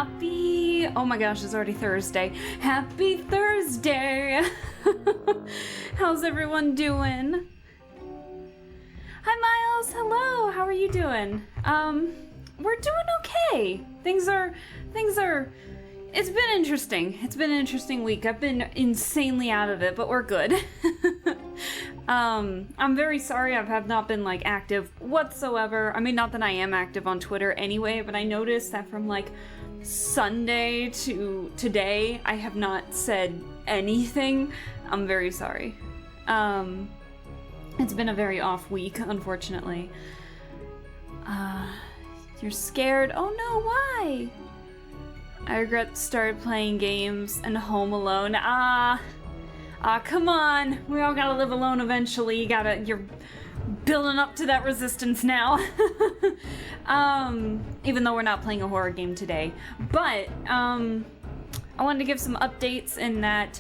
Happy, oh my gosh, it's already Thursday. Happy Thursday. How's everyone doing? Hi Miles, hello, how are you doing? We're doing okay. Things are, it's been interesting. It's been an interesting week. I've been insanely out of it, but we're good. I'm very sorry I have not been like active whatsoever. I mean, not that I am active on Twitter anyway, but I noticed that from like Sunday to today, I have not said anything. I'm very sorry. It's been a very off week, unfortunately. You're scared? Oh no, why? I regret started playing games and home alone. Come on. We all gotta live alone eventually. You're building up to that resistance now. Even though we're not playing a horror game today. But, I wanted to give some updates in that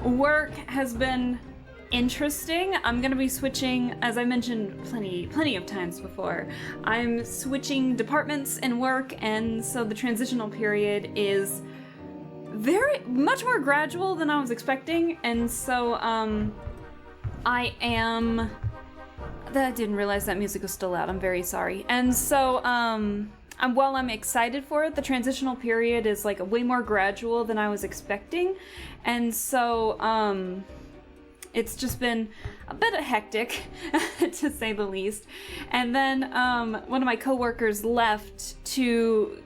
work has been interesting. I'm gonna be switching, as I mentioned plenty of times before, I'm switching departments in work, and so the transitional period is very much more gradual than I was expecting, and so I didn't realize that music was still loud. I'm very sorry. And so while I'm excited for it, the transitional period is like way more gradual than I was expecting, and so it's just been a bit hectic, to say the least. And then one of my coworkers left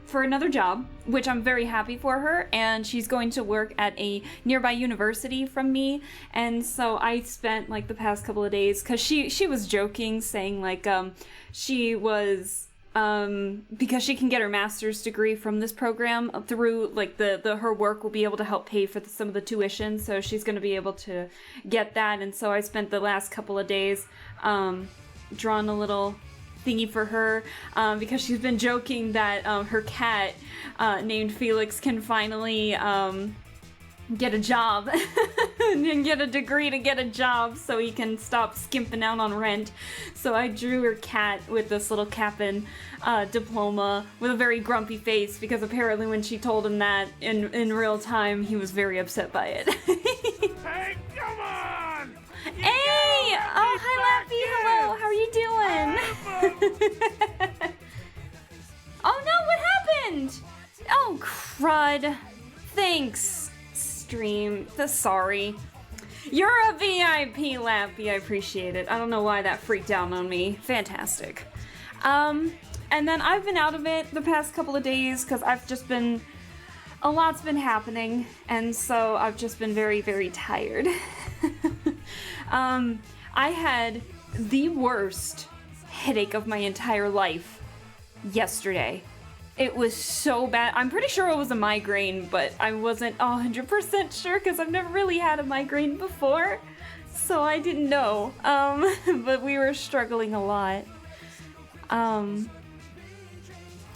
for another job, which I'm very happy for her, and she's going to work at a nearby university from me. And so I spent like the past couple of days, because she was joking, saying like she was because she can get her master's degree from this program through like her work will be able to help pay for some of the tuition, so she's going to be able to get that. And so I spent the last couple of days drawing a little thingy for her, because she's been joking that her cat named Felix can finally get a job and get a degree to get a job so he can stop skimping out on rent. So I drew her cat with this little Cap'n diploma with a very grumpy face, because apparently when she told him that in real time, he was very upset by it. Hey, come on! Hey! Oh, hi Lappy, hello, how are you doing? Oh no, what happened? Oh, crud. Thanks, stream. Sorry. You're a VIP, Lappy. I appreciate it. I don't know why that freaked out on me. Fantastic. And then I've been out of it the past couple of days because a lot's been happening, and so I've just been very, very tired. I had the worst headache of my entire life yesterday. It was so bad. I'm pretty sure it was a migraine, but I wasn't 100% sure because I've never really had a migraine before, so I didn't know. But we were struggling a lot. And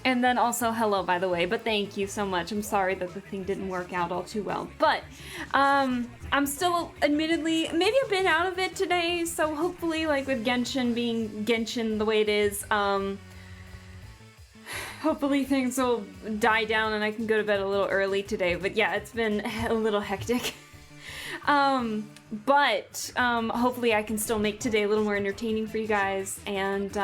then also, hello, by the way, but thank you so much. I'm sorry that the thing didn't work out all too well. But, I'm still, admittedly, maybe a bit out of it today, so hopefully, like, with Genshin being Genshin the way it is, hopefully things will die down and I can go to bed a little early today. But yeah, it's been a little hectic. But hopefully I can still make today a little more entertaining for you guys, and,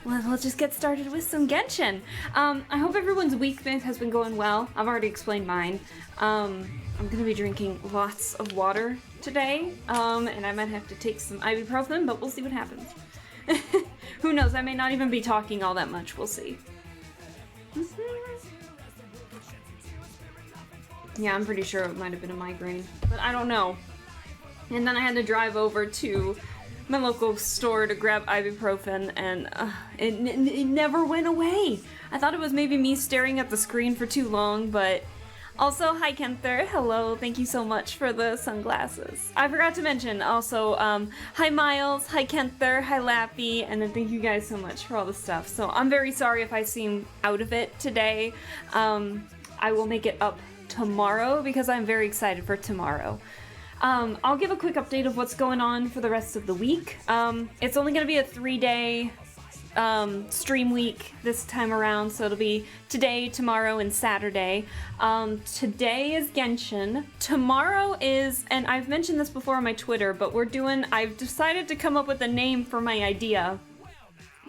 we'll just get started with some Genshin. I hope everyone's week has been going well. I've already explained mine. I'm gonna be drinking lots of water today, and I might have to take some ibuprofen, but we'll see what happens. Who knows, I may not even be talking all that much, we'll see. Yeah, I'm pretty sure it might have been a migraine, but I don't know. And then I had to drive over to my local store to grab ibuprofen, and it never went away. I thought it was maybe me staring at the screen for too long, but also, hi Kenther, hello, thank you so much for the sunglasses. I forgot to mention also, hi Miles, hi Kenther, hi Lappy, and then thank you guys so much for all the stuff. So I'm very sorry if I seem out of it today. I will make it up tomorrow because I'm very excited for tomorrow. I'll give a quick update of what's going on for the rest of the week. It's only going to be a 3-day stream week this time around, so it'll be today, tomorrow, and Saturday. Today is Genshin. Tomorrow is, and I've mentioned this before on my Twitter, but I've decided to come up with a name for my idea,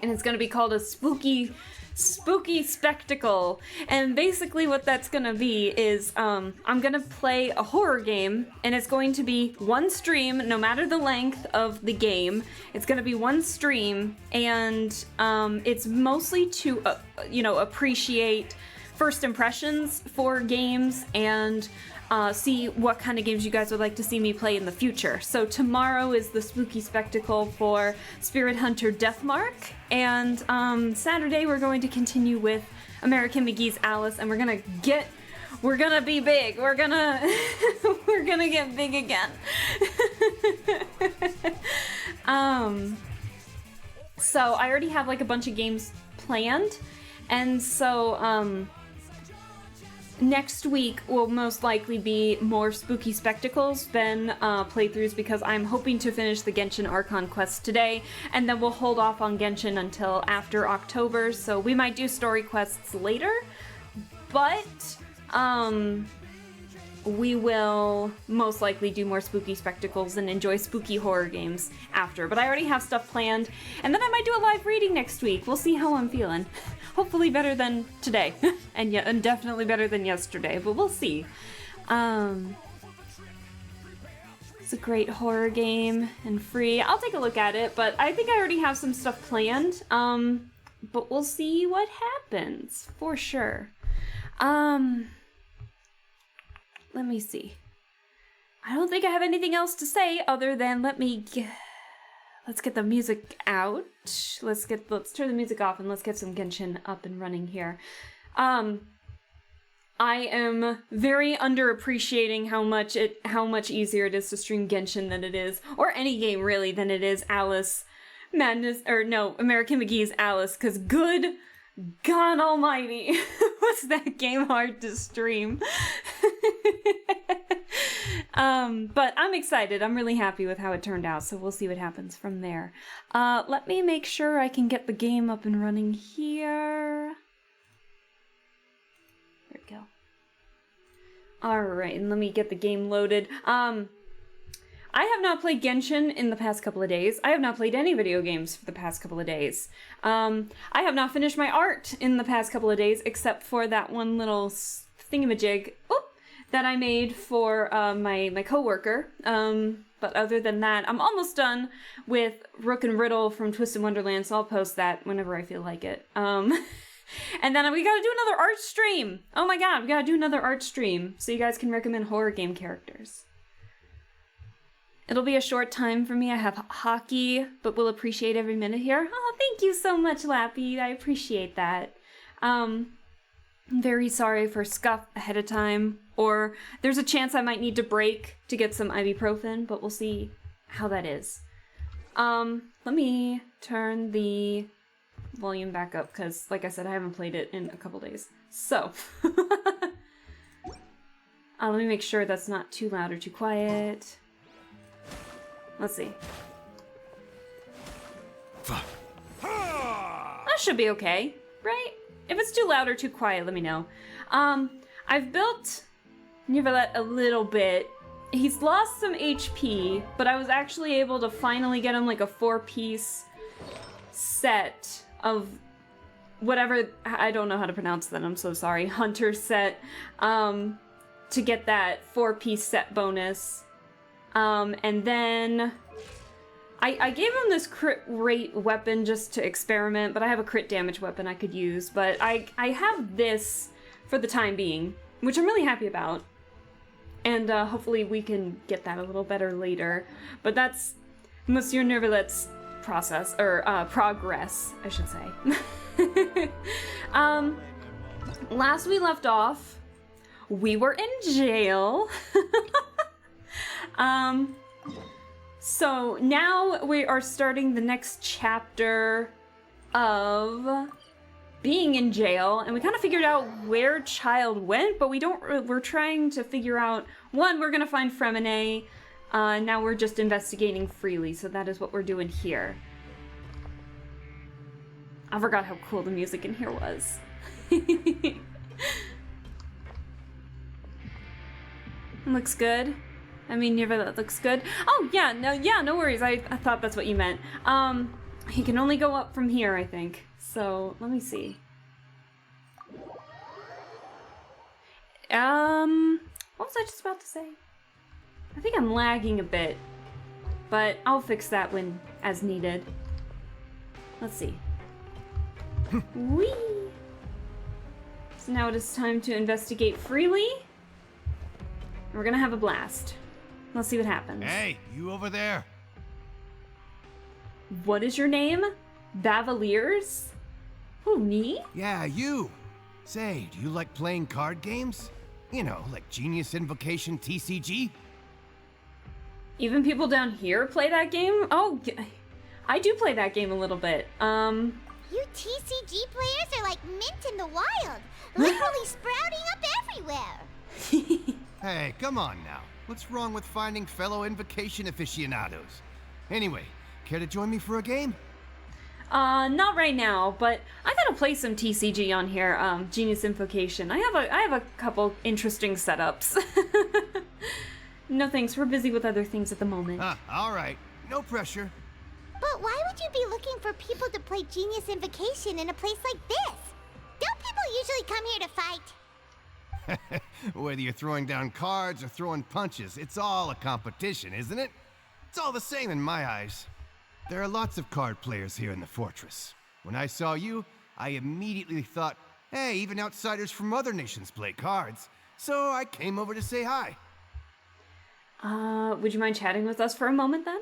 and it's gonna be called a spooky spectacle. And basically what that's gonna be is I'm gonna play a horror game, and it's going to be one stream no matter the length of the game. It's gonna be one stream, and it's mostly to appreciate first impressions for games and see what kind of games you guys would like to see me play in the future. So tomorrow is the spooky spectacle for Spirit Hunter Deathmark, and Saturday we're going to continue with American McGee's Alice, and we're gonna be big. We're gonna get big again. So I already have like a bunch of games planned, and so next week will most likely be more spooky spectacles than playthroughs, because I'm hoping to finish the Genshin Archon Quest today, and then we'll hold off on Genshin until after October, so we might do story quests later, but we will most likely do more spooky spectacles and enjoy spooky horror games after. But I already have stuff planned, and then I might do a live reading next week. We'll see how I'm feeling. Hopefully better than today, and definitely better than yesterday, but we'll see. It's a great horror game and free. I'll take a look at it, but I think I already have some stuff planned. But we'll see what happens for sure. Let me see. I don't think I have anything else to say other than let's get the music out. Let's turn the music off and let's get some Genshin up and running here. I am very underappreciating how much easier it is to stream Genshin than it is, or any game really, than it is American McGee's Alice, because good God almighty, was that game hard to stream. But I'm excited. I'm really happy with how it turned out, so we'll see what happens from there. Let me make sure I can get the game up and running here. There we go. Alright, and let me get the game loaded. I have not played Genshin in the past couple of days. I have not played any video games for the past couple of days. I have not finished my art in the past couple of days, except for that one little thingamajig that I made for my coworker. But other than that, I'm almost done with Rook and Riddle from Twisted Wonderland, so I'll post that whenever I feel like it. And then we gotta do another art stream! Oh my god, we gotta do another art stream, so you guys can recommend horror game characters. It'll be a short time for me. I have hockey, but we'll appreciate every minute here. Oh, thank you so much, Lappy. I appreciate that. I'm very sorry for scuff ahead of time, or there's a chance I might need to break to get some ibuprofen, but we'll see how that is. Let me turn the volume back up, because, like I said, I haven't played it in a couple days. So, let me make sure that's not too loud or too quiet. Let's see. Fuck. That should be okay, right? If it's too loud or too quiet, let me know. I've built Neuvillette a little bit. He's lost some HP, but I was actually able to finally get him like a 4-piece set of whatever, I don't know how to pronounce that, I'm so sorry, Hunter set, to get that 4-piece set bonus. And then I gave him this crit rate weapon just to experiment, but I have a crit damage weapon I could use, but I have this for the time being, which I'm really happy about. And hopefully we can get that a little better later. But that's Monsieur Neuvillette's process, or progress, I should say. Last we left off, we were in jail. So now we are starting the next chapter of being in jail, and we kind of figured out where Childe went, but we're trying to figure out, one, we're gonna find Fremine, now we're just investigating freely, so that is what we're doing here. I forgot how cool the music in here was. Looks good. I mean, never that looks good. Oh, yeah, no worries. I thought that's what you meant. He can only go up from here, I think. So, let me see. What was I just about to say? I think I'm lagging a bit, but I'll fix that when as needed. Let's see. Whee! So now it is time to investigate freely. We're gonna have a blast. Let's see what happens. Hey, you over there. What is your name? Bavaliers? Who, me? Yeah, you. Say, do you like playing card games? You know, like Genius Invocation TCG? Even people down here play that game? Oh, I do play that game a little bit. You TCG players are like mint in the wild, literally sprouting up everywhere. Hey, come on now. What's wrong with finding fellow Invocation aficionados? Anyway, care to join me for a game? Not right now, but I gotta play some TCG on here, Genius Invocation. I have a couple interesting setups. No thanks, we're busy with other things at the moment. Alright. No pressure. But why would you be looking for people to play Genius Invocation in a place like this? Don't people usually come here to fight? Whether you're throwing down cards or throwing punches, it's all a competition, isn't it? It's all the same in my eyes. There are lots of card players here in the fortress. When I saw you, I immediately thought, hey, even outsiders from other nations play cards. So I came over to say hi. Would you mind chatting with us for a moment then?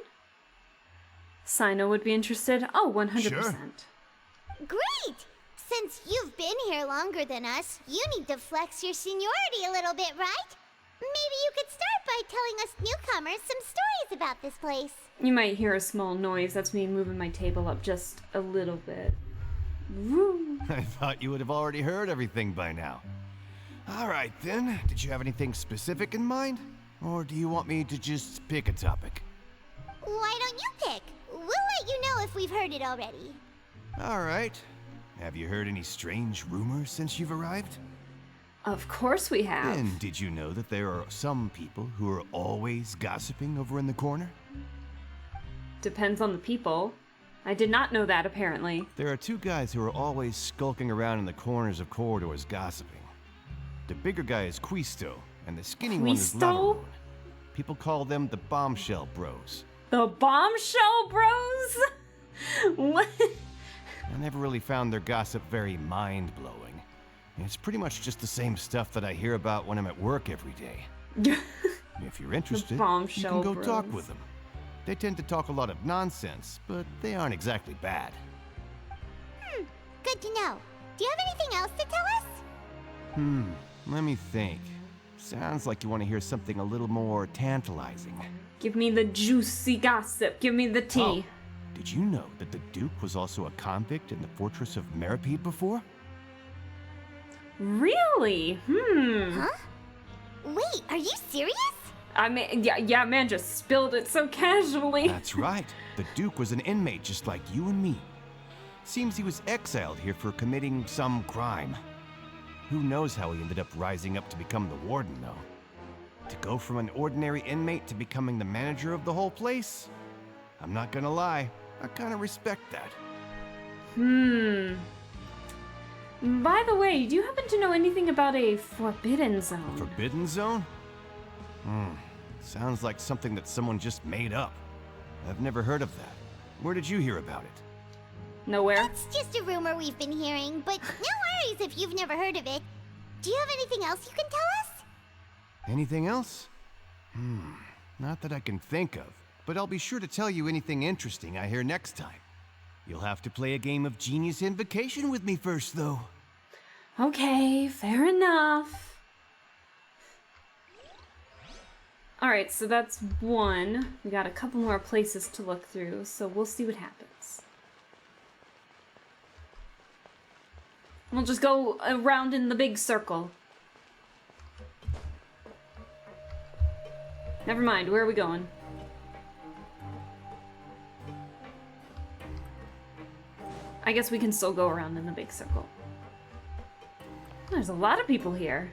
Sino would be interested. Oh, 100%. Sure. Great! Since you've been here longer than us, you need to flex your seniority a little bit, right? Maybe you could start by telling us newcomers some stories about this place. You might hear a small noise. That's me moving my table up just a little bit. Woo. I thought you would have already heard everything by now. All right then, did you have anything specific in mind? Or do you want me to just pick a topic? Why don't you pick? We'll let you know if we've heard it already. All right. Have you heard any strange rumors since you've arrived? Of course we have. And did you know that there are some people who are always gossiping over in the corner? Depends on the people. I did not know that, apparently. There are two guys who are always skulking around in the corners of corridors gossiping. The bigger guy is Quisto, and the skinny one is Quisto? Latterone. People call them the Bombshell Bros. The Bombshell Bros? What? I never really found their gossip very mind-blowing. It's pretty much just the same stuff that I hear about when I'm at work every day. If you're interested, you Bombshell can go Bros. talk with them. They tend to talk a lot of nonsense, but they aren't exactly bad. Good to know. Do you have anything else to tell us? Let me think. Sounds like you want to hear something a little more tantalizing. Give me the juicy gossip. Give me the tea. Oh, did you know that the Duke was also a convict in the fortress of Meripede before? Really? Huh? Wait, are you serious? I mean, yeah, man just spilled it so casually. That's right. The Duke was an inmate just like you and me. Seems he was exiled here for committing some crime. Who knows how he ended up rising up to become the warden, though. To go from an ordinary inmate to becoming the manager of the whole place? I'm not gonna lie, I kinda respect that. By the way, do you happen to know anything about a forbidden zone? Forbidden Zone? Sounds like something that someone just made up. I've never heard of that. Where did you hear about it? Nowhere. It's just a rumor we've been hearing, but no worries if you've never heard of it. Do you have anything else you can tell us? Anything else? Not that I can think of, but I'll be sure to tell you anything interesting I hear next time. You'll have to play a game of Genius Invocation with me first, though. Okay, fair enough. Alright, so that's one. We got a couple more places to look through, so we'll see what happens. We'll just go around in the big circle. Never mind, where are we going? I guess we can still go around in the big circle. There's a lot of people here.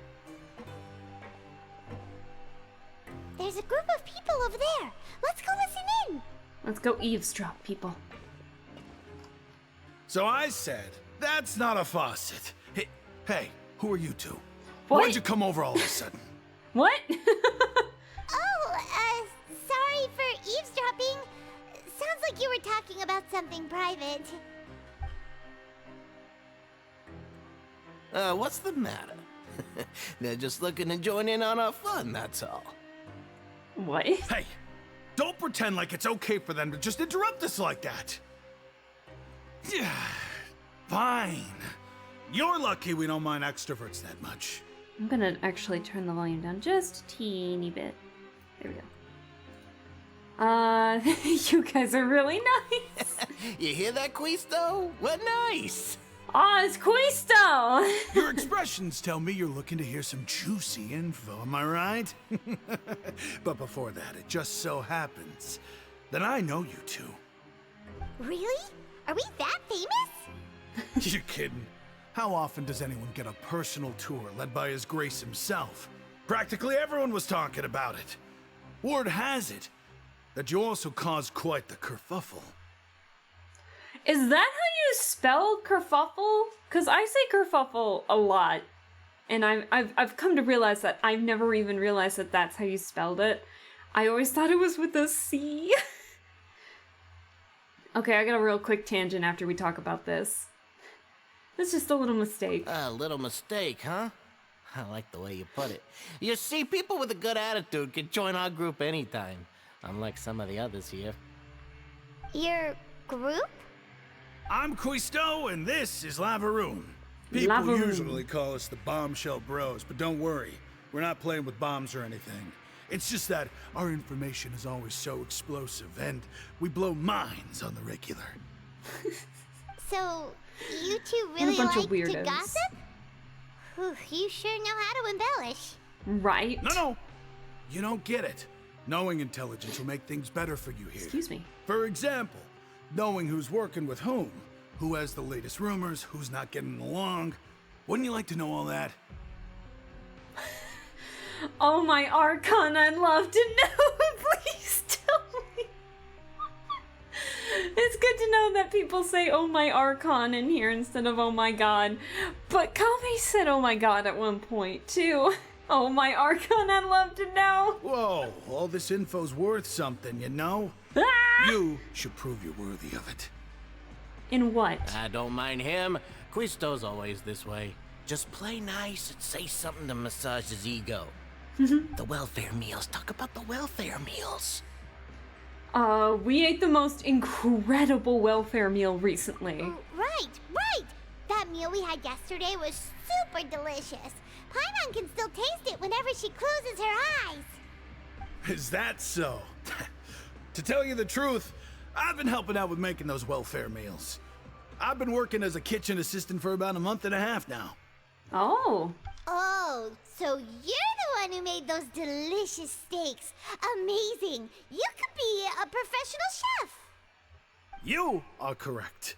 There's a group of people over there. Let's go listen in. Let's go eavesdrop, people. So I said, that's not a faucet. Hey, who are you two? What? Why'd you come over all of a sudden? What? Oh, sorry for eavesdropping. Sounds like you were talking about something private. What's the matter? They're just looking to join in on our fun, that's all. What? Hey, don't pretend like it's okay for them to just interrupt us like that. Yeah, fine. You're lucky we don't mind extroverts that much. I'm gonna actually turn the volume down just a teeny bit. There we go. You guys are really nice. You hear that, Quisto? We're nice. Aw, it's Quisto! Your expressions tell me you're looking to hear some juicy info, am I right? But before that, it just so happens that I know you two. Really? Are we that famous? You're kidding. How often does anyone get a personal tour led by His Grace himself? Practically everyone was talking about it. Word has it that you also caused quite the kerfuffle. Is that how you spell kerfuffle? Because I say kerfuffle a lot. And I've come to realize that I've never even realized that that's how you spelled it. I always thought it was with a C. Okay, I got a real quick tangent after we talk about this. It's just a little mistake. A little mistake, huh? I like the way you put it. You see, people with a good attitude can join our group anytime, unlike some of the others here. Your group? I'm Quisto, and this is Lavaroon. People Lavaroon. usually call us the Bombshell Bros, but don't worry, we're not playing with bombs or anything. It's just that our information is always so explosive, and we blow minds on the regular. So, you two What a really bunch of like to weirdos. gossip? Whew, you sure know how to embellish. Right? No, you don't get it. Knowing intelligence will make things better for you here. Excuse me. For example, knowing who's working with whom, who has the latest rumors, who's not getting along. Wouldn't you like to know all that? Oh my Archon, I'd love to know. Please tell me. It's good to know that people say oh my Archon in here instead of oh my god. But Kame said oh my god at one point too. Oh my Archon, I'd love to know. Whoa, all this info's worth something, you know? Ah! You should prove you're worthy of it. In what? I don't mind him. Quisto's always this way. Just play nice and say something to massage his ego. The welfare meals. Talk about the welfare meals. We ate the most incredible welfare meal recently. Right. That meal we had yesterday was super delicious. Paimon can still taste it whenever she closes her eyes. Is that so? To tell you the truth, I've been helping out with making those welfare meals. I've been working as a kitchen assistant for about a month and a half now. Oh. Oh, so you're the one who made those delicious steaks. Amazing. You could be a professional chef. You are correct.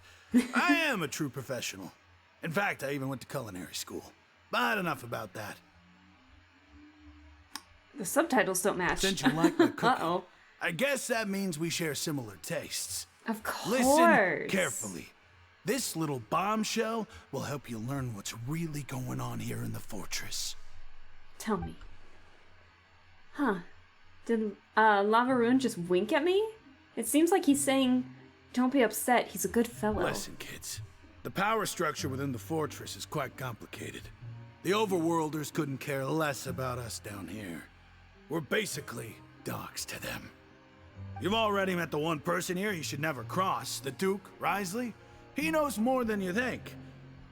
I am a true professional. In fact, I even went to culinary school. But enough about that. The subtitles don't match. Since you like my cooking, Uh-oh. I guess that means we share similar tastes. Of course. Listen carefully. This little bombshell will help you learn what's really going on here in the fortress. Tell me. Huh. Did Lavaroon just wink at me? It seems like he's saying, don't be upset, he's a good fellow. Listen, kids. The power structure within the fortress is quite complicated. The overworlders couldn't care less about us down here. We're basically dogs to them. You've already met the one person here you should never cross, the Duke, Risley. He knows more than you think.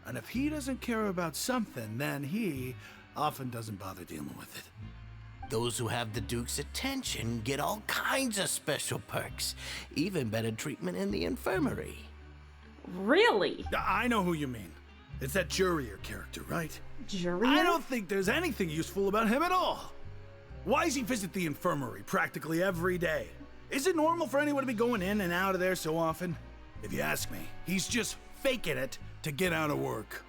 And if he doesn't care about something, then he often doesn't bother dealing with it. Those who have the Duke's attention get all kinds of special perks, even better treatment in the infirmary. Really? I know who you mean. It's that Jurier character, right? Jury? I don't think there's anything useful about him at all. Why does he visit the infirmary practically every day? Is it normal for anyone to be going in and out of there so often? If you ask me, he's just faking it to get out of work.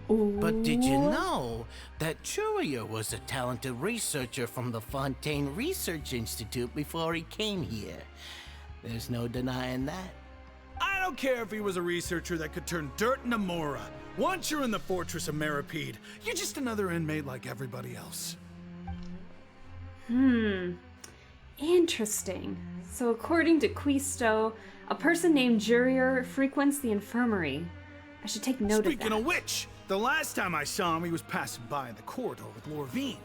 But did you know that Childe was a talented researcher from the Fontaine Research Institute before he came here? There's no denying that. I don't care if he was a researcher that could turn dirt into Mora. Once you're in the Fortress of Meripede, you're just another inmate like everybody else. Interesting. So according to Quisto, a person named Jurier frequents the infirmary. I should take note of that. Speaking of which, the last time I saw him, he was passing by in the corridor with Lorvine.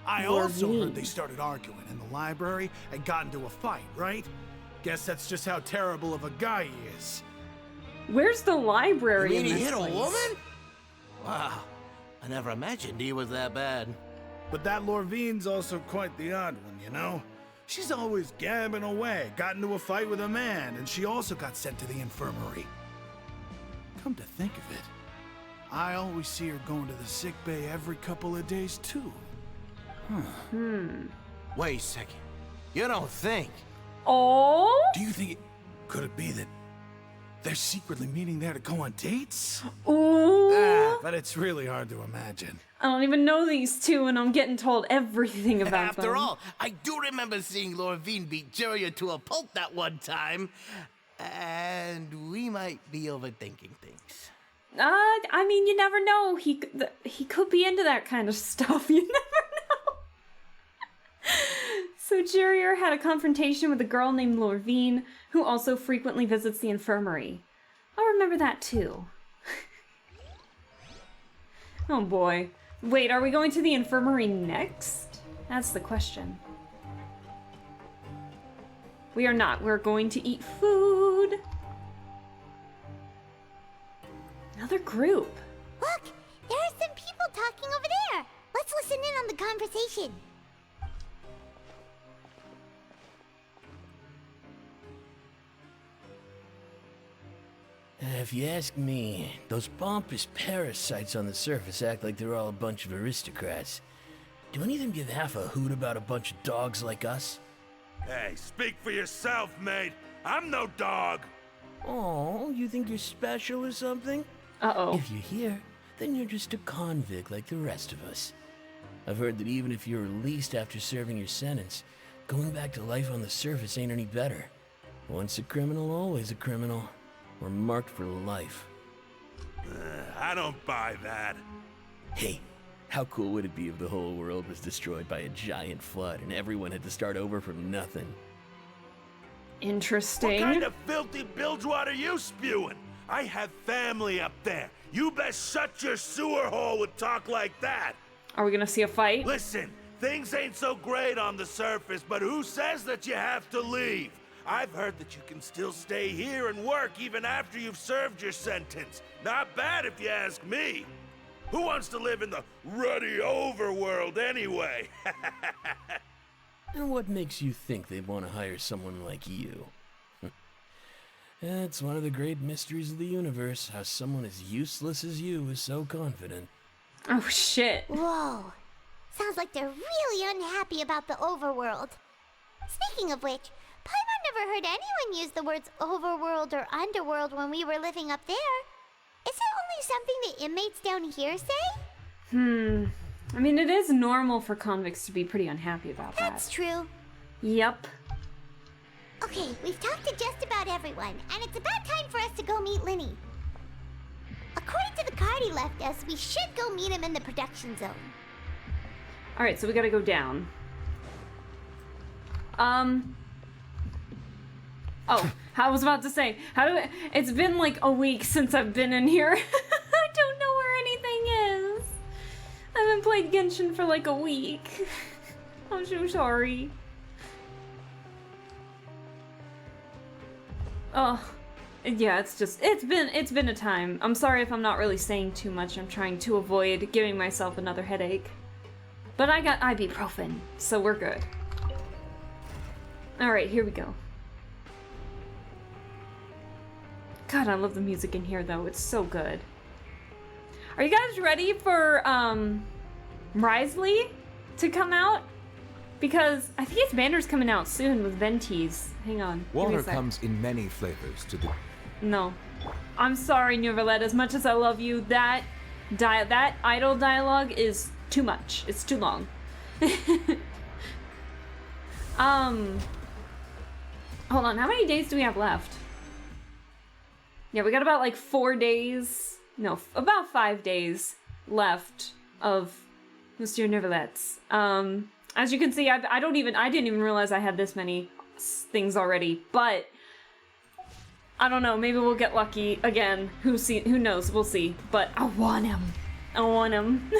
I also heard they started arguing in the library and got into a fight, right? Guess that's just how terrible of a guy he is. Where's the library in he this hit place? a woman? Wow, I never imagined he was that bad. But that Lorvine's also quite the odd one, you know? She's always gabbing away, got into a fight with a man, and she also got sent to the infirmary. Come to think of it, I always see her going to the sick bay every couple of days, too. Wait a second. You don't think? Oh? Do you think could it be that they're secretly meeting there to go on dates? Ooh. But it's really hard to imagine. I don't even know these two, and I'm getting told everything about them. After all, I do remember seeing Lorvine beat Jurier to a pulp that one time. And we might be overthinking things. I mean, you never know. He could be into that kind of stuff. You never know. So Jurier had a confrontation with a girl named Lorvine, who also frequently visits the infirmary. I'll remember that too. Oh boy. Wait, are we going to the infirmary next? That's the question. We are not. We're going to eat food. Another group. Look, there are some people talking over there. Let's listen in on the conversation. If you ask me, those pompous parasites on the surface act like they're all a bunch of aristocrats. Do any of them give half a hoot about a bunch of dogs like us? Hey, speak for yourself, mate. I'm no dog. Oh, you think you're special or something? Uh-oh. If you're here, then you're just a convict like the rest of us. I've heard that even if you're released after serving your sentence, going back to life on the surface ain't any better. Once a criminal, always a criminal. We're marked for life. I don't buy that. Hey, how cool would it be if the whole world was destroyed by a giant flood and everyone had to start over from nothing? Interesting. What kind of filthy bilgewater are you spewing? I have family up there. You best shut your sewer hole with talk like that. Are we gonna see a fight? Listen, things ain't so great on the surface, but who says that you have to leave? I've heard that you can still stay here and work even after you've served your sentence. Not bad if you ask me. Who wants to live in the ruddy overworld anyway? And what makes you think they'd want to hire someone like you? It's one of the great mysteries of the universe, how someone as useless as you is so confident. Oh shit. Whoa. Sounds like they're really unhappy about the overworld. Speaking of which, Paimon never heard anyone use the words overworld or underworld when we were living up there. Is it only something the inmates down here say? I mean, it is normal for convicts to be pretty unhappy about that. That's true. Yep. Okay, we've talked to just about everyone, and it's about time for us to go meet Linny. According to the card he left us, we should go meet him in the production zone. Alright, so we gotta go down. Oh, I was about to say, it's been like a week since I've been in here. I don't know where anything is. I haven't played Genshin for like a week. I'm so sorry. Oh, yeah, it's been a time. I'm sorry if I'm not really saying too much. I'm trying to avoid giving myself another headache. But I got ibuprofen, so we're good. Alright, here we go. God, I love the music in here, though. It's so good. Are you guys ready for, Risley to come out? Because I think its banner's coming out soon with Ventees. Hang on. give me a Water sec. comes in many flavors to the... No. I'm sorry, Neverlet. As much as I love you, that idle dialogue is too much. It's too long. Hold on. How many days do we have left? Yeah, we got about like 4 days. No, about 5 days left of Monsieur Neverlet's. As you can see, I didn't even realize I had this many things already, but I don't know, maybe we'll get lucky again. Who knows? We'll see. But I want him. I want him.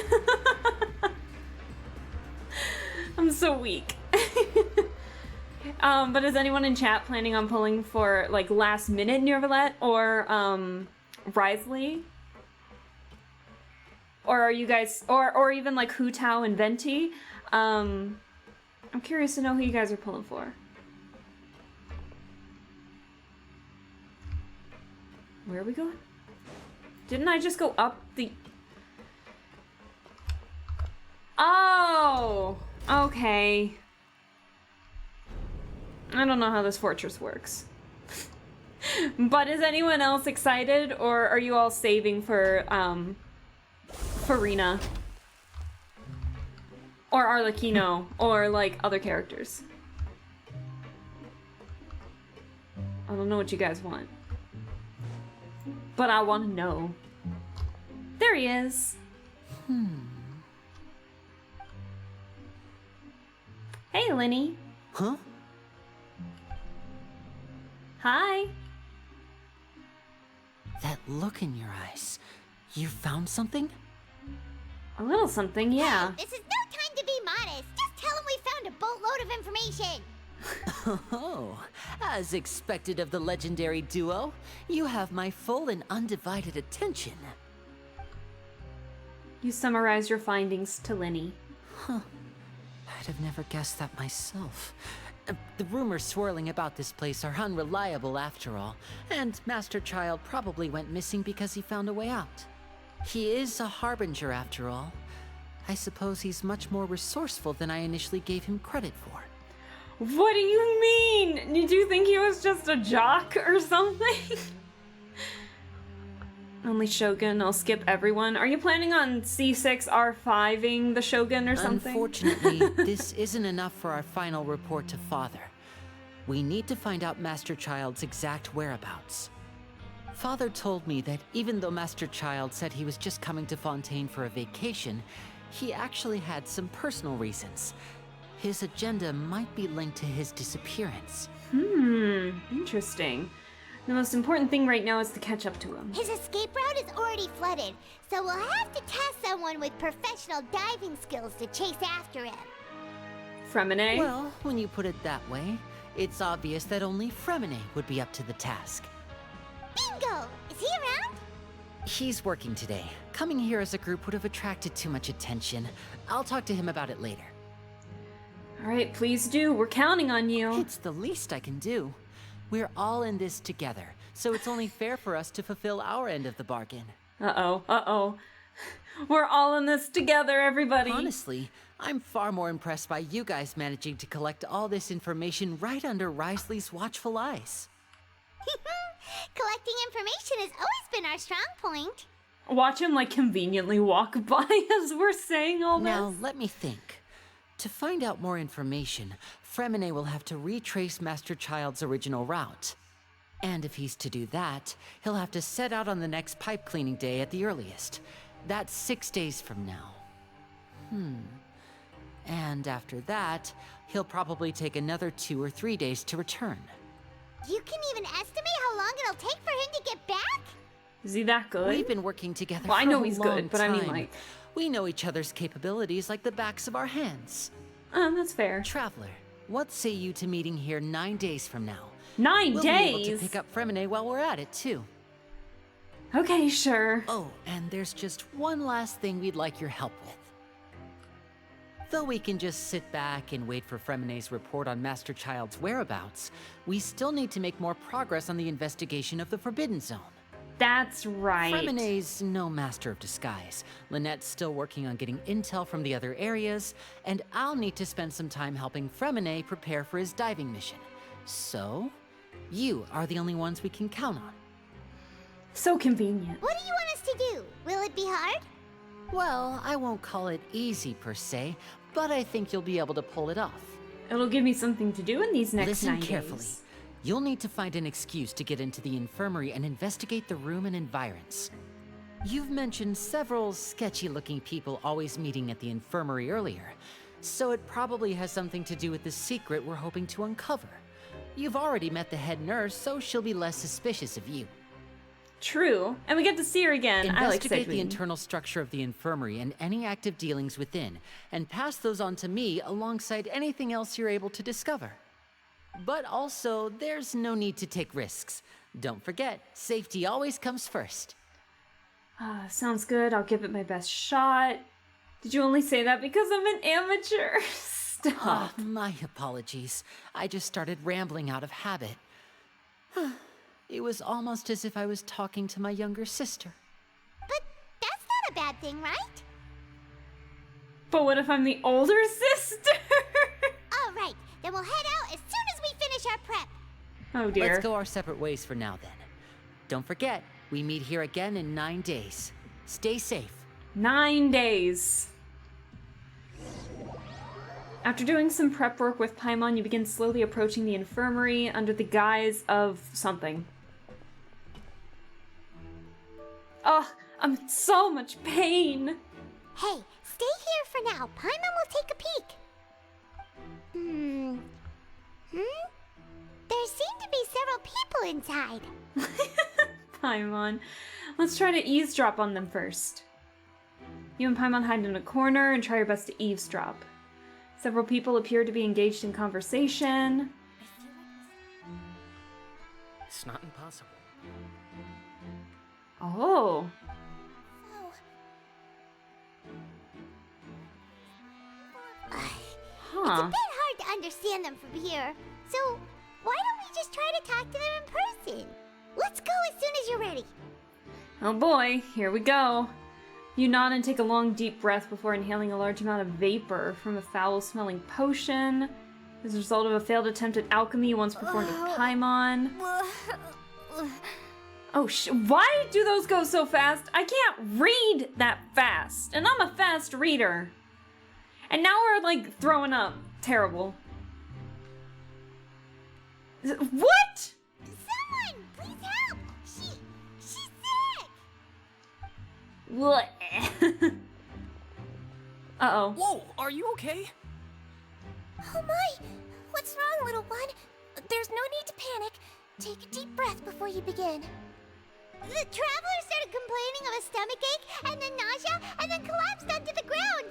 I'm so weak. But is anyone in chat planning on pulling for like last minute Neverlet or Risley? Or are you guys or even like Hu Tao and Venti? I'm curious to know who you guys are pulling for. Where are we going? Didn't I just go up the... Oh! Okay. I don't know how this fortress works. But is anyone else excited, or are you all saving for Rina? Or Arlecchino, or like other characters? I don't know what you guys want. But I want to know. There he is. Hey, Lenny. Huh? Hi. That look in your eyes. You found something? A little something, yeah. This is no time to be modest. Just tell him we found a boatload of information. Oh, as expected of the legendary duo, you have my full and undivided attention. You summarize your findings to Lenny. I'd have never guessed that myself. The rumors swirling about this place are unreliable after all, and Master Childe probably went missing because he found a way out. He is a harbinger after all. I suppose he's much more resourceful than I initially gave him credit for. What do you mean? Did you think he was just a jock or something? Only Shogun, I'll skip everyone. Are you planning on C6R5ing the Shogun or something? Unfortunately, this isn't enough for our final report to Father. We need to find out Master Childe's exact whereabouts. Father told me that even though Master Childe said he was just coming to Fontaine for a vacation, he actually had some personal reasons. His agenda might be linked to his disappearance. Interesting. The most important thing right now is to catch up to him. His escape route is already flooded, so we'll have to task someone with professional diving skills to chase after him. Fremine? Well, when you put it that way, it's obvious that only Fremine would be up to the task. Bingo! Is he around? He's working today. Coming here as a group would have attracted too much attention. I'll talk to him about it later. Alright, please do. We're counting on you. It's the least I can do. We're all in this together, so it's only fair for us to fulfill our end of the bargain. Uh-oh. We're all in this together, everybody. Honestly, I'm far more impressed by you guys managing to collect all this information right under Risley's watchful eyes. Collecting information has always been our strong point. Watch him, like, conveniently walk by as we're saying all this. Now, let me think. To find out more information, Fremine will have to retrace Master Childe's original route. And if he's to do that, he'll have to set out on the next pipe cleaning day at the earliest. That's 6 days from now. And after that, he'll probably take another 2 or 3 days to return. You can even estimate how long it'll take for him to get back? Is he that good? We've been working together Well, I for know a he's long good, but I mean, time. like... We know each other's capabilities like the backs of our hands. That's fair. Traveler, what say you to meeting here 9 days from now? 9 We'll days? be able to pick up Fremine while we're at it, too. Okay, sure. Oh, and there's just one last thing we'd like your help with. Though we can just sit back and wait for Fremine's report on Master Childe's whereabouts, we still need to make more progress on the investigation of the Forbidden Zone. That's right. Fremine's no master of disguise. Lynette's still working on getting intel from the other areas, and I'll need to spend some time helping Fremine prepare for his diving mission. So, you are the only ones we can count on. So convenient. What do you want us to do? Will it be hard? Well, I won't call it easy per se, but I think you'll be able to pull it off. It'll give me something to do in these next Listen 9 carefully. days. You'll need to find an excuse to get into the infirmary and investigate the room and environs. You've mentioned several sketchy-looking people always meeting at the infirmary earlier, so it probably has something to do with the secret we're hoping to uncover. You've already met the head nurse, so she'll be less suspicious of you. True. And we get to see her again. I like Investigate the Sedwin. internal structure of the infirmary and any active dealings within, and pass those on to me alongside anything else you're able to discover. But also, there's no need to take risks. Don't forget, safety always comes first. Sounds good. I'll give it my best shot. Did you only say that because I'm an amateur? Stop. My apologies. I just started rambling out of habit. It was almost as if I was talking to my younger sister. But that's not a bad thing, right? But what if I'm the older sister? All right, then we'll head out as soon as we finish our prep. Oh dear. Let's go our separate ways for now then. Don't forget, we meet here again in 9 days. Stay safe. 9 days. After doing some prep work with Paimon, you begin slowly approaching the infirmary under the guise of something. Oh, I'm in so much pain. Hey, stay here for now. Paimon will take a peek. There seem to be several people inside. Paimon. Let's try to eavesdrop on them first. You and Paimon hide in a corner and try your best to eavesdrop. Several people appear to be engaged in conversation. It's not impossible. Oh. It's a bit hard to understand them from here. So, why don't we just try to talk to them in person? Let's go as soon as you're ready. Oh boy, here we go. You nod and take a long, deep breath before inhaling a large amount of vapor from a foul-smelling potion. As a result of a failed attempt at alchemy once performed with Paimon. Oh, why do those go so fast? I can't read that fast, and I'm a fast reader. And now we're, like, throwing up. Terrible. What? Someone, please help! She's sick! What? Uh-oh. Whoa, are you okay? Oh my! What's wrong, little one? There's no need to panic. Take a deep breath before you begin. The traveler started complaining of a stomachache, and then nausea, and then collapsed onto the ground.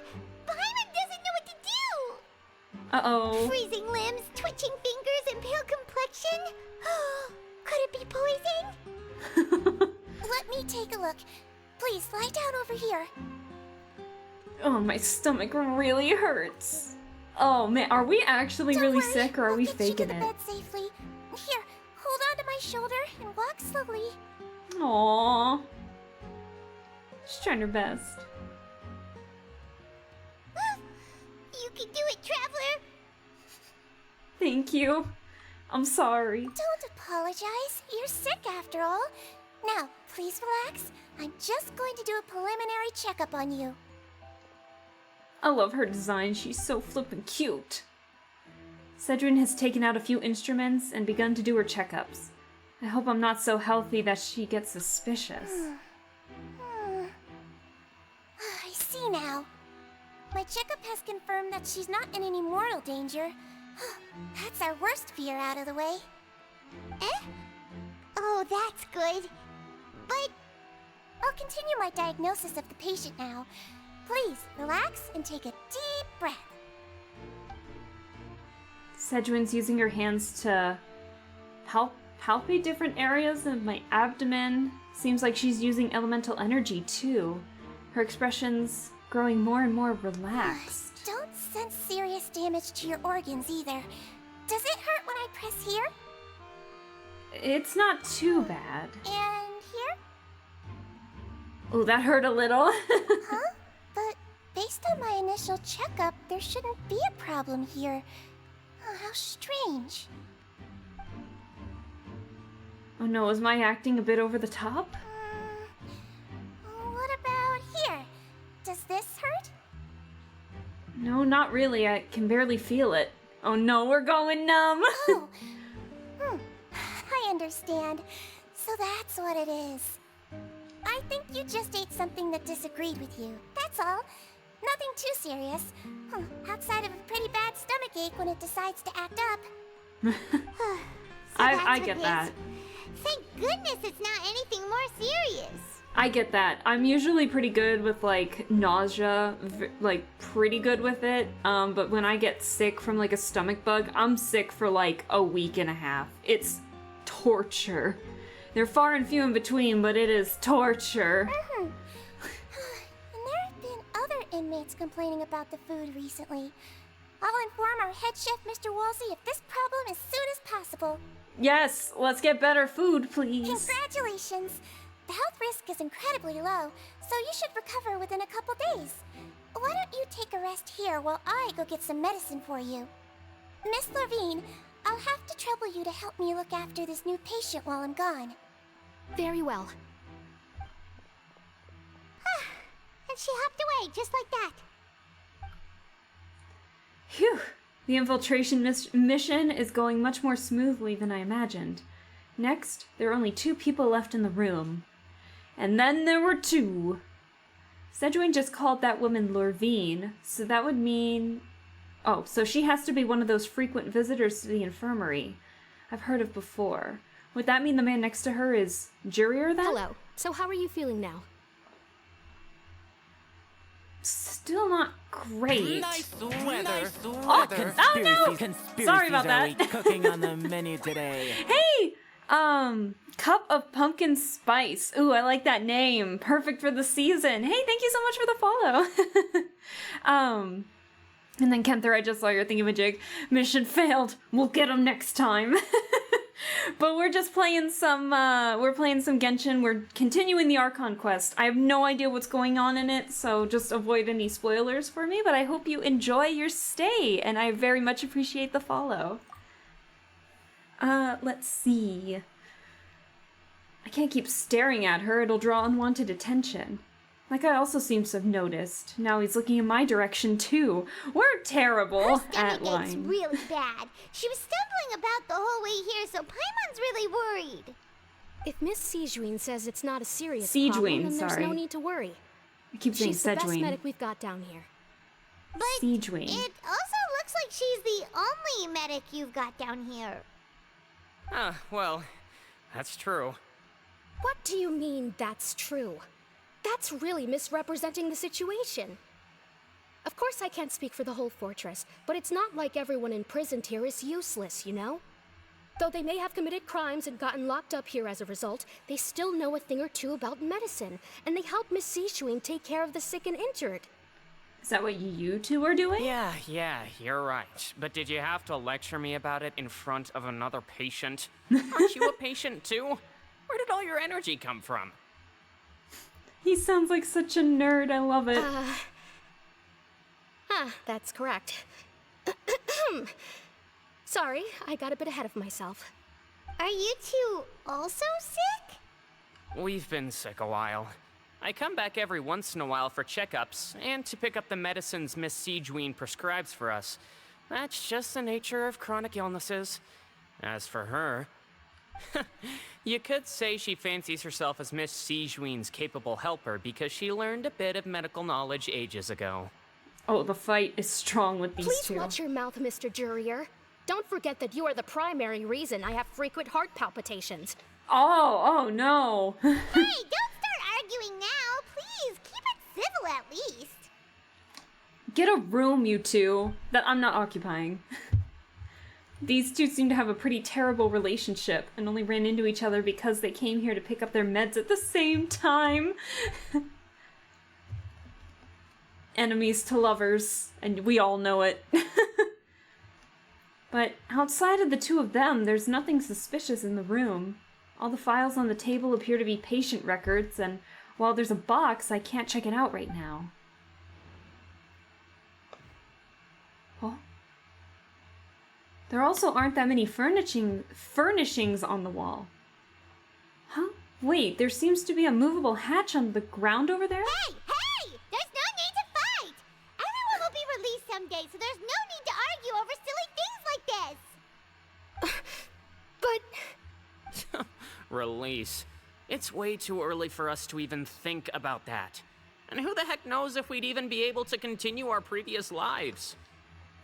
Paimon doesn't know what to do! Uh-oh. Freezing limbs, twitching fingers, and pale complexion? Could it be poison? Let me take a look. Please, lie down over here. Oh, my stomach really hurts. Oh man, are we actually Don't really worry, sick or are we'll we get faking you to it? the bed safely. Here, hold on to my shoulder and walk slowly. Aww. She's trying her best. You can do it, traveler. Thank you. I'm sorry. Don't apologize. You're sick after all. Now, please relax. I'm just going to do a preliminary checkup on you. I love her design. She's so flippin' cute. Sedwin has taken out a few instruments and begun to do her checkups. I hope I'm not so healthy that she gets suspicious. I see now. My checkup has confirmed that she's not in any mortal danger. That's our worst fear out of the way. Eh? Oh, that's good. But I'll continue my diagnosis of the patient now. Please, relax and take a deep breath. Sedwin's using her hands to palpate different areas of my abdomen. Seems like she's using elemental energy too. Her expression's growing more and more relaxed. Don't sense serious damage to your organs either. Does it hurt when I press here? It's not too bad. And here? Oh, that hurt a little. Huh? But based on my initial checkup, there shouldn't be a problem here. Oh, how strange. Oh no, is my acting a bit over the top? No, not really. I can barely feel it. Oh no, we're going numb. Oh. I understand. So that's what it is. I think you just ate something that disagreed with you. That's all. Nothing too serious. Outside of a pretty bad stomachache when it decides to act up. I get that. Thank goodness it's not anything more serious. I get that. I'm usually pretty good with like nausea, like pretty good with it. But when I get sick from like a stomach bug, I'm sick for like a week and a half. It's torture. They're far and few in between, but it is torture. And there have been other inmates complaining about the food recently. I'll inform our head chef, Mr. Wolsey, of this problem as soon as possible. Yes, let's get better food, please. Congratulations! The health risk is incredibly low, so you should recover within a couple days. Why don't you take a rest here while I go get some medicine for you? Miss Levine, I'll have to trouble you to help me look after this new patient while I'm gone. Very well. And she hopped away just like that. Phew. The infiltration mission is going much more smoothly than I imagined. Next, there are only 2 people left in the room. And then there were 2. Sejuani just called that woman Lorvine, so that would mean... Oh, so she has to be one of those frequent visitors to the infirmary I've heard of before. Would that mean the man next to her is Jurier then? Hello. So how are you feeling now? Still not great. Nice weather. Oh, no! Sorry about that. Cooking on the menu today. Hey! Cup of Pumpkin Spice. Ooh, I like that name. Perfect for the season. Hey, thank you so much for the follow. And then Kenther, I just saw your thingamajig. Mission failed. We'll get him next time. But we're just playing some, Genshin. We're continuing the Archon Quest. I have no idea what's going on in it, so just avoid any spoilers for me, but I hope you enjoy your stay, and I very much appreciate the follow. Let's see. I can't keep staring at her, it'll draw unwanted attention. That guy also seems to have noticed. Now he's looking in my direction, too. We're terrible at lying. It's really bad. She was stumbling about the whole way here, so Paimon's really worried. If Miss Sejuani says it's not a serious Sejuani, problem, then there's sorry. no need to worry. I keep saying She's the best Sejuani. medic we've got down here. But Sejuani. it also looks like she's the only medic you've got down here. Well, that's true. What do you mean, that's true? That's really misrepresenting the situation. Of course I can't speak for the whole fortress, but it's not like everyone imprisoned here is useless, you know? Though they may have committed crimes and gotten locked up here as a result, they still know a thing or two about medicine, and they help Miss Sejuani take care of the sick and injured. Is that what you two are doing? Yeah, you're right. But did you have to lecture me about it in front of another patient? Aren't you a patient too? Where did all your energy come from? He sounds like such a nerd. I love it. That's correct. Sorry, I got a bit ahead of myself. Are you two also sick? We've been sick a while. I come back every once in a while for checkups, and to pick up the medicines Miss Sejuani prescribes for us. That's just the nature of chronic illnesses. As for her... You could say she fancies herself as Miss Sejuani's capable helper because she learned a bit of medical knowledge ages ago. Oh, the fight is strong with these two. Please watch your mouth, Mr. Jurier. Don't forget that you are the primary reason I have frequent heart palpitations. Oh no. Hey, don't start arguing now. Please, keep it civil at least. Get a room, you two, that I'm not occupying. These two seem to have a pretty terrible relationship and only ran into each other because they came here to pick up their meds at the same time. Enemies to lovers, and we all know it. But outside of the two of them, there's nothing suspicious in the room. All the files on the table appear to be patient records, and while there's a box, I can't check it out right now. Oh. There also aren't that many furnishings on the wall. Huh? Wait, there seems to be a movable hatch on the ground over there? Hey! There's no need to fight! Everyone will be released Release. It's way too early for us to even think about that. And who the heck knows if we'd even be able to continue our previous lives?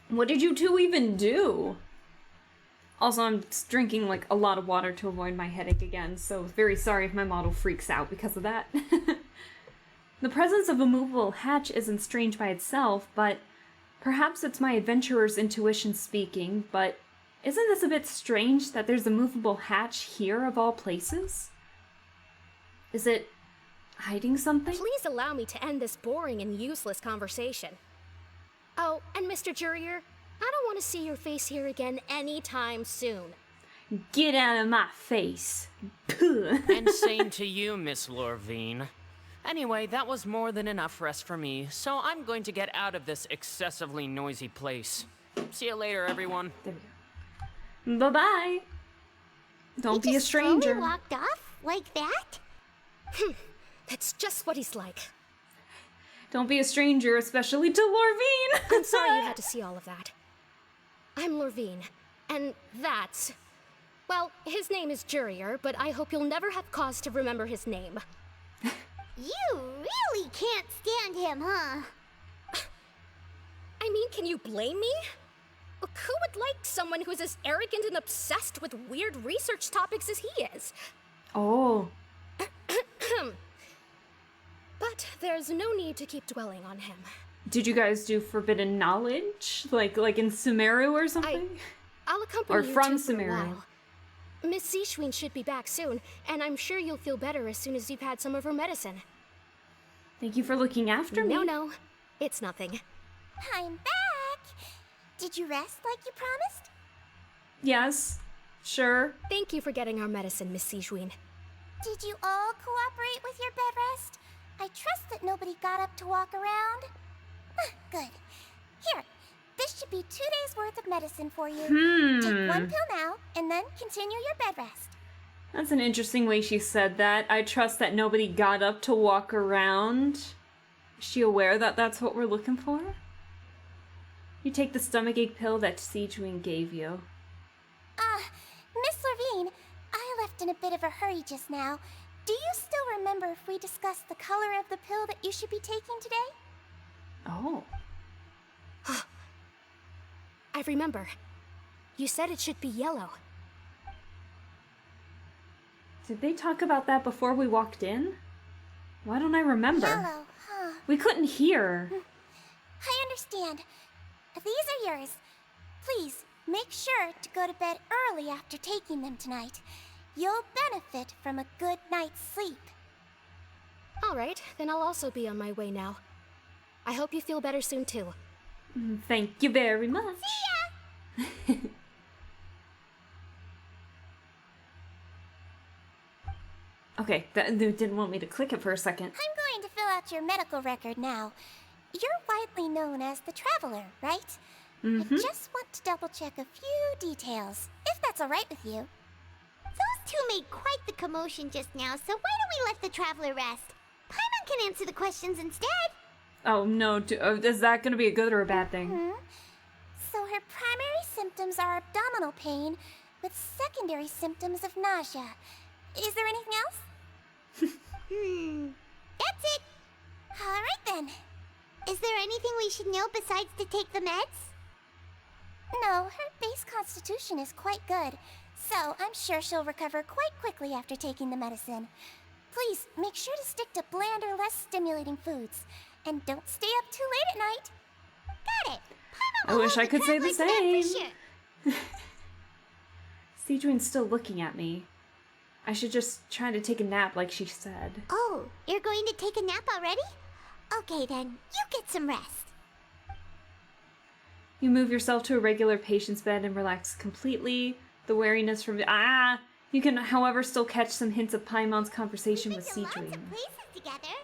What did you two even do? Also, I'm drinking like a lot of water to avoid my headache again, so very sorry if my model freaks out because of that. The presence of a movable hatch isn't strange by itself, but perhaps it's my adventurer's intuition speaking, but isn't this a bit strange that there's a movable hatch here of all places? Is it hiding something? Please allow me to end this boring and useless conversation. Oh, and Mr. Jurier, I don't want to see your face here again anytime soon. Get out of my face. And same to you, Miss Lorvine. Anyway, that was more than enough rest for me, so I'm going to get out of this excessively noisy place. See you later, everyone. There we go. Bye-bye. Don't be a Just stranger. slowly walked off like that? That's just what he's like. Don't be a stranger, especially to Lorvine. I'm sorry you had to see all of that. I'm Lorvine, and that's... Well, his name is Jurier, but I hope you'll never have cause to remember his name. You really can't stand him, huh? I mean, can you blame me? Look, who would like someone who's as arrogant and obsessed with weird research topics as he is? Oh. But there's no need to keep dwelling on him. Did you guys do forbidden knowledge? Like in Sumeru or something? I'll accompany Or you from two for a Sumeru. while. Miss Seashween should be back soon, and I'm sure you'll feel better as soon as you've had some of her medicine. Thank you for looking after me. No, it's nothing. I'm back! Did you rest like you promised? Yes. Sure. Thank you for getting our medicine, Miss Seashween. Did you all cooperate with your bed rest? I trust that nobody got up to walk around. Good. Here, this should be 2 days' worth of medicine for you. Take one pill now, and then continue your bed rest. That's an interesting way she said that. I trust that nobody got up to walk around. Is she aware that that's what we're looking for? You take the stomachache pill that Sejuin gave you. Miss Lorvine, I left in a bit of a hurry just now. Do you still remember if we discussed the color of the pill that you should be taking today? Oh. I remember. You said it should be yellow. Did they talk about that before we walked in? Why don't I remember? Yellow, huh? We couldn't hear. I understand. These are yours. Please, make sure to go to bed early after taking them tonight. You'll benefit from a good night's sleep. All right, then I'll also be on my way now. I hope you feel better soon, too. Thank you very much. See ya! Okay, they didn't want me to click it for a second. I'm going to fill out your medical record now. You're widely known as the Traveler, right? I just want to double-check a few details, if that's all right with you. Those two made quite the commotion just now, so why don't we let the Traveler rest? Paimon can answer the questions instead. Oh no, is that going to be a good or a bad thing? So her primary symptoms are abdominal pain, with secondary symptoms of nausea. Is there anything else? That's it. All right then. Is there anything we should know besides to take the meds? No, her base constitution is quite good, so I'm sure she'll recover quite quickly after taking the medicine. Please, make sure to stick to bland or less stimulating foods, and don't stay up too late at night. Got it. I wish I could say the same. Sure. Sejuin's still looking at me. I should just try to take a nap like she said. Oh, you're going to take a nap already? Okay then, you get some rest. You move yourself to a regular patient's bed and relax completely. The wariness from you can, however, still catch some hints of Paimon's conversation with We've been to Sejuin. lots of places together.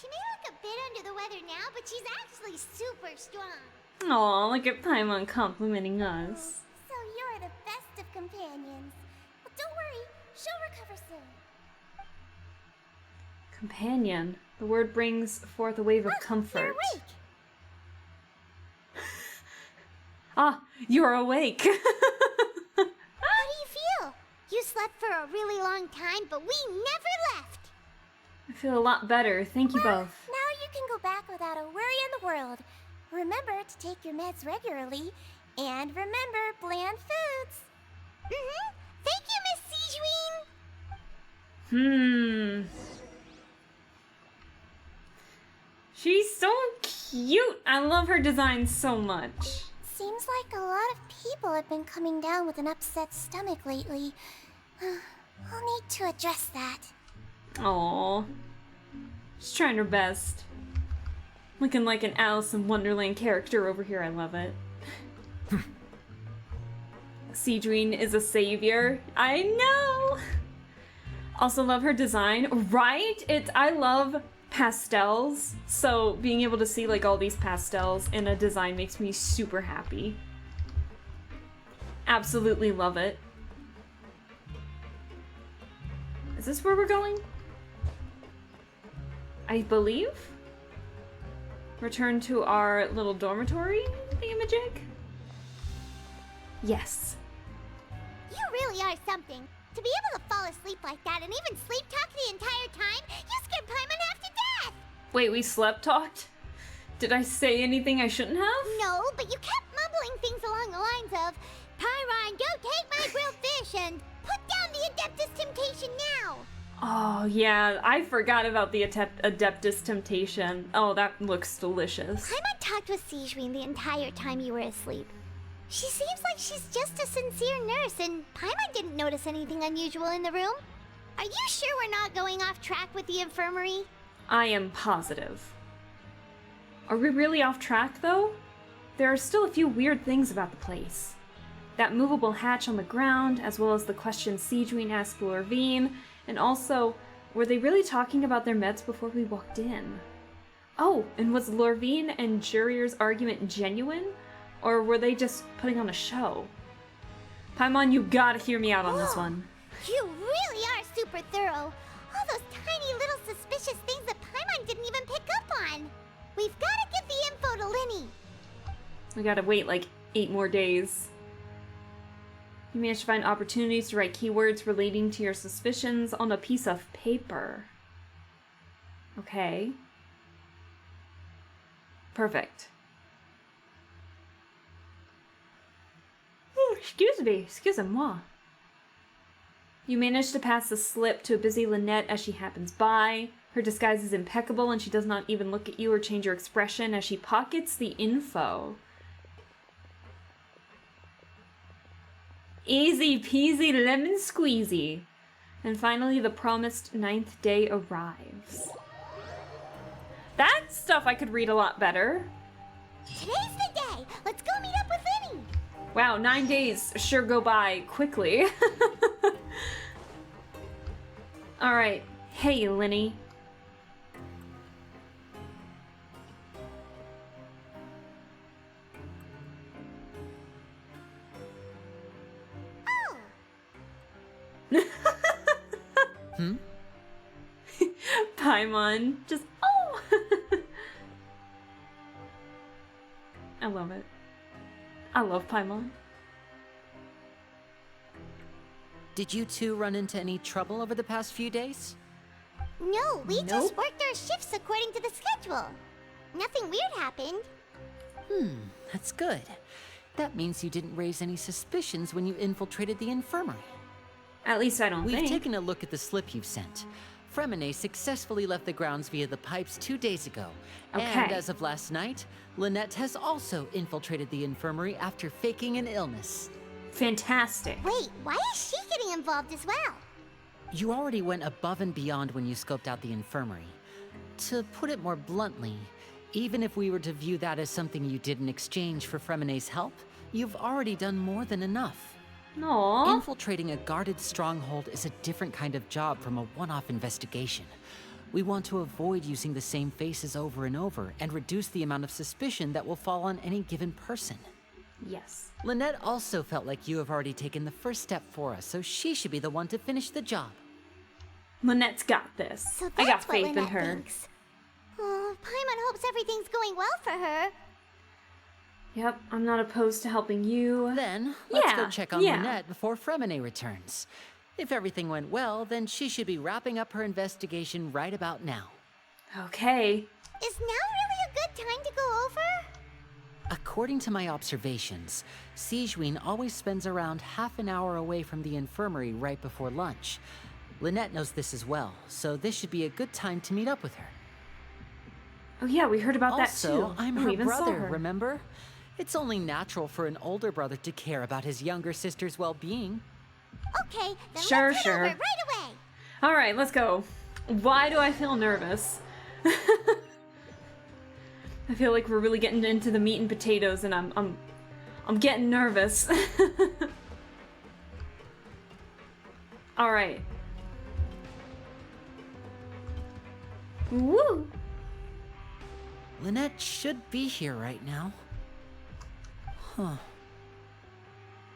She may look a bit under the weather now, but she's actually super strong. Aw, look at Paimon complimenting us. So you're the best of companions. But don't worry, she'll recover soon. Companion. The word brings forth a wave of comfort. You're awake. Ah, you're awake. How do you feel? You slept for a really long time, but we never left. I feel a lot better. Thank you both. Now you can go back without a worry in the world. Remember to take your meds regularly, and remember bland foods. Thank you, Miss Sijuin. She's so cute. I love her design so much. Seems like a lot of people have been coming down with an upset stomach lately. I'll need to address that. Aww. She's trying her best. Looking like an Alice in Wonderland character over here. I love it. Sijuin is a savior. I know! Also love her design. Right? I love pastels. So being able to see like all these pastels in a design makes me super happy. Absolutely love it. Is this where we're going? I believe? Return to our little dormitory thingamajig? Yes. You really are something. To be able to fall asleep like that and even sleep talk the entire time, you scared Paimon half to death! Wait, we slept talked? Did I say anything I shouldn't have? No, but you kept mumbling things along the lines of, Pyron, go take my grilled fish and put down the Adeptus Temptation now! Oh, yeah, I forgot about the Adeptus Temptation. Oh, that looks delicious. Paimon talked with Sijuin the entire time you were asleep. She seems like she's just a sincere nurse, and Paimon didn't notice anything unusual in the room. Are you sure we're not going off track with the infirmary? I am positive. Are we really off track, though? There are still a few weird things about the place. That movable hatch on the ground, as well as the question Sijuin asked Lorvine, and also, were they really talking about their meds before we walked in? Oh, and was Lorvine and Jurier's argument genuine? Or were they just putting on a show? Paimon, you gotta hear me out on this one. You really are super thorough. All those tiny little suspicious things that Paimon didn't even pick up on. We've gotta give the info to Linny. We gotta wait like 8 more days. You managed to find opportunities to write keywords relating to your suspicions on a piece of paper. Okay. Perfect. Oh, excusez-moi. You managed to pass the slip to a busy Lynette as she happens by. Her disguise is impeccable and she does not even look at you or change her expression as she pockets the info. Easy peasy lemon squeezy. And finally, the promised 9th day arrives. That stuff I could read a lot better. Today's the day. Let's go meet up with Linny. Wow, 9 days sure go by quickly. All right. Hey, Linny. Paimon, just oh. I love it. I love Paimon. Did you two run into any trouble over the past few days? No, we just worked our shifts according to the schedule. Nothing weird happened. That's good. That means you didn't raise any suspicions when you infiltrated the infirmary. At least I don't think. We've taken a look at the slip you've sent. Fremine successfully left the grounds via the pipes 2 days ago. Okay. And as of last night, Lynette has also infiltrated the infirmary after faking an illness. Fantastic. Wait, why is she getting involved as well? You already went above and beyond when you scoped out the infirmary. To put it more bluntly, even if we were to view that as something you did in exchange for Fremine's help, you've already done more than enough. Aww. Infiltrating a guarded stronghold is a different kind of job from a one-off investigation. We want to avoid using the same faces over and over and reduce the amount of suspicion that will fall on any given person. Yes. Lynette also felt like you have already taken the first step for us, so she should be the one to finish the job. Lynette's got this. So I got that's what faith in Lynette her. thinks. Oh, Paimon hopes everything's going well for her. Yep, I'm not opposed to helping you. Then, let's Yeah, go check on yeah. Lynette before Fremine returns. If everything went well, then she should be wrapping up her investigation right about now. Okay. Is now really a good time to go over? According to my observations, Sigewinne always spends around half an hour away from the infirmary right before lunch. Lynette knows this as well, so this should be a good time to meet up with her. Oh yeah, we heard about that Also, too. I'm We her even saw brother, her. remember? It's only natural for an older brother to care about his younger sister's well-being. Okay, then Sure, let's head over sure. right away. All right, let's go. Why do I feel nervous? I feel like we're really getting into the meat and potatoes, and I'm getting nervous. All right. Woo! Lynette should be here right now. Huh.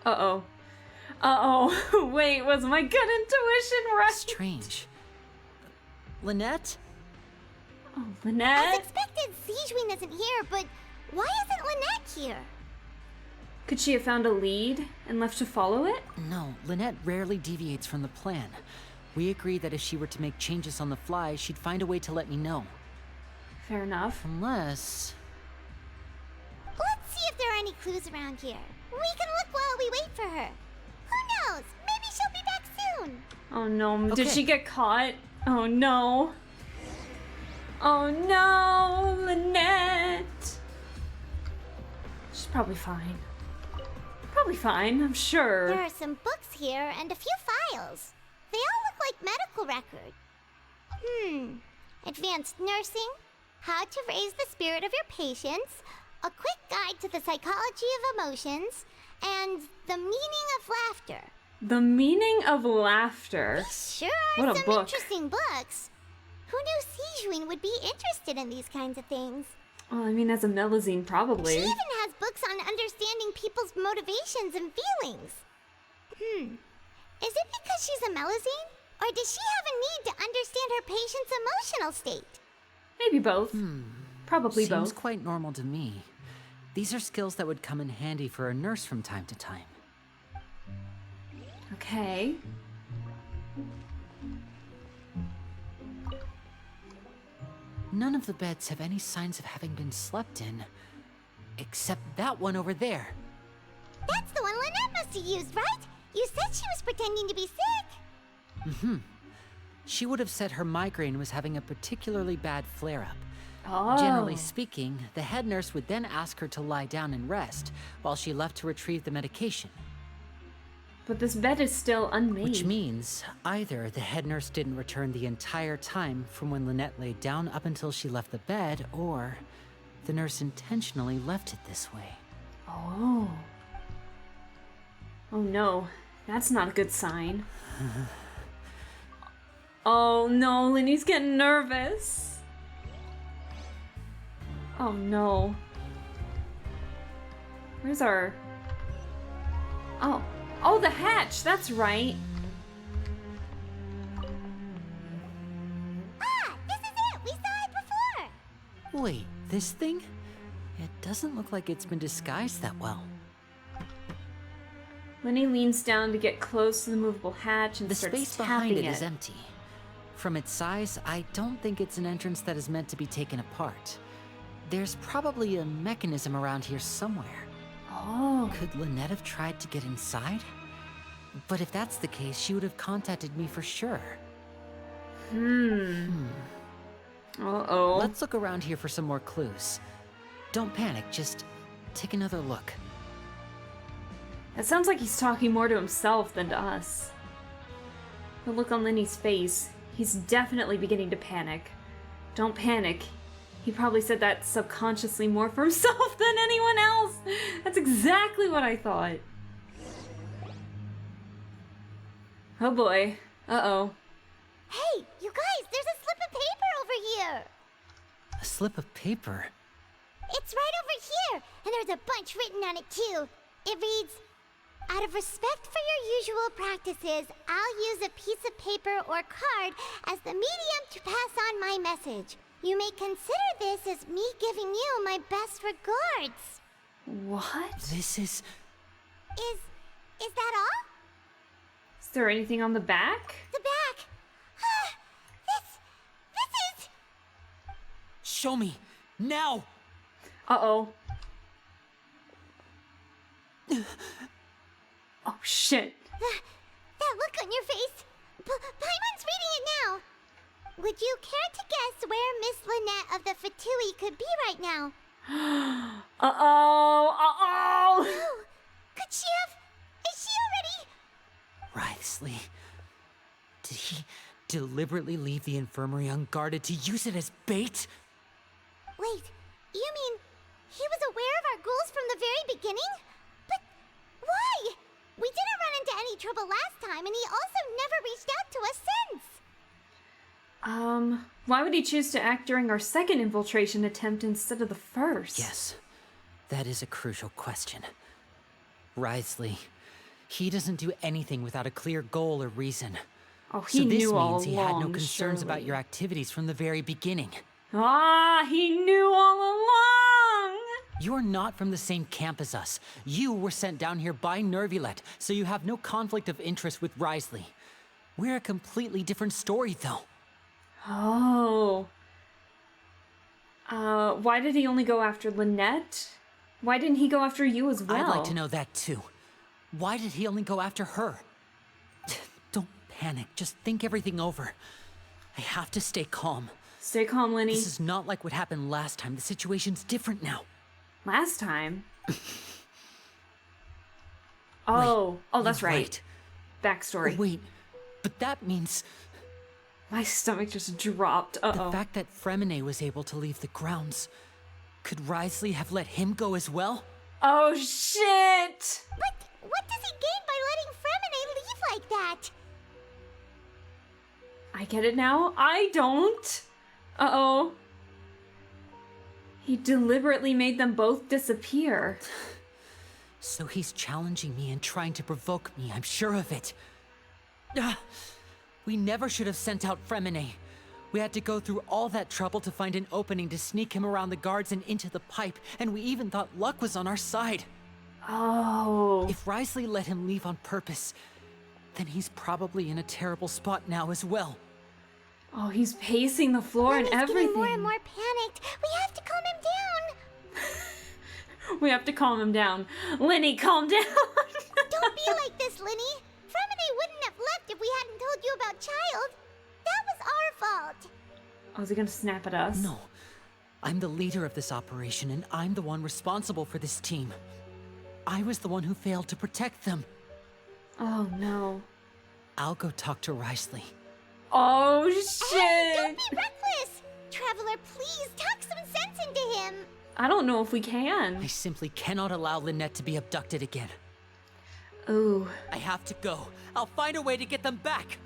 Uh-oh. Uh-oh. Wait, was my good intuition right? Strange. Lynette? Oh, As Lynette? expected, Sigewinne isn't here, but why isn't Lynette here? Could she have found a lead and left to follow it? No, Lynette rarely deviates from the plan. We agreed that if she were to make changes on the fly, she'd find a way to let me know. Fair enough. Unless... Let's see if there are any clues around here. We can look while we wait for her. Who knows? Maybe she'll be back soon. Oh no, did Okay. she get caught? Oh no. Oh no, Lynette. She's probably fine. Probably fine, I'm sure. There are some books here and a few files. They all look like medical records. Advanced nursing, how to raise the spirit of your patients, a quick guide to the psychology of emotions, and the meaning of laughter. The meaning of laughter. Sure What are a some book. interesting books. Who knew Sigewinne would be interested in these kinds of things? Well, I mean, as a Melusine, probably. She even has books on understanding people's motivations and feelings. Is it because she's a Melusine? Or does she have a need to understand her patient's emotional state? Maybe both. Probably Seems both. quite normal to me. These are skills that would come in handy for a nurse from time to time. Okay. None of the beds have any signs of having been slept in. Except that one over there. That's the one Lynette must have used, right? You said she was pretending to be sick. She would have said her migraine was having a particularly bad flare-up. Oh. Generally speaking, the head nurse would then ask her to lie down and rest, while she left to retrieve the medication. But this bed is still unmade. Which means either the head nurse didn't return the entire time from when Lynette laid down up until she left the bed, or the nurse intentionally left it this way. Oh. Oh no. That's not a good sign. Oh no, Linny's getting nervous. Oh no. Where's our... Oh. Oh, the hatch! That's right. Ah, this is it! We saw it before! Wait, this thing? It doesn't look like it's been disguised that well. Linny leans down to get close to the movable hatch and The starts space tapping behind it is empty. From its size, I don't think it's an entrance that is meant to be taken apart. There's probably a mechanism around here somewhere. Oh. Could Lynette have tried to get inside? But if that's the case, she would have contacted me for sure. Uh-oh. Let's look around here for some more clues. Don't panic, just take another look. It sounds like he's talking more to himself than to us. The look on Linny's face, he's definitely beginning to panic. Don't panic. He probably said that subconsciously more for himself than anyone else. That's exactly what I thought. Oh boy. Uh-oh. Hey, you guys, there's a slip of paper over here! A slip of paper? It's right over here, and there's a bunch written on it too. It reads, out of respect for your usual practices, I'll use a piece of paper or card as the medium to pass on my message. You may consider this as me giving you my best regards. What? This is... Is that all? Is there anything on the back? The back. This is... Show me, now! Uh-oh. Oh, shit. That look on your face. Paimon's reading it now. Would you care to guess where Miss Lynette of the Fatui could be right now? Uh-oh. No. Could she have... Is she already... Wriothesley, did he deliberately leave the infirmary unguarded to use it as bait? Wait, you mean he was aware of our goals from the very beginning? But why? We didn't run into any trouble last time, and he also never reached out to us since. Why would he choose to act during our second infiltration attempt instead of the first? Yes, that is a crucial question. Wriothesley, he doesn't do anything without a clear goal or reason. Oh, he so this knew all means he had no along, concerns about surely. your activities from the very beginning. Ah, he knew all along! You're not from the same camp as us. You were sent down here by Nervulet, so you have no conflict of interest with Wriothesley. We're a completely different story, though. Oh. Why did he only go after Lynette? Why didn't he go after you as well? I'd like to know that, too. Why did he only go after her? Don't panic. Just think everything over. I have to stay calm. Stay calm, Lenny. This is not like what happened last time. The situation's different now. Last time? Oh, that's right. Backstory. Oh, wait, but that means... My stomach just dropped. Uh-oh. The fact that Fremine was able to leave the grounds. Could Wriothesley have let him go as well? Oh, shit! But what does he gain by letting Fremine leave like that? I get it now. I don't. Uh-oh. He deliberately made them both disappear. So he's challenging me and trying to provoke me, I'm sure of it. We never should have sent out Fremine. We had to go through all that trouble to find an opening to sneak him around the guards and into the pipe, and we even thought luck was on our side. Oh. If Wriothesley let him leave on purpose, then he's probably in a terrible spot now as well. Oh, he's pacing the floor and everything. Getting more and more panicked. We have to calm him down. We have to calm him down. Lenny, calm down. Don't be like this, Lenny. Fremine wouldn't have left if we hadn't told you about Childe. That was our fault. Oh, is he gonna snap at us? No. I'm the leader of this operation, and I'm the one responsible for this team. I was the one who failed to protect them. Oh, no. I'll go talk to Wriothesley. Oh, shit! Hey, don't be reckless! Traveler, please talk some sense into him. I don't know if we can. I simply cannot allow Lynette to be abducted again. Ooh. I have to go. I'll find a way to get them back.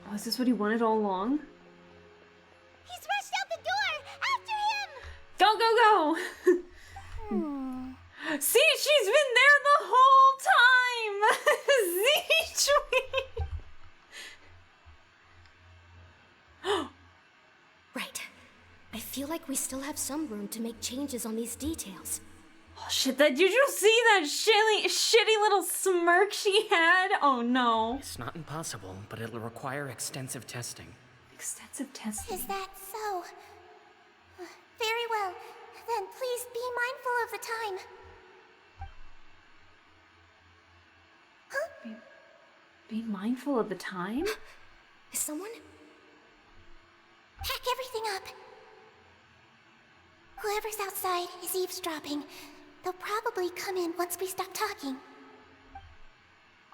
Oh, is this what he wanted all along? He's rushed out the door! After him! Go, go, go! See, she's been there the whole time! Right. I feel like we still have some room to make changes on these details. Oh shit, did you see that shitty little smirk she had? Oh no. It's not impossible, but it'll require extensive testing. Extensive testing? Is that so? Very well. Then please be mindful of the time. Huh? Be mindful of the time? Is someone? Pack everything up. Whoever's outside is eavesdropping. They'll probably come in once we stop talking.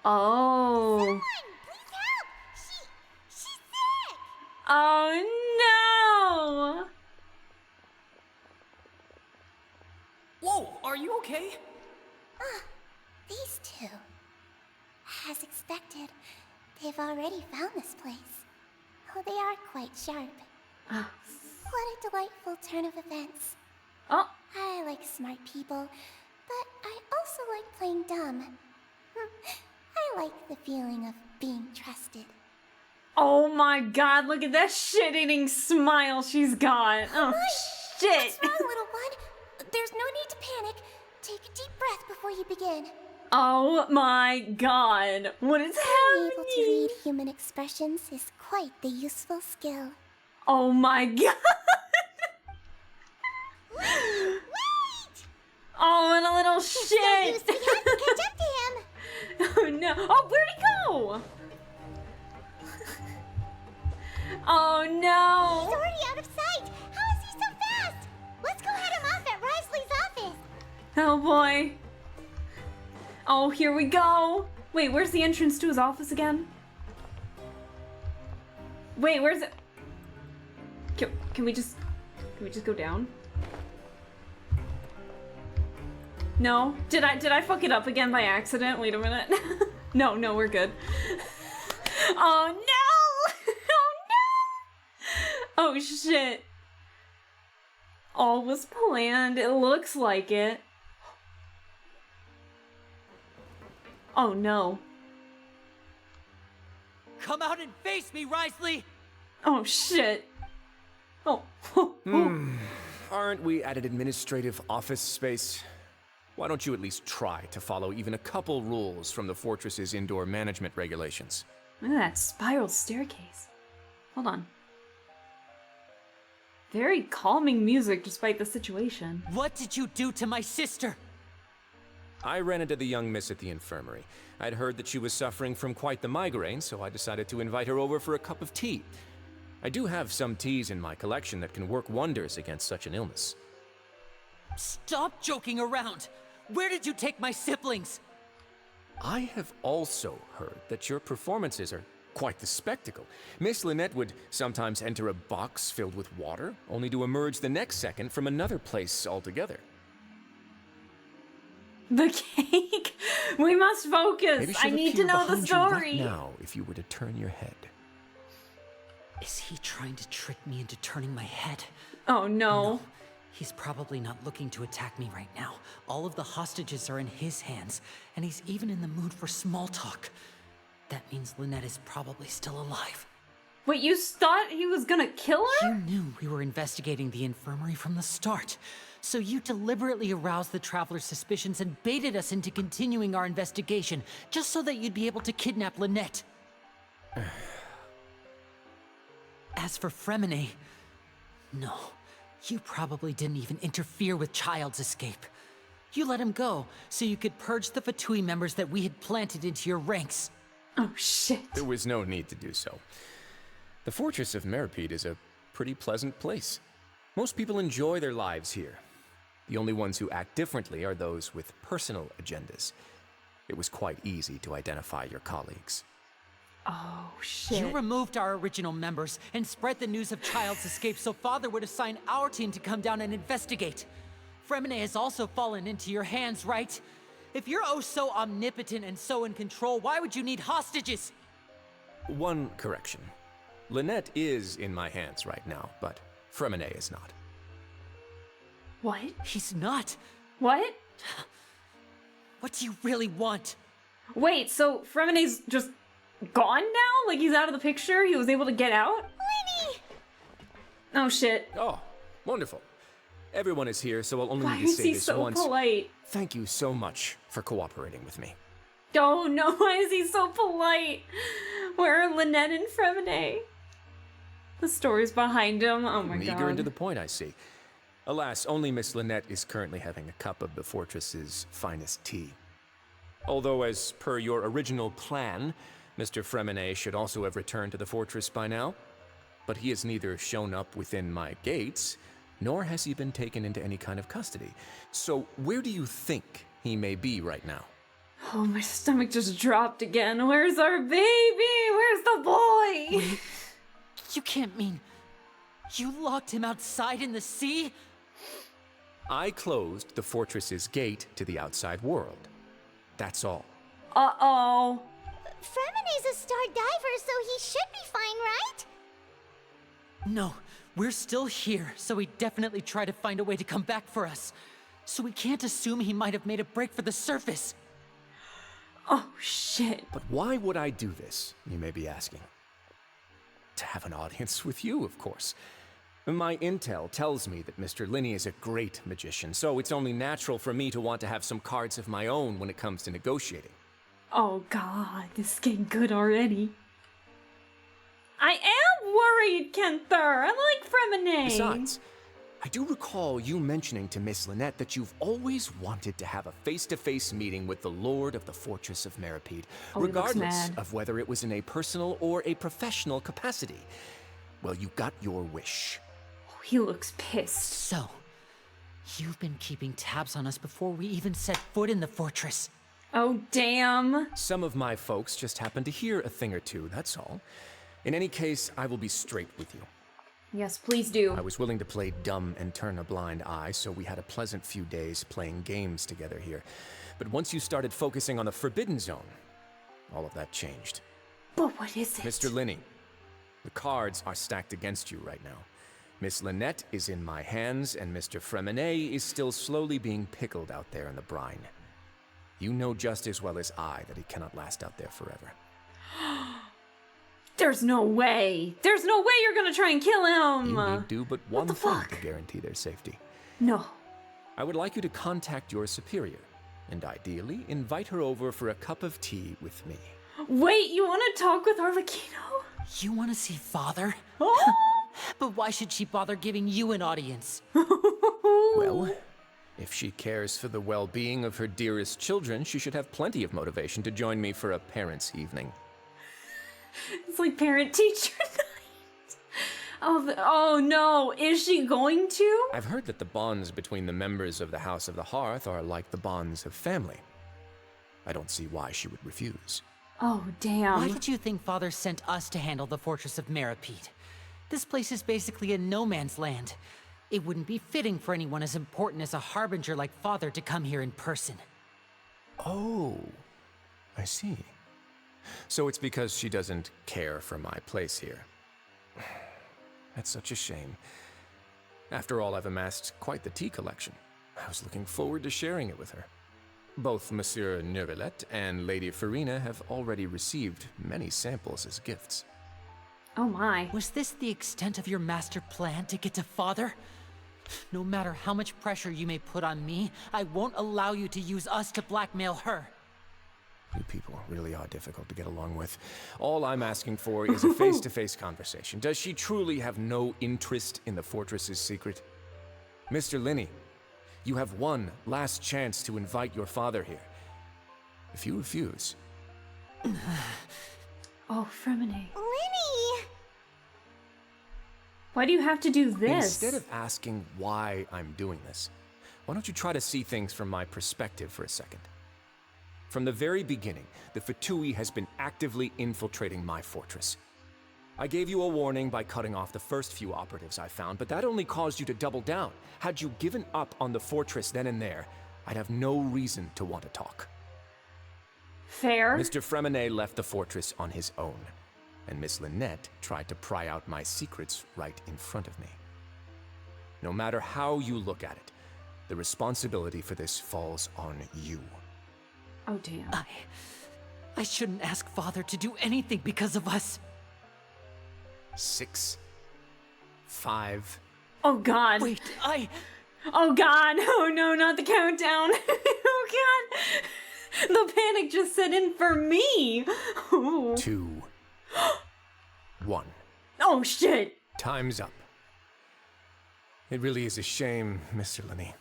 Oh. Someone, please help! She's sick! Oh no! Whoa, are you okay? These two. As expected, they've already found this place. Oh, they are quite sharp. What a delightful turn of events. Oh. I like smart people, but I also like playing dumb. I like the feeling of being trusted. Oh my god, look at that shit-eating smile she's got. Oh, shit. What's wrong, little one? There's no need to panic. Take a deep breath before you begin. Oh my god. What is Being able to happening? read human expressions is quite the useful skill. Oh my god. Wait! Oh, and a little So shit. used, we have to catch up to him. Oh no. Oh, where'd he go? Oh He's no. already out of sight. How is he so fast? Let's go head him off at Risley's office. Oh boy. Oh, here we go. Wait, where's the entrance to his office again? Wait, where's it? Can we just go down? No? Did I fuck it up again by accident? Wait a minute. No, we're good. Oh no! Oh no! Oh shit. All was planned. It looks like it. Oh no. Come out and face me, Risley! Oh shit. Oh. Aren't we at an administrative office space? Why don't you at least try to follow even a couple rules from the fortress's indoor management regulations? Look at that spiral staircase. Hold on. Very calming music despite the situation. What did you do to my sister? I ran into the young miss at the infirmary. I'd heard that she was suffering from quite the migraine, so I decided to invite her over for a cup of tea. I do have some teas in my collection that can work wonders against such an illness. Stop joking around! Where did you take my siblings? I have also heard that your performances are quite the spectacle. Miss Lynette would sometimes enter a box filled with water, only to emerge the next second from another place altogether. The cake! We must focus! Maybe I she'd need to appear know the behind you right story! now, if you were to turn your head. Is he trying to trick me into turning my head? Oh no. No, he's probably not looking to attack me right now. All of the hostages are in his hands, and he's even in the mood for small talk. That means Lynette is probably still alive. Wait, you thought he was gonna kill her? You knew we were investigating the infirmary from the start. So you deliberately aroused the Traveler's suspicions and baited us into continuing our investigation, just so that you'd be able to kidnap Lynette. As for Fremine, no, you probably didn't even interfere with Childe's escape. You let him go, so you could purge the Fatui members that we had planted into your ranks. Oh shit. There was no need to do so. The Fortress of Meripede is a pretty pleasant place. Most people enjoy their lives here. The only ones who act differently are those with personal agendas. It was quite easy to identify your colleagues. Oh shit. You removed our original members and spread the news of Childe's escape so Father would assign our team to come down and investigate. Fremine has also fallen into your hands, right? If you're oh so omnipotent and so in control, why would you need hostages? One correction. Lynette is in my hands right now, but Fremine is not. What? He's not. What? What do you really want? Wait, so Fremine's just gone now? Like he's out of the picture? He was able to get out? Lenny! Oh shit. Oh, wonderful. Everyone is here, so I'll only Why need to is say he this so once. polite? Thank you so much for cooperating with me. Oh no, why is he so polite? Where are Lynette and Fremine? The stories behind him, oh my god. Eager and to the point, I see. Alas, only Miss Lynette is currently having a cup of the fortress's finest tea. Although, as per your original plan, Mr. Fremine should also have returned to the fortress by now. But he has neither shown up within my gates, nor has he been taken into any kind of custody. So where do you think he may be right now? Oh, my stomach just dropped again. Where's our baby? Where's the boy? You can't mean you locked him outside in the sea? I closed the fortress's gate to the outside world. That's all. Uh-oh. Fremine's a star diver, so he should be fine, right? No, we're still here, so he definitely tried to find a way to come back for us. So we can't assume he might have made a break for the surface. Oh, shit. But why would I do this, you may be asking? To have an audience with you, of course. My intel tells me that Mr. Linney is a great magician, so it's only natural for me to want to have some cards of my own when it comes to negotiating. Oh god, this is getting good already. I am worried, Kenther. I like Fremine. Besides, I do recall you mentioning to Miss Lynette that you've always wanted to have a face-to-face meeting with the Lord of the Fortress of Meripede, regardless of whether it was in a personal or a professional capacity. Well, you got your wish. Oh, he looks pissed. So, you've been keeping tabs on us before we even set foot in the fortress. Oh, damn. Some of my folks just happened to hear a thing or two, that's all. In any case, I will be straight with you. Yes, please do. I was willing to play dumb and turn a blind eye, so we had a pleasant few days playing games together here. But once you started focusing on the Forbidden Zone, all of that changed. But what is it? Mr. Linney, the cards are stacked against you right now. Miss Lynette is in my hands, and Mr. Fremine is still slowly being pickled out there in the brine. You know just as well as I that he cannot last out there forever. There's no way. There's no way you're gonna try and kill him. You need do but one thing to guarantee their safety. No. I would like you to contact your superior, and ideally invite her over for a cup of tea with me. Wait, you want to talk with Arlecchino? You want to see Father? Oh! But why should she bother giving you an audience? Well, if she cares for the well-being of her dearest children, she should have plenty of motivation to join me for a parents' evening. It's like parent-teacher night. Oh no, is she going to? I've heard that the bonds between the members of the House of the Hearth are like the bonds of family. I don't see why she would refuse. Oh, damn. Why did you think Father sent us to handle the Fortress of Meripede? This place is basically a no man's land. It wouldn't be fitting for anyone as important as a harbinger like Father to come here in person. Oh, I see. So it's because she doesn't care for my place here. That's such a shame. After all, I've amassed quite the tea collection. I was looking forward to sharing it with her. Both Monsieur Neuvillette and Lady Farina have already received many samples as gifts. Oh my. Was this the extent of your master plan to get to Father? No matter how much pressure you may put on me, I won't allow you to use us to blackmail her. You people really are difficult to get along with. All I'm asking for is a face-to-face conversation. Does she truly have no interest in the fortress's secret? Mr. Linney, you have one last chance to invite your father here. If you refuse... Oh, Fremine. Linny! Why do you have to do this? Instead of asking why I'm doing this, why don't you try to see things from my perspective for a second? From the very beginning, the Fatui has been actively infiltrating my fortress. I gave you a warning by cutting off the first few operatives I found, but that only caused you to double down. Had you given up on the fortress then and there, I'd have no reason to want to talk. Fair. Mr. Fremine left the fortress on his own, and Miss Lynette tried to pry out my secrets right in front of me. No matter how you look at it, the responsibility for this falls on you. Oh, damn. I shouldn't ask Father to do anything because of us. 6, 5... Oh, God. Wait, Oh, God. Oh, no, not the countdown. Oh, God. The panic just set in for me. Oh. 2, 1. Oh, shit. Time's up. It really is a shame, Mr. Linney.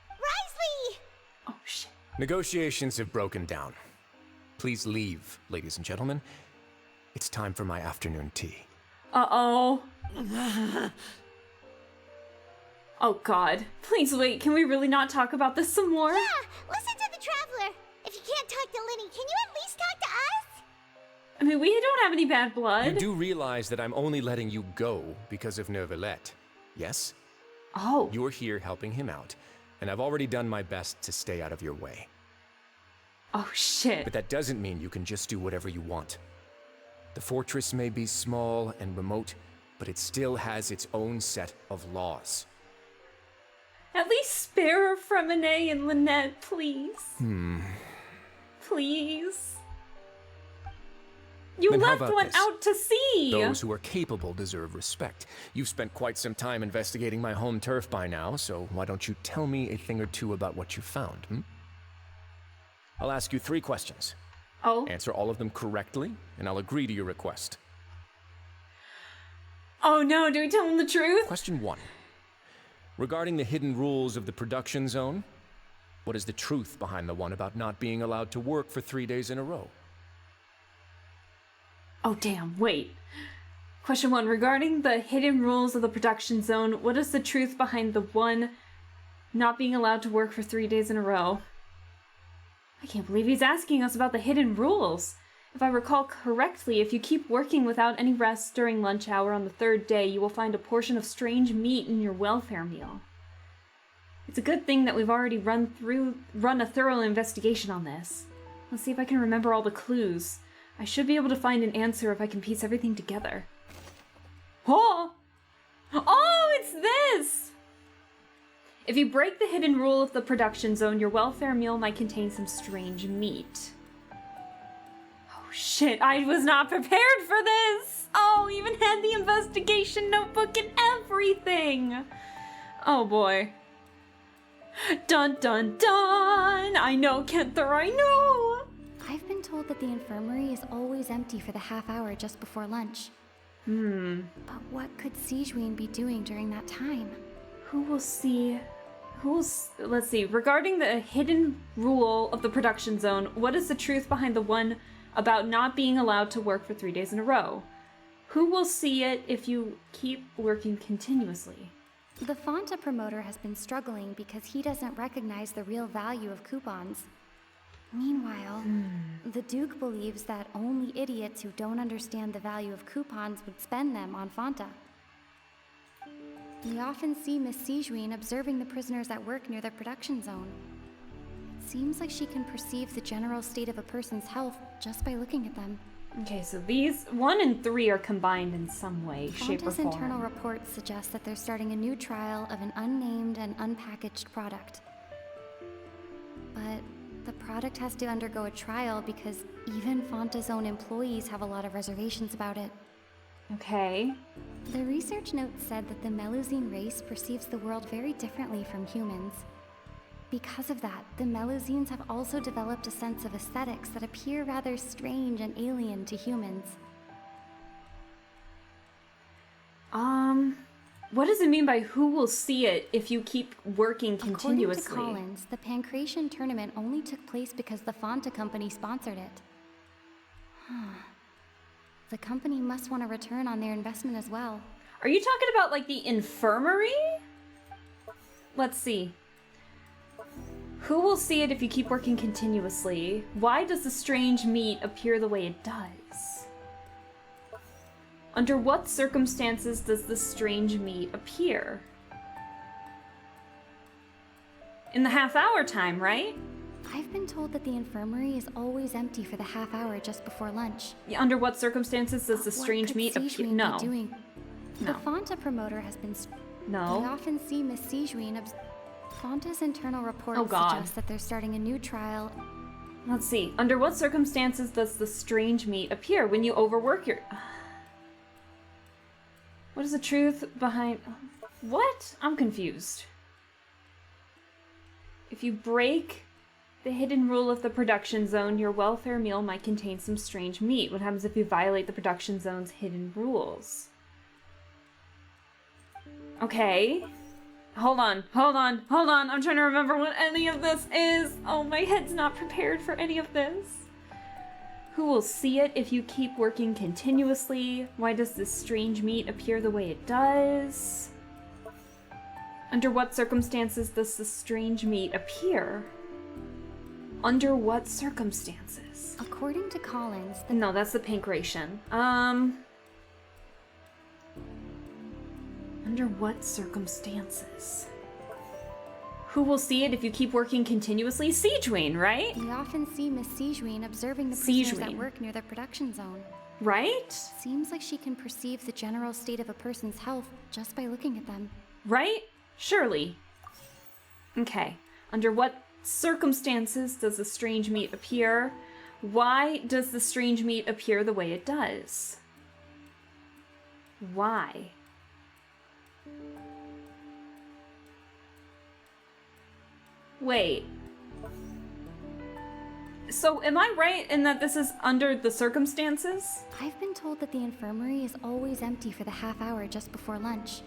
Risley! Oh, shit. Negotiations have broken down. Please leave, ladies and gentlemen. It's time for my afternoon tea. Uh-oh. Oh, God. Please wait. Can we really not talk about this some more? Yeah, listen to the Traveler. If you can't talk to Linny, can you at least talk to us? I mean, we don't have any bad blood. You do realize that I'm only letting you go because of Neuvillette, yes? Oh. You're here helping him out, and I've already done my best to stay out of your way. Oh, shit. But that doesn't mean you can just do whatever you want. The fortress may be small and remote, but it still has its own set of laws. At least spare Fremine and Lynette, please. Please. You Then how left about one this? out to sea! Those who are capable deserve respect. You've spent quite some time investigating my home turf by now, so why don't you tell me a thing or two about what you found, hmm? I'll ask you 3 questions. Oh. Answer all of them correctly, and I'll agree to your request. Oh no, do we tell him the truth? Question 1. Regarding the hidden rules of the production zone, what is the truth behind the one about not being allowed to work for 3 days in a row? Oh damn, wait. Question 1. Regarding the hidden rules of the production zone, what is the truth behind the one not being allowed to work for 3 days in a row? I can't believe he's asking us about the hidden rules. If I recall correctly, if you keep working without any rest during lunch hour on the 3rd day, you will find a portion of strange meat in your welfare meal. It's a good thing that we've already run a thorough investigation on this. Let's see if I can remember all the clues. I should be able to find an answer if I can piece everything together. Oh! Oh, it's this! If you break the hidden rule of the production zone, your welfare meal might contain some strange meat. Oh shit, I was not prepared for this! Oh, even had the investigation notebook and everything! Oh boy. Dun dun dun! I know, Kenther, I know! I've been told that the infirmary is always empty for the half hour just before lunch. But what could Sijuin be doing during that time? Let's see. Regarding the hidden rule of the production zone, what is the truth behind the one about not being allowed to work for 3 days in a row? Who will see it if you keep working continuously? The Fonta promoter has been struggling because he doesn't recognize the real value of coupons. Meanwhile, the Duke believes that only idiots who don't understand the value of coupons would spend them on Fonta. We often see Miss Sijuin observing the prisoners at work near the production zone. It seems like she can perceive the general state of a person's health just by looking at them. Okay, so these 1 and 3 are combined in some way, shape, or Fonta's form. internal reports suggest that they're starting a new trial of an unnamed and unpackaged product. But the product has to undergo a trial because even Fonta's own employees have a lot of reservations about it. Okay. The research note said that the Melusine race perceives the world very differently from humans. Because of that, the Melusines have also developed a sense of aesthetics that appear rather strange and alien to humans. What does it mean by who will see it if you keep working continuously? According to Collins, the Pancration tournament only took place because the Fonta company sponsored it. The company must want a return on their investment as well. Are you talking about, like, the infirmary? Let's see. Who will see it if you keep working continuously? Why does the strange meat appear the way it does? Under what circumstances does the strange meat appear? In the half-hour time, right? I've been told that the infirmary is always empty for the half hour just before lunch. Under what circumstances does the strange meat appear? No. Doing? The Fonta promoter has been... No. We often see Miss Sijuin... Fonta's internal reports suggest that they're starting a new trial. Let's see. Under what circumstances does the strange meat appear? When you overwork your... What is the truth behind... What? I'm confused. If you break the hidden rule of the production zone, your welfare meal might contain some strange meat. What happens if you violate the production zone's hidden rules? Okay. Hold on. I'm trying to remember what any of this is. Oh, my head's not prepared for any of this. Who will see it if you keep working continuously? Why does this strange meat appear the way it does? Under what circumstances does the strange meat appear? Under what circumstances? According to Collins... No, that's the pancration. Under what circumstances? Who will see it if you keep working continuously? Sijuin, right? We often see Miss Sijuin observing the prisoners at work near the production zone. Right? Seems like she can perceive the general state of a person's health just by looking at them. Right? Surely. Okay. Under what circumstances does the strange meat appear? Why does the strange meat appear the way it does? Why? Wait. So am I right in that this is under the circumstances? I've been told that the infirmary is always empty for the half hour just before lunch.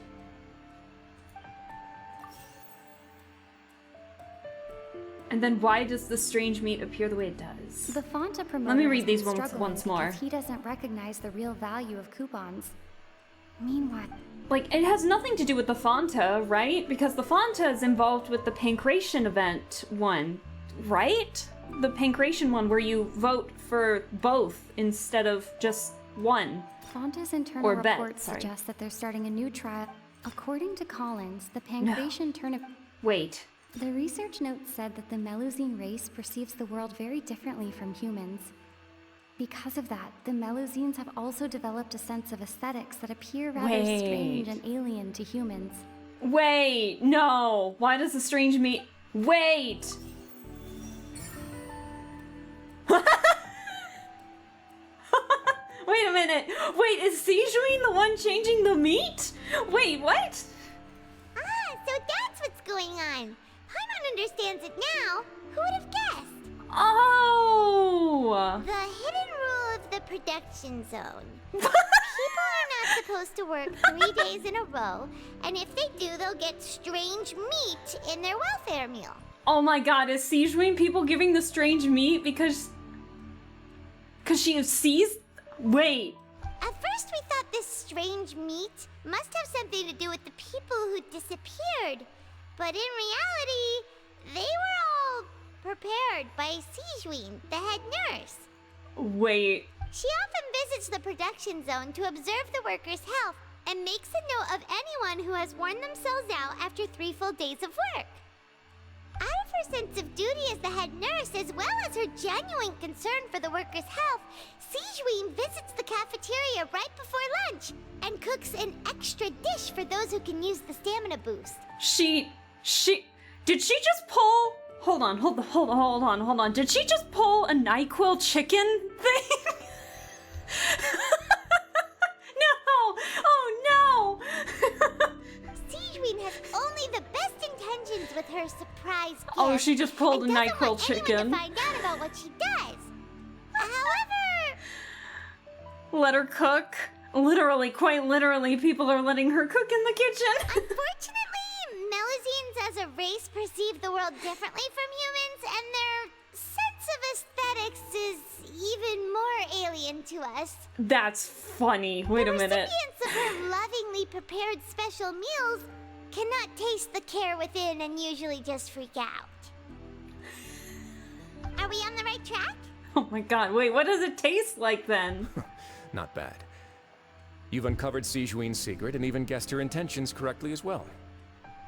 And then why does the strange meat appear the way it does? The Fonta promoter Let me read has these been ones struggling once more. because he doesn't recognize the real value of coupons. Meanwhile, Like, it has nothing to do with the Fonta, right? Because the Fonta is involved with the Pancration event one, right? The Pancration one where you vote for both instead of just one. Fonta's internal Or bet, reports sorry. suggest that they're starting a new trial. According to Collins, the Pancration tournament. Wait. The research note said that the Melusine race perceives the world very differently from humans. Because of that, the Melusines have also developed a sense of aesthetics that appear rather strange and alien to humans. Wait, no. Why does the strange meat... Wait! Wait a minute. Wait, is Sijuin the one changing the meat? Wait, what? Ah, so that's what's going on. Paimon understands it now. Who would have guessed? Oh! The hidden rule of the production zone. People are not supposed to work 3 days in a row, and if they do, they'll get strange meat in their welfare meal. Oh my god, is Sijuin people giving the strange meat because she sees... Wait. At first we thought this strange meat must have something to do with the people who disappeared, but in reality, they were all prepared by Sijuin, the head nurse. Wait. She often visits the production zone to observe the workers' health and makes a note of anyone who has worn themselves out after 3 full days of work. Out of her sense of duty as the head nurse, as well as her genuine concern for the workers' health, Sijuin visits the cafeteria right before lunch and cooks an extra dish for those who can use the stamina boost. Did she just pull... Hold on. Did she just pull a NyQuil chicken thing? No! Oh no! Sijuin has only the best intentions with her surprise gift. Oh, she just pulled a and doesn't NyQuil want anyone chicken. to find out about what she does. However, Let her cook. Literally, quite literally, people are letting her cook in the kitchen. unfortunately, Melusines as a race perceive the world differently from humans, and their sense of aesthetics is even more alien to us. That's funny. Wait a minute. Recipients of her lovingly prepared special meals cannot taste the care within and usually just freak out. Are we on the right track? Oh my god, wait, what does it taste like then? Not bad. You've uncovered Sijuin's secret and even guessed her intentions correctly as well.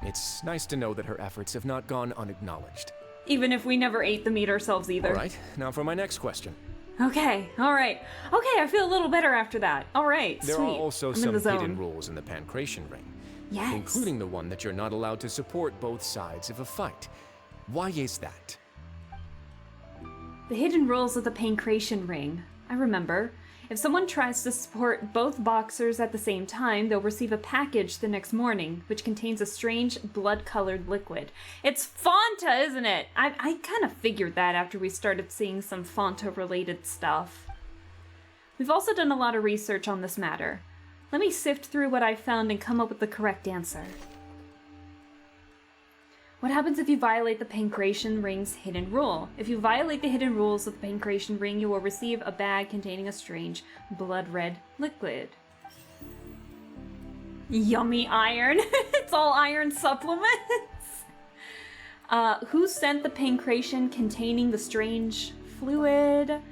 It's nice to know that her efforts have not gone unacknowledged. Even if we never ate the meat ourselves either. All right, now for my next question. Okay, alright. Okay, I feel a little better after that. Alright, sweet. There are also I'm in some the zone. hidden rules in the Pancration Ring. Yes. Including the one that you're not allowed to support both sides of a fight. Why is that? The hidden rules of the Pancration Ring. I remember. If someone tries to support both boxers at the same time, they'll receive a package the next morning, which contains a strange blood-colored liquid. It's Fonta, isn't it? I kind of figured that after we started seeing some Fonta-related stuff. We've also done a lot of research on this matter. Let me sift through what I found and come up with the correct answer. What happens if you violate the Pancration Ring's hidden rule? If you violate the hidden rules of the Pancration Ring, you will receive a bag containing a strange blood-red liquid. Yummy iron. It's all iron supplements. Who sent the Pancration containing the strange fluid?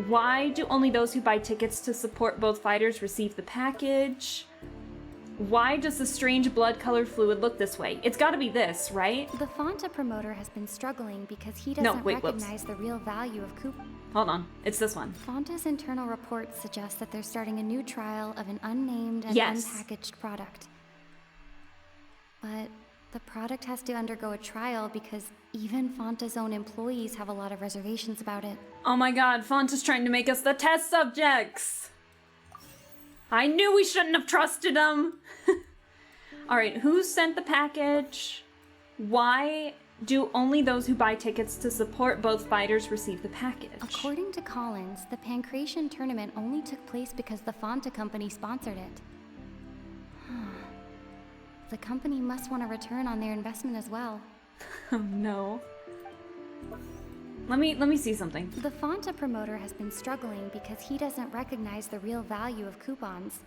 Why do only those who buy tickets to support both fighters receive the package? Why does the strange blood-colored fluid look this way? It's gotta be this, right? The Fonta promoter has been struggling because he No, doesn't wait, whoops. recognize the real value of coupons. Hold on, it's this one. Fonta's internal reports suggest that they're starting a new trial of an unnamed and Yes. unpackaged product. But The product has to undergo a trial because even Fonta's own employees have a lot of reservations about it. Oh my god, Fonta's trying to make us the test subjects! I knew we shouldn't have trusted him! Alright, who sent the package? Why do only those who buy tickets to support both fighters receive the package? According to Collins, the Pancration tournament only took place because the Fonta company sponsored it. The company must want a return on their investment as well. Oh no. Let me see something. The Fonta promoter has been struggling because he doesn't recognize the real value of coupons.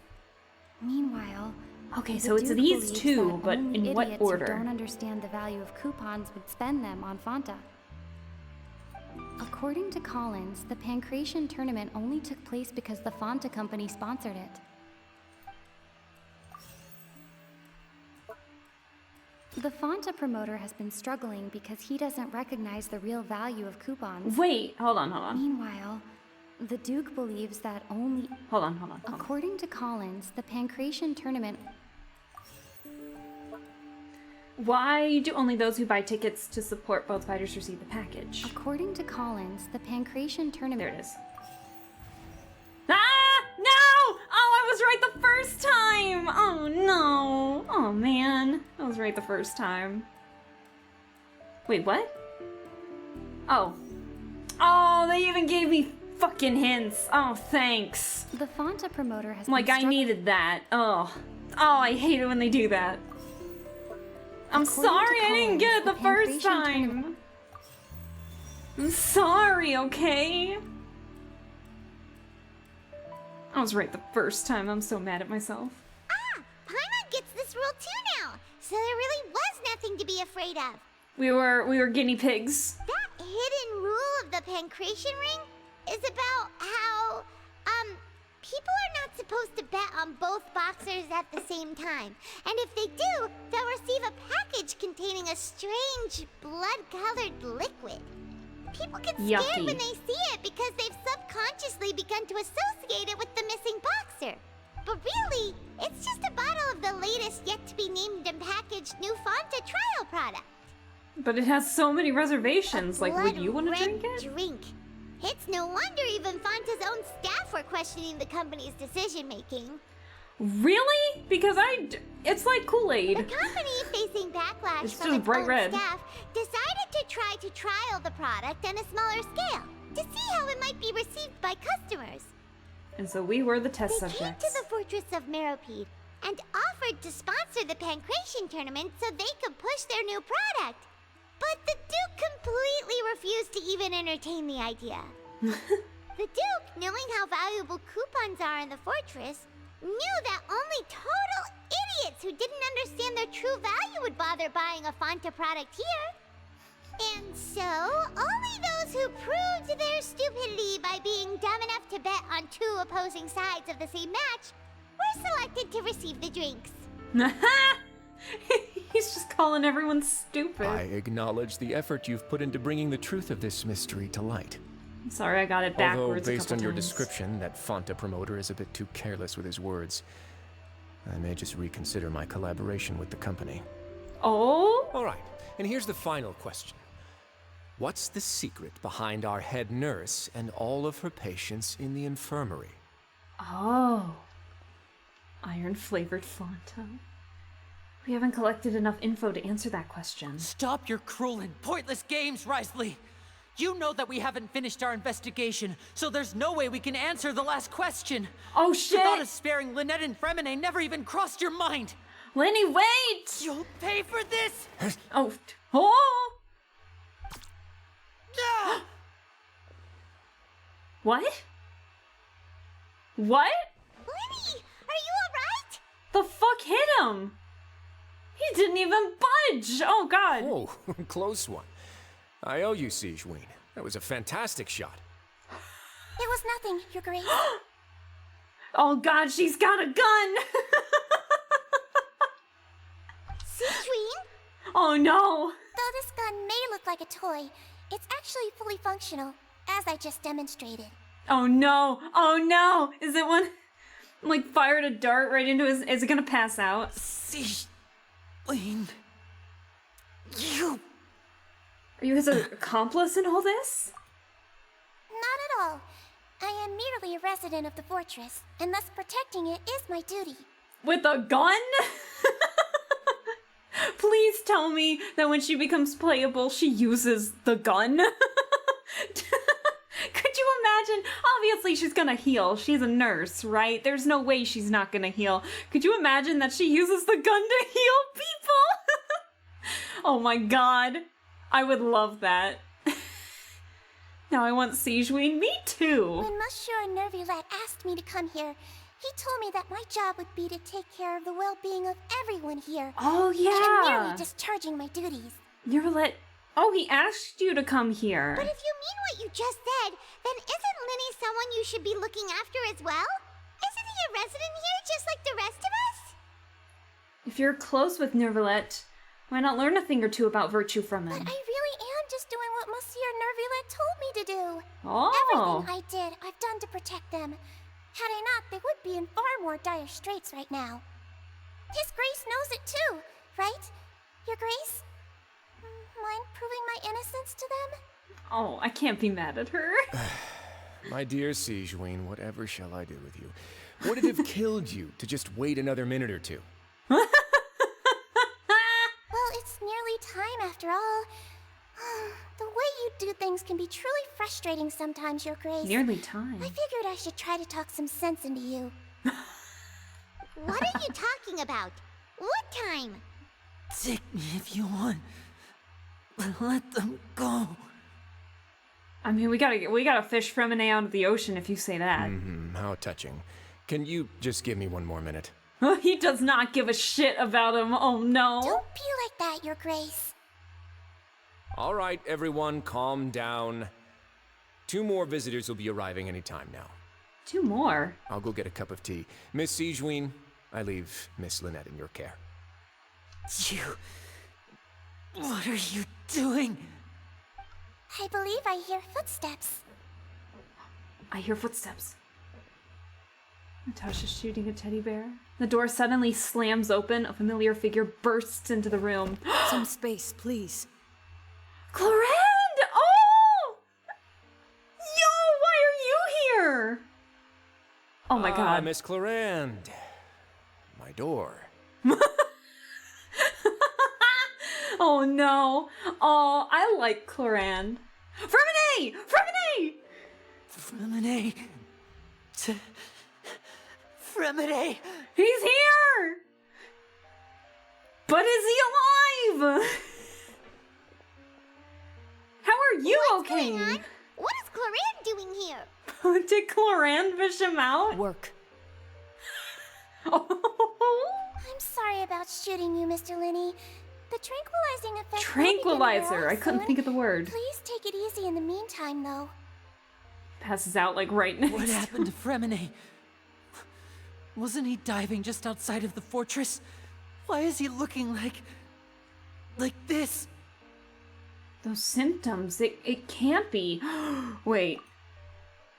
Meanwhile, okay, the so it's Duke these believes two, that but only in what idiots who order? don't understand the value of coupons would spend them on Fonta. According to Collins, the Pancration tournament only took place because the Fonta company sponsored it. The Fonta promoter has been struggling because he doesn't recognize the real value of coupons. Wait, hold on. Meanwhile, the Duke believes that only... Hold on. According to Collins, the Pancration tournament... Why do only those who buy tickets to support both fighters receive the package? According to Collins, the Pancration tournament... There it is. Ah! No! Oh, I was right the first time! Oh, no. Oh, man. I was right the first time. Wait, what? Oh. Oh, they even gave me fucking hints. Oh, thanks. The Fonta promoter has Like, I needed that. Oh. Oh, I hate it when they do that. I'm sorry I didn't get it the first time. I'm sorry, okay? I was right the first time. I'm so mad at myself. Ah! Paimon gets this rule too now, so there really was nothing to be afraid of. We were guinea pigs. That hidden rule of the Pancration ring is about how, people are not supposed to bet on both boxers at the same time. And if they do, they'll receive a package containing a strange, blood-colored liquid. People get scared Yucky. when they see it because they've subconsciously begun to associate it with the missing boxer. But really, it's just a bottle of the latest yet-to-be-named and packaged new Fonta trial product. But it has so many reservations. Like, would you want to drink it? Drink. It's no wonder even Fonta's own staff were questioning the company's decision-making. Really? Because it's like Kool-Aid. The company, facing backlash It's from just its bright own red. staff, decided to try to trial the product on a smaller scale to see how it might be received by customers. And so we were the test They came subjects. to the fortress of Meropide and offered to sponsor the Pancration tournament so they could push their new product. But the Duke completely refused to even entertain the idea. The Duke, knowing how valuable coupons are in the fortress, knew that only total idiots who didn't understand their true value would bother buying a Fonta product here. And so, only those who proved their stupidity by being dumb enough to bet on two opposing sides of the same match were selected to receive the drinks. He's just calling everyone stupid. I acknowledge the effort you've put into bringing the truth of this mystery to light. I'm sorry I got it backwards. Although, a based couple on your times. description, that Fonta promoter is a bit too careless with his words. I may just reconsider my collaboration with the company. Oh? All right, and here's the final question. What's the secret behind our head nurse and all of her patients in the infirmary? Oh. Iron-flavored Fonta. We haven't collected enough info to answer that question. Stop your cruel and pointless games, Risley! You know that we haven't finished our investigation, so there's no way we can answer the last question. Oh shit! The thought of sparing Lynette and Fremine never even crossed your mind. Lenny, wait! You'll pay for this! Oh. Oh! What? What? Lenny, are you alright? The fuck hit him? He didn't even budge! Oh god. Oh, close one. I owe you, Sigewinne. That was a fantastic shot. It was nothing, Your Grace. Oh god, she's got a gun! Sigewinne? Oh no! Though this gun may look like a toy, it's actually fully functional, as I just demonstrated. Oh no! Oh no! Is it one like fired a dart right into his? Is it gonna pass out? Sigewinne. You! Are you his accomplice in all this? Not at all. I am merely a resident of the fortress, and thus protecting it is my duty. With a gun? Please tell me that when she becomes playable, she uses the gun. Could you imagine? Obviously, she's gonna heal. She's a nurse, right? There's no way she's not gonna heal. Could you imagine that she uses the gun to heal people? Oh my god. I would love that. Now I want Sijuin. Me too. When Monsieur Nervulet asked me to come here, he told me that my job would be to take care of the well-being of everyone here. Oh, yeah. And I'm merely discharging my duties. Nervulet. Oh, he asked you to come here. But if you mean what you just said, then isn't Linny someone you should be looking after as well? Isn't he a resident here just like the rest of us? If you're close with Nervulet, why not learn a thing or two about virtue from him? But I really am just doing what Monsieur Nervulet told me to do. Oh. Everything I did, I've done to protect them. Had I not, they would be in far more dire straits right now. His Grace knows it too, right? Your Grace? Mind proving my innocence to them? Oh, I can't be mad at her. My dear Sijuin, whatever shall I do with you? Would it have killed you to just wait another minute or two? Well, it's nearly time after all. The way you do things can be truly frustrating sometimes, Your Grace. Nearly time. I figured I should try to talk some sense into you. What are you talking about? What time? Take me if you want. But let them go. I mean, we gotta fish Fremine out of the ocean if you say that. How touching. Can you just give me one more minute? He does not give a shit about him. Oh no. Don't be like that, Your Grace. All right, everyone, calm down. 2 more visitors will be arriving any time now. 2 more? I'll go get a cup of tea. Miss Sijuin, I leave Miss Lynette in your care. You... What are you doing? I believe I hear footsteps. I hear footsteps. Natasha's shooting a teddy bear. The door suddenly slams open. A familiar figure bursts into the room. Some space, please. Clorinde! Oh! Yo, why are you here? Oh my god. Miss Clorinde. My door. Oh no. Oh, I like Clorinde. Fremine! Fremine! Fremine... Fremine! He's here! But is he alive? How are you okay? Going on? What is Clorinde doing here? Did Clorinde fish him out? Work. I'm sorry about shooting you, Mr. Linney. The tranquilizing effect. Tranquilizer. I couldn't think of the word. Please take it easy in the meantime, though. Passes out like right next. What happened to Fremine? Wasn't he diving just outside of the fortress? Why is he looking like this? Those symptoms, it can't be. Wait.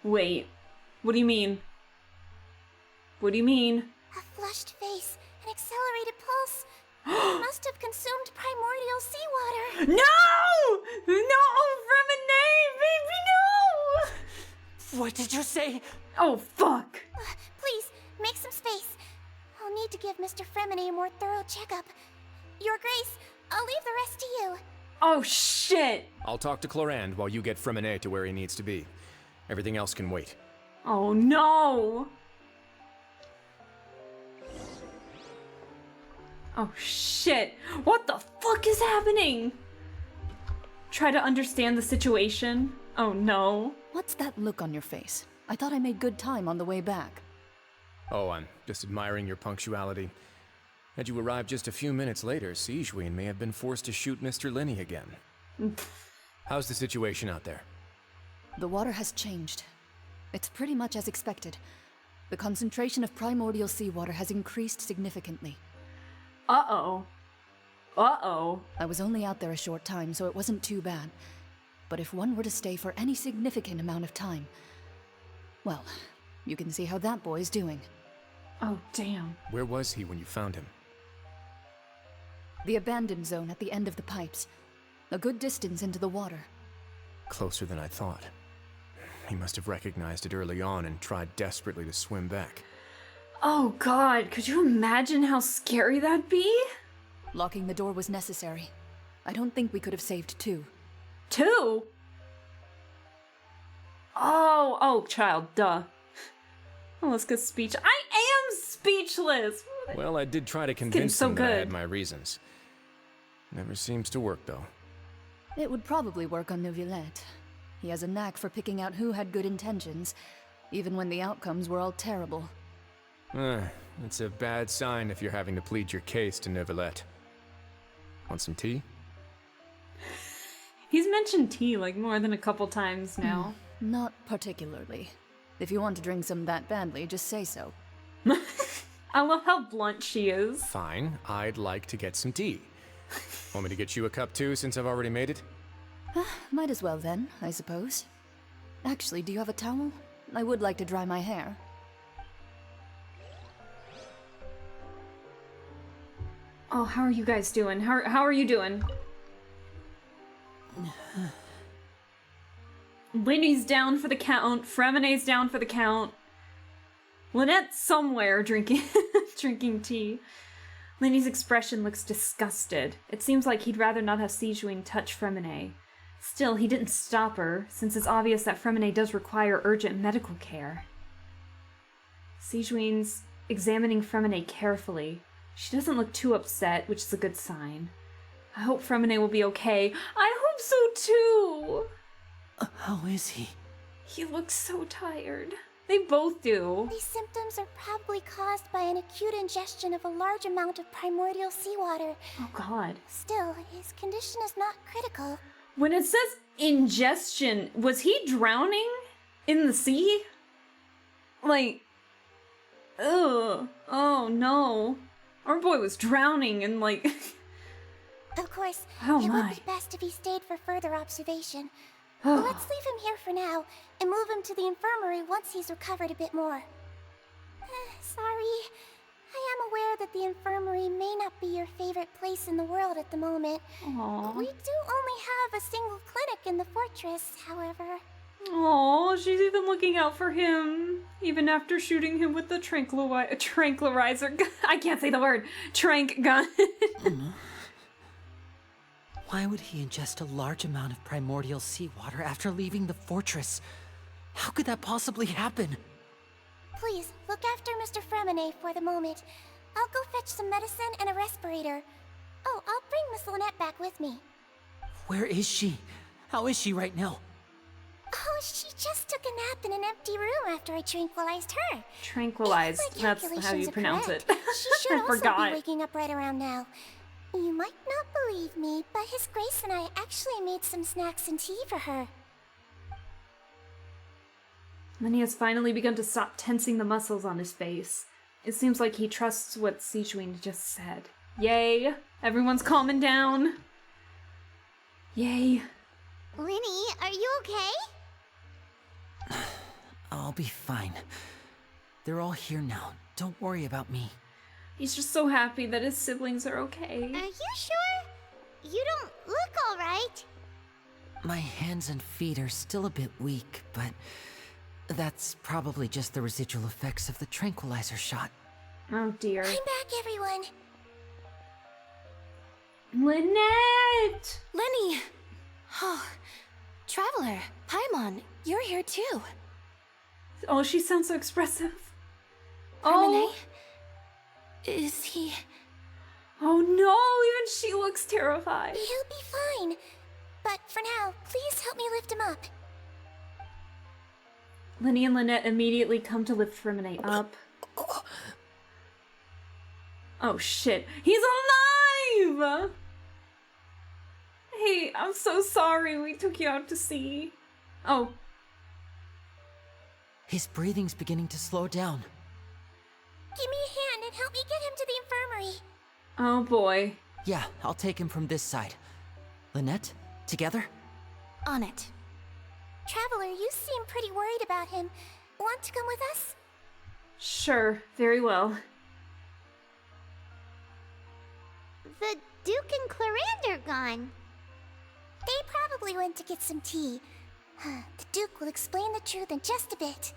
What do you mean? What do you mean? A flushed face, an accelerated pulse. He must have consumed primordial seawater. No! No, Fremine, baby, no! What did you say? Oh, fuck. Please, make some space. I'll need to give Mr. Fremine a more thorough checkup. Your Grace, I'll leave the rest to you. Oh, shit. I'll talk to Clorinde while you get Fremine to where he needs to be. Everything else can wait. Oh, no. Oh, shit. What the fuck is happening? Try to understand the situation. Oh, no. What's that look on your face? I thought I made good time on the way back. Oh, I'm just admiring your punctuality. Had you arrived just a few minutes later, Sijuin may have been forced to shoot Mr. Linney again. How's the situation out there? The water has changed. It's pretty much as expected. The concentration of primordial seawater has increased significantly. Uh-oh. Uh-oh. I was only out there a short time, so it wasn't too bad. But if one were to stay for any significant amount of time... Well, you can see how that boy's doing. Oh, damn. Where was he when you found him? The abandoned zone at the end of the pipes. A good distance into the water. Closer than I thought. He must have recognized it early on and tried desperately to swim back. Oh god, could you imagine how scary that'd be? Locking the door was necessary. I don't think we could have saved two. Two? Oh, Childe, duh. Alaska's speech. I am speechless! Well, I did try to convince so him that I good. had my reasons. Never seems to work, though. It would probably work on Neuvillette. He has a knack for picking out who had good intentions, even when the outcomes were all terrible. It's a bad sign if you're having to plead your case to Neuvillette. Want some tea? He's mentioned tea like more than a couple times now. Not particularly. If you want to drink some that badly, just say so. I love how blunt she is. Fine, I'd like to get some tea. Want me to get you a cup too, since I've already made it? Might as well then, I suppose. Actually, do you have a towel? I would like to dry my hair. Oh, how are you guys doing? How are you doing? Linny's down for the count. Fremene's down for the count. Lynette's somewhere drinking drinking tea. Linny's expression looks disgusted. It seems like he'd rather not have Sigewinne touch Fremene. Still, he didn't stop her, since it's obvious that Fremene does require urgent medical care. Sigewinne's examining Fremene carefully. She doesn't look too upset, which is a good sign. I hope Fremene will be okay. I hope so too! How is he? He looks so tired. They both do. These symptoms are probably caused by an acute ingestion of a large amount of primordial seawater. Oh god. Still, his condition is not critical. When it says ingestion, was he drowning in the sea? Like, ugh. Oh no. Our boy was drowning and like... Of course, Oh it my. would be best if he stayed for further observation. Let's leave him here for now and move him to the infirmary once he's recovered a bit more. Sorry. I am aware that the infirmary may not be your favorite place in the world at the moment. Aww. We do only have a single clinic in the fortress, however. Oh, she's even looking out for him, even after shooting him with the tranquilizer gun. I can't say the word. Trank gun. Why would he ingest a large amount of primordial seawater after leaving the fortress? How could that possibly happen? Please, look after Mr. Fremene for the moment. I'll go fetch some medicine and a respirator. Oh, I'll bring Miss Lynette back with me. Where is she? How is she right now? Oh, she just took a nap in an empty room after I tranquilized her. Tranquilized. If my That's how you calculations are pronounce correct, it. She should I also forgot. be waking up right around now. You might not believe me, but His Grace and I actually made some snacks and tea for her. Lenny has finally begun to stop tensing the muscles on his face. It seems like he trusts what Sigewinne just said. Yay! Everyone's calming down. Yay. Linny, are you okay? I'll be fine. They're all here now. Don't worry about me. He's just so happy that his siblings are okay. Are you sure? You don't look alright. My hands and feet are still a bit weak, but that's probably just the residual effects of the tranquilizer shot. Oh dear. I'm back, everyone. Lynette! Lenny! Oh, Traveler, Paimon, you're here too. Oh, she sounds so expressive. Fremene? Oh! Is he... Oh no, even she looks terrified. He'll be fine. But for now, please help me lift him up. Lenny and Lynette immediately come to lift Fremene up. Oh shit, he's alive! Hey, I'm so sorry we took you out to sea. Oh. His breathing's beginning to slow down. Give me a hand and help me get him to the infirmary. Oh boy. Yeah, I'll take him from this side. Lynette, together? On it. Traveler, you seem pretty worried about him. Want to come with us? Sure, very well. The Duke and Clarande are gone. They probably went to get some tea. The Duke will explain the truth in just a bit.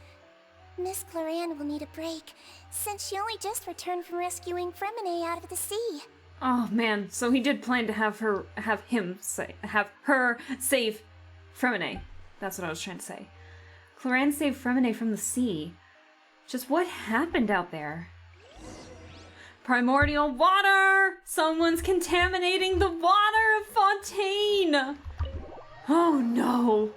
Miss Clarande will need a break, since she only just returned from rescuing Fremine out of the sea. Oh man, so he did plan to have her save Fremine. That's what I was trying to say. Clarande saved Fremine from the sea. Just what happened out there? Primordial water! Someone's contaminating the water of Fontaine! Oh no!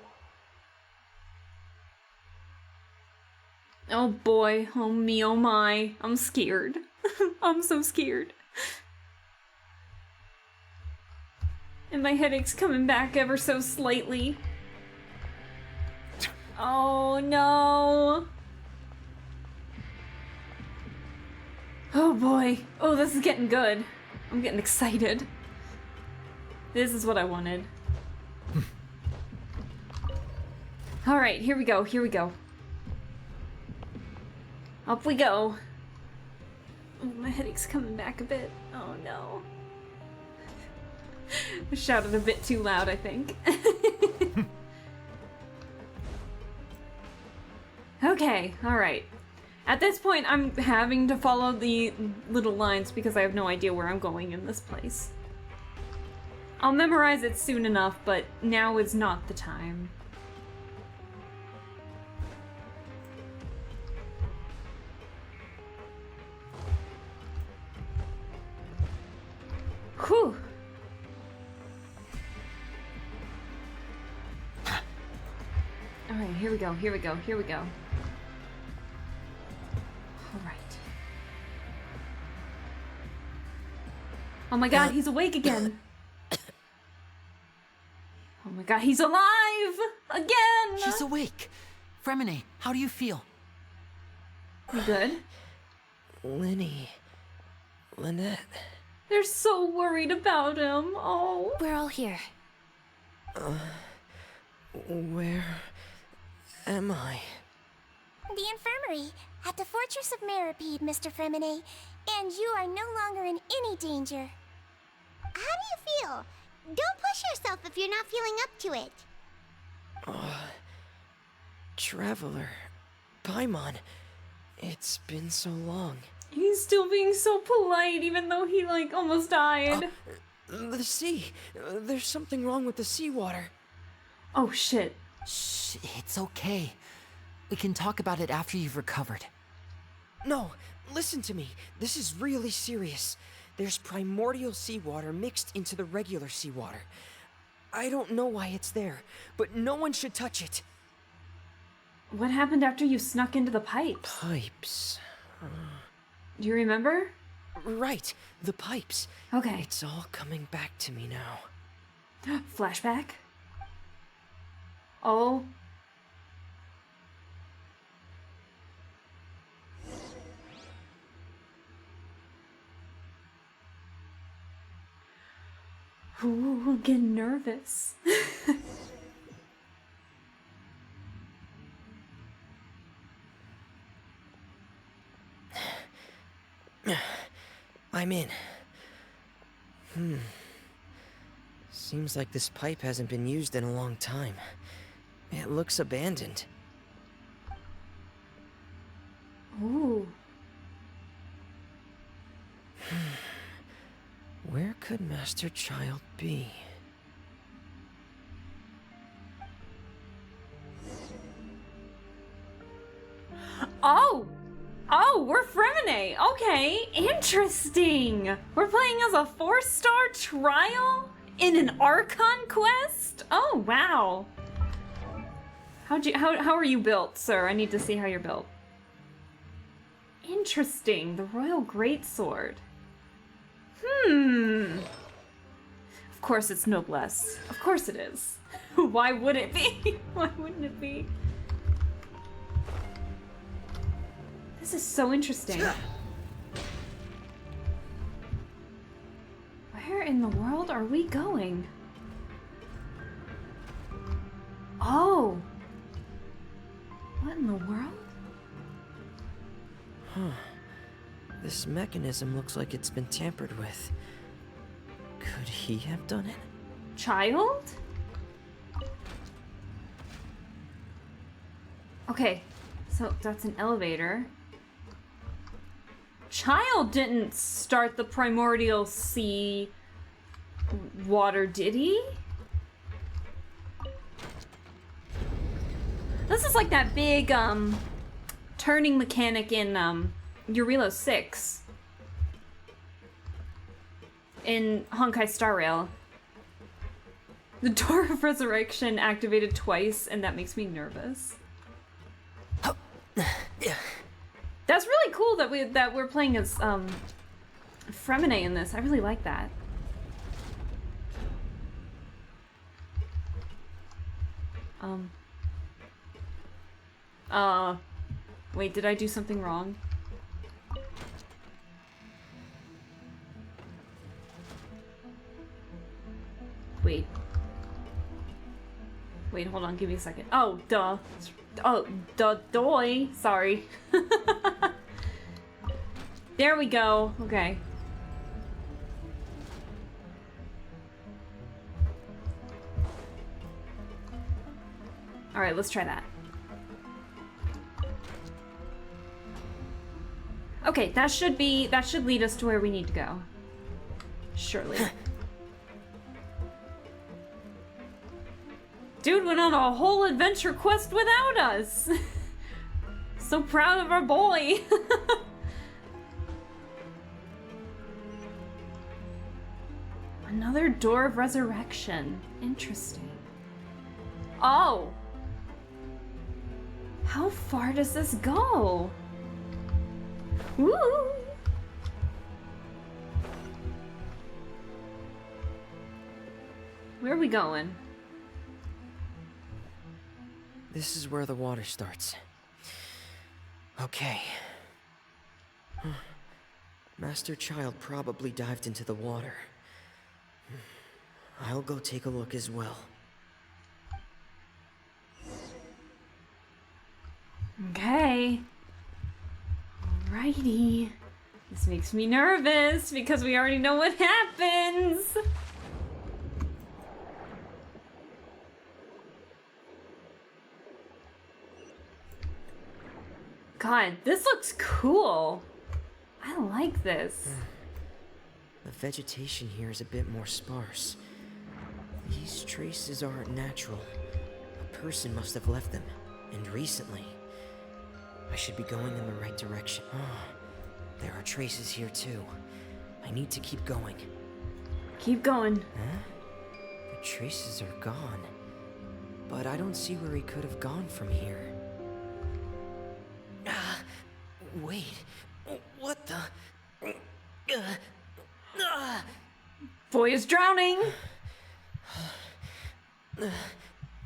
Oh boy, oh me, oh my. I'm scared. I'm so scared. And my headache's coming back ever so slightly. Oh no! Oh boy. Oh, this is getting good. I'm getting excited. This is what I wanted. Alright, here we go, here we go. Up we go. Oh, my headache's coming back a bit. Oh no. I shouted a bit too loud, I think. Okay, alright. At this point, I'm having to follow the little lines because I have no idea where I'm going in this place. I'll memorize it soon enough, but now is not the time. Whew. Alright, here we go, here we go, here we go. Alright. Oh my god, he's awake again! Oh my god, he's alive! Again! She's awake! Fremine, how do you feel? You good? Lynette. They're so worried about him. Oh. We're all here. Where am I? The infirmary, at the Fortress of Meripede, Mr. Fremine, and you are no longer in any danger. How do you feel? Don't push yourself if you're not feeling up to it. Traveler. Paimon. It's been so long. He's still being so polite even though he, like, almost died. The sea. There's something wrong with the seawater. Oh, shit. Shh, it's okay. We can talk about it after you've recovered. No, listen to me. This is really serious. There's primordial seawater mixed into the regular seawater. I don't know why it's there, but no one should touch it. What happened after you snuck into the pipes? Pipes. Do you remember? Right, the pipes. Okay. It's all coming back to me now. Flashback? Oh. Ooh, getting nervous. I'm in. Seems like this pipe hasn't been used in a long time. It looks abandoned. Ooh. Where could Master Childe be? Oh! Oh, we're Fremine! Okay, interesting! We're playing as a 4-star trial in an Archon Quest? Oh, wow. How are you built, sir? I need to see how you're built. Interesting, the Royal Greatsword. Of course it's noblesse. Of course it is. Why would it be? Why wouldn't it be? This is so interesting. Where in the world are we going? Oh! What in the world? Huh. This mechanism looks like it's been tampered with. Could he have done it? Childe? Okay, so that's an elevator. Childe didn't start the primordial sea water, did he? This is like that big, turning mechanic in, Eurilo 6. In Honkai Star Rail. The Door of Resurrection activated twice, and that makes me nervous. That's really cool that we're playing as, Fremine in this. I really like that. Wait, did I do something wrong? Wait, hold on, give me a second. Oh, duh. Oh, doy. Sorry. There we go. Okay. All right, let's try that. Okay, that should lead us to where we need to go. Surely. Dude went on a whole adventure quest without us. So proud of our boy. Another Door of Resurrection. Interesting. Oh. How far does this go? Woo! Where are we going? This is where the water starts. Okay. Master Childe probably dived into the water. I'll go take a look as well. Okay. Alrighty. This makes me nervous because we already know what happens. God, this looks cool. I like this. The vegetation here is a bit more sparse. These traces aren't natural. A person must have left them, and recently. I should be going in the right direction. There are traces here too. I need to keep going. Keep going. Huh? The traces are gone. But I don't see where he could have gone from here. Wait. What the? Boy is drowning.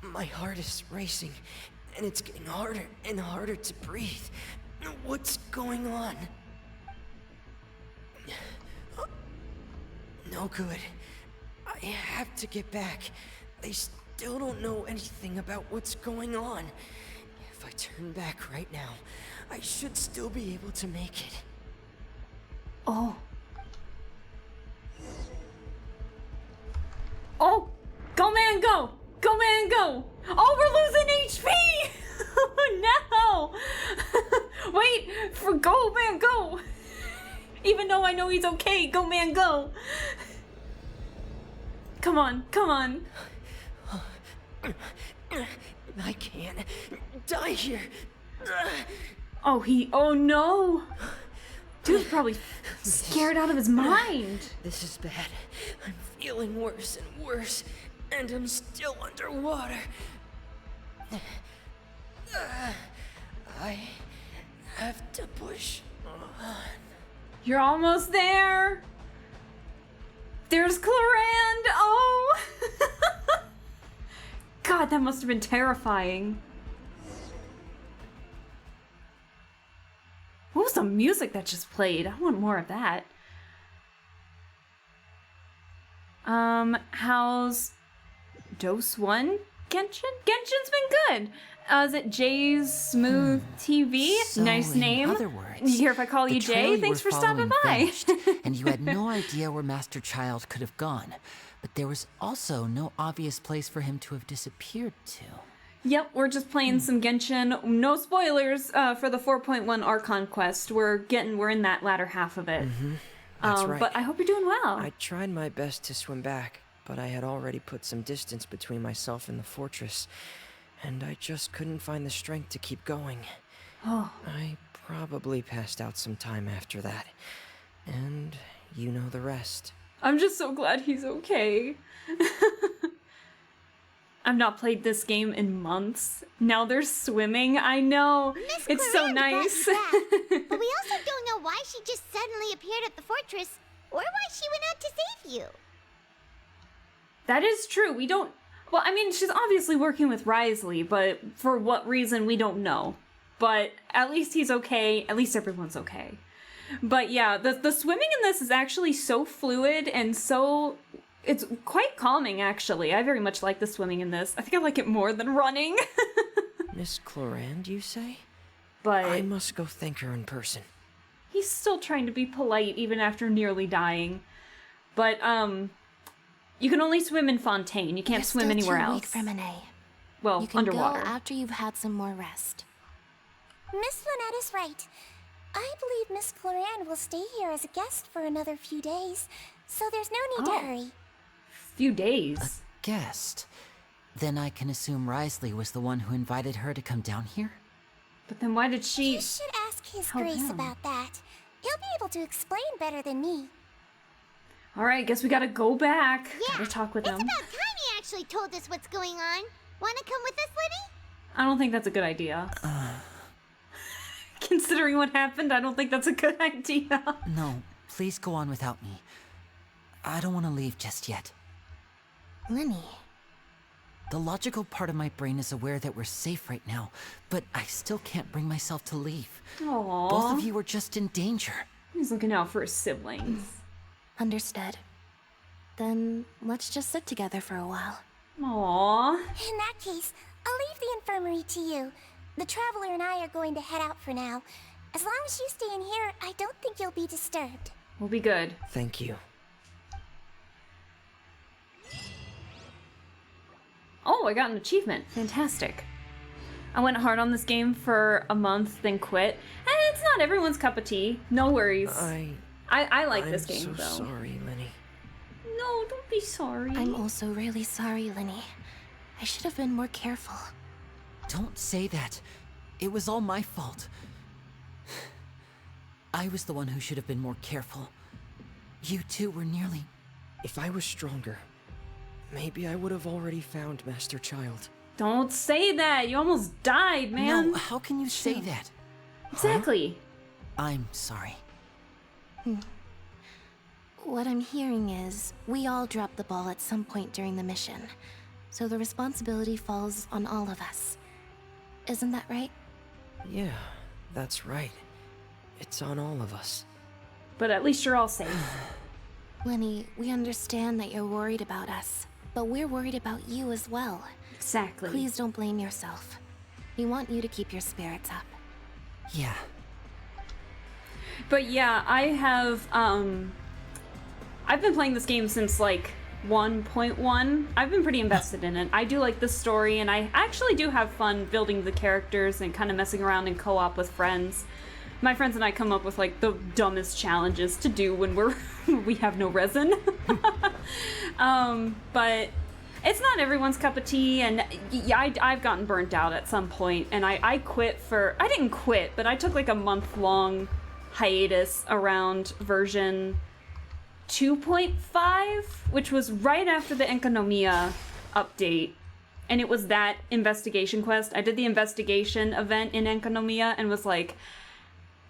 My heart is racing, and it's getting harder and harder to breathe. What's going on? No good. I have to get back. They still don't know anything about what's going on. If I turn back right now, I should still be able to make it. Oh. Oh! Go, man, go! Go, man, go! Oh, we're losing HP! Oh, no! Wait, go, man, go! Even though I know he's okay, go, man, go! Come on, come on. I can't die here. Oh no! Dude's probably scared out of his mind. This is bad. I'm feeling worse and worse, and I'm still underwater. I have to push on. You're almost there. There's Clorand. Oh! God, that must have been terrifying. What was the music that just played? I want more of that. How's Dose 1? Genshin? Genshin's been good. Is it Jay's Smooth TV? So, Nice name. In other words, You care if I call you Jay? Thanks for stopping by. Vanished, and you had no idea where Master Childe could have gone. But there was also no obvious place for him to have disappeared to. Yep, we're just playing some Genshin. No spoilers for the 4.1 Archon Quest. We're in that latter half of it. That's right. But I hope you're doing well. I tried my best to swim back, but I had already put some distance between myself and the fortress, and I just couldn't find the strength to keep going. Oh. I probably passed out some time after that, and you know the rest. I'm just so glad he's okay. I've not played this game in months. Now they're swimming. I know. It's so nice. But we also don't know why she just suddenly appeared at the fortress, or why she went out to save you. That is true. We don't... Well, I mean, she's obviously working with Risley, but for what reason, we don't know. But at least he's okay. At least everyone's okay. But yeah, the swimming in this is actually so fluid and so... It's quite calming, actually. I very much like the swimming in this. I think I like it more than running. Miss Clorand, you say? But... I must go thank her in person. He's still trying to be polite even after nearly dying. But, you can only swim in Fontaine. You can't swim anywhere else. You're still too weak, Freminet. Well, you can underwater. go after you've had some more rest. Miss Lynette is right. I believe Miss Clorand will stay here as a guest for another few days, so there's no need to hurry. Few days. A guest? Then I can assume Risley was the one who invited her to come down here? But then why did she... You should ask His Grace about that. He'll be able to explain better than me. Alright, guess we gotta go back. Yeah, Gotta talk with it's them. about time he actually told us what's going on. Wanna come with us, Liddy? I don't think that's a good idea. Considering what happened, I don't think that's a good idea. No, please go on without me. I don't want to leave just yet. Lenny. The logical part of my brain is aware that we're safe right now, but I still can't bring myself to leave. Aww. Both of you are just in danger. He's looking out for his siblings. Understood. Then let's just sit together for a while. Aww. In that case, I'll leave the infirmary to you. The Traveler and I are going to head out for now. As long as you stay in here, I don't think you'll be disturbed. We'll be good. Thank you. Oh, I got an achievement. Fantastic. I went hard on this game for a month, then quit. And it's not everyone's cup of tea. No worries. I like this game, I'm though. so sorry, Lenny. No, don't be sorry. I'm also really sorry, Lenny. I should have been more careful. Don't say that. It was all my fault. I was the one who should have been more careful. You two were nearly... If I was stronger, maybe I would have already found Master Childe. Don't say that. You almost died, man. No, how can you say that? Exactly. I'm sorry. What I'm hearing is, we all dropped the ball at some point during the mission. So the responsibility falls on all of us. Isn't that right? Yeah, that's right. It's on all of us. But at least you're all safe. Lenny, we understand that you're worried about us, but we're worried about you as well. Exactly. Please don't blame yourself. We want you to keep your spirits up. Yeah. But yeah, I have, I've been playing this game since, like, 1.1. I've been pretty invested in it. I do like the story, and I actually do have fun building the characters and kind of messing around in co-op with friends. My friends and I come up with, like, the dumbest challenges to do when we have no resin. But it's not everyone's cup of tea, and yeah, I've gotten burnt out at some point, and I quit I didn't quit, but I took, like, a month-long hiatus around version 2.5, which was right after the Enkanomiya update. And it was that investigation quest. I did the investigation event in Enkanomiya and was like,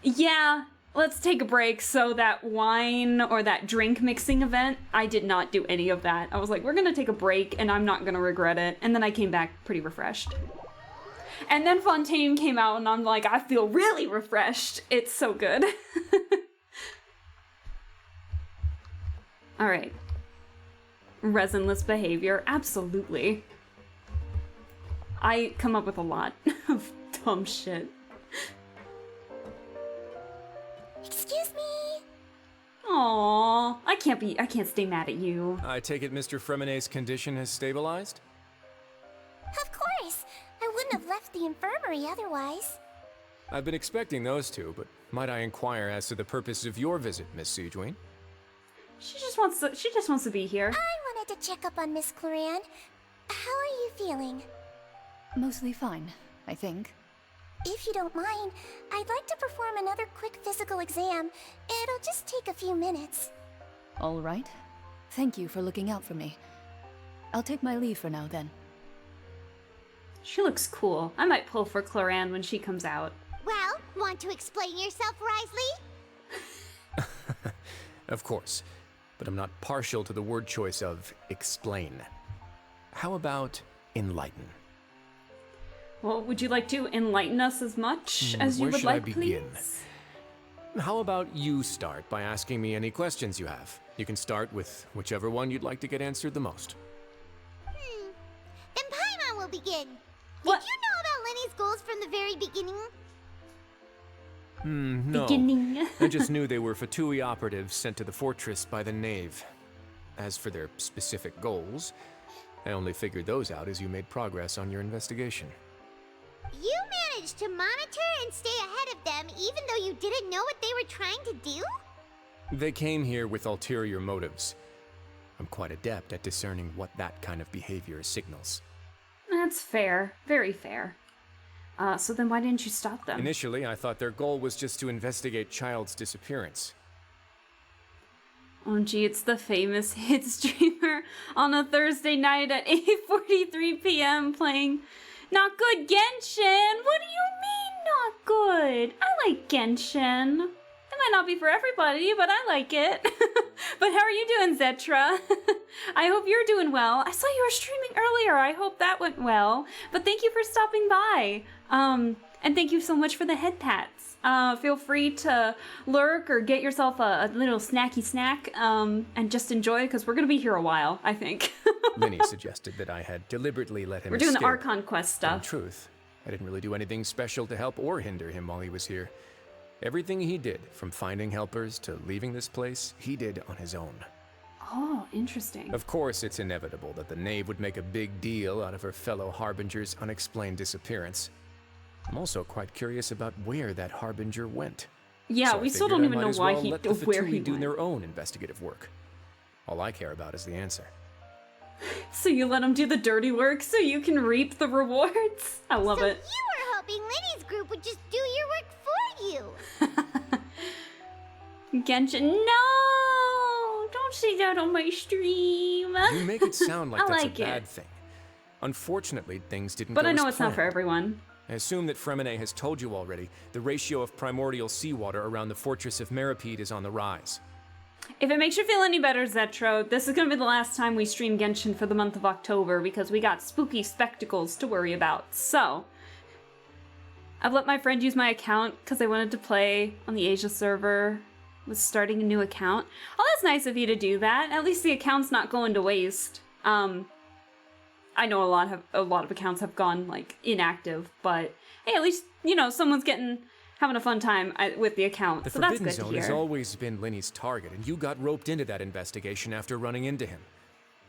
yeah, let's take a break. So that wine or that drink mixing event, I did not do any of that. I was like, we're gonna take a break and I'm not gonna regret it. And then I came back pretty refreshed. And then Fontaine came out and I'm like, I feel really refreshed. It's so good. All right. Resinless behavior, absolutely. I come up with a lot of dumb shit. Excuse me. Aww, I can't stay mad at you. I take it Mr. Fremenay's condition has stabilized? Of course. I wouldn't have left the infirmary otherwise. I've been expecting those two, but might I inquire as to the purpose of your visit, Miss Sigewinne? She just wants to be here. I wanted to check up on Miss Cloran. How are you feeling? Mostly fine, I think. If you don't mind, I'd like to perform another quick physical exam. It'll just take a few minutes. All right. Thank you for looking out for me. I'll take my leave for now, then. She looks cool. I might pull for Cloran when she comes out. Well, want to explain yourself, Risley? Of course, but I'm not partial to the word choice of explain. How about enlighten? Well, would you like to enlighten us as much as you would like, Where should I begin? please? How about you start by asking me any questions you have? You can start with whichever one you'd like to get answered the most. Then Paimon will begin. What? Did you know about Lenny's goals from the very beginning? No. Beginning. I just knew they were Fatui operatives sent to the fortress by the Knave. As for their specific goals, I only figured those out as you made progress on your investigation. You managed to monitor and stay ahead of them even though you didn't know what they were trying to do? They came here with ulterior motives. I'm quite adept at discerning what that kind of behavior signals. That's fair. Very fair. So then why didn't you stop them? Initially, I thought their goal was just to investigate Childe's disappearance. Oh gee, it's the famous hit streamer on a Thursday night at 8:43 p.m. playing Not Good Genshin! What do you mean, not good? I like Genshin. It might not be for everybody, but I like it. But how are you doing, Zetra? I hope you're doing well. I saw you were streaming earlier. I hope that went well. But thank you for stopping by. And thank you so much for the head pats. Feel free to lurk or get yourself a little snacky snack and just enjoy, because we're going to be here a while, I think. Lenny suggested that I had deliberately let him We're doing escape. the Archon Quest stuff. In truth, I didn't really do anything special to help or hinder him while he was here. Everything he did, from finding helpers to leaving this place, he did on his own. Oh, interesting. Of course, it's inevitable that the Knave would make a big deal out of her fellow Harbinger's unexplained disappearance. I'm also quite curious about where that Harbinger went. Yeah, So we I still figured don't I even might know as why well he let the where he Fatui do went. their own investigative work. All I care about is the answer. So you let him do the dirty work so you can reap the rewards? I love it. You were hoping Lenny's group would just do your work for you. Genshin, no! Don't say that on my stream. You make it sound like I that's like a bad it. thing. Unfortunately, things didn't But go I know as it's not for planned. everyone. I assume that Fremenay has told you already, the ratio of primordial seawater around the fortress of Meripede is on the rise. If it makes you feel any better, Zetro, this is going to be the last time we stream Genshin for the month of October because we got spooky spectacles to worry about. So, I've let my friend use my account because I wanted to play on the Asia server. Was starting a new account. Oh, that's nice of you to do that. At least the account's not going to waste. I know a lot of accounts have gone like inactive, but hey, at least someone's having a fun time with the account. The So that's Forbidden good to Zone hear. has always been Lenny's target, and you got roped into that investigation after running into him.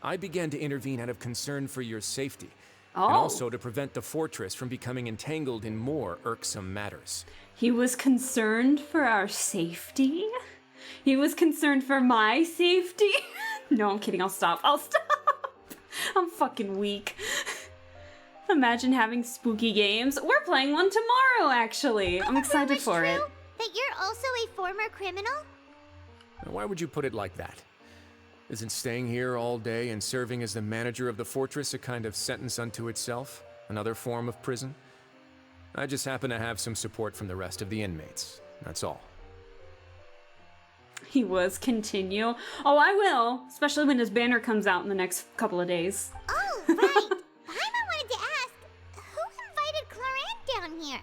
I began to intervene out of concern for your safety, and also to prevent the fortress from becoming entangled in more irksome matters. He was concerned for our safety? He was concerned for my safety? No, I'm kidding. I'll stop. I'm fucking weak. Imagine having spooky games. We're playing one tomorrow, actually. I'm excited for it. That you're also a former criminal? Now, why would you put it like that? Isn't staying here all day and serving as the manager of the fortress a kind of sentence unto itself? Another form of prison? I just happen to have some support from the rest of the inmates. That's all. He was. Continue. Oh, I will. Especially when his banner comes out in the next couple of days. Oh, right. Paimon wanted to ask, who invited Cloran down here?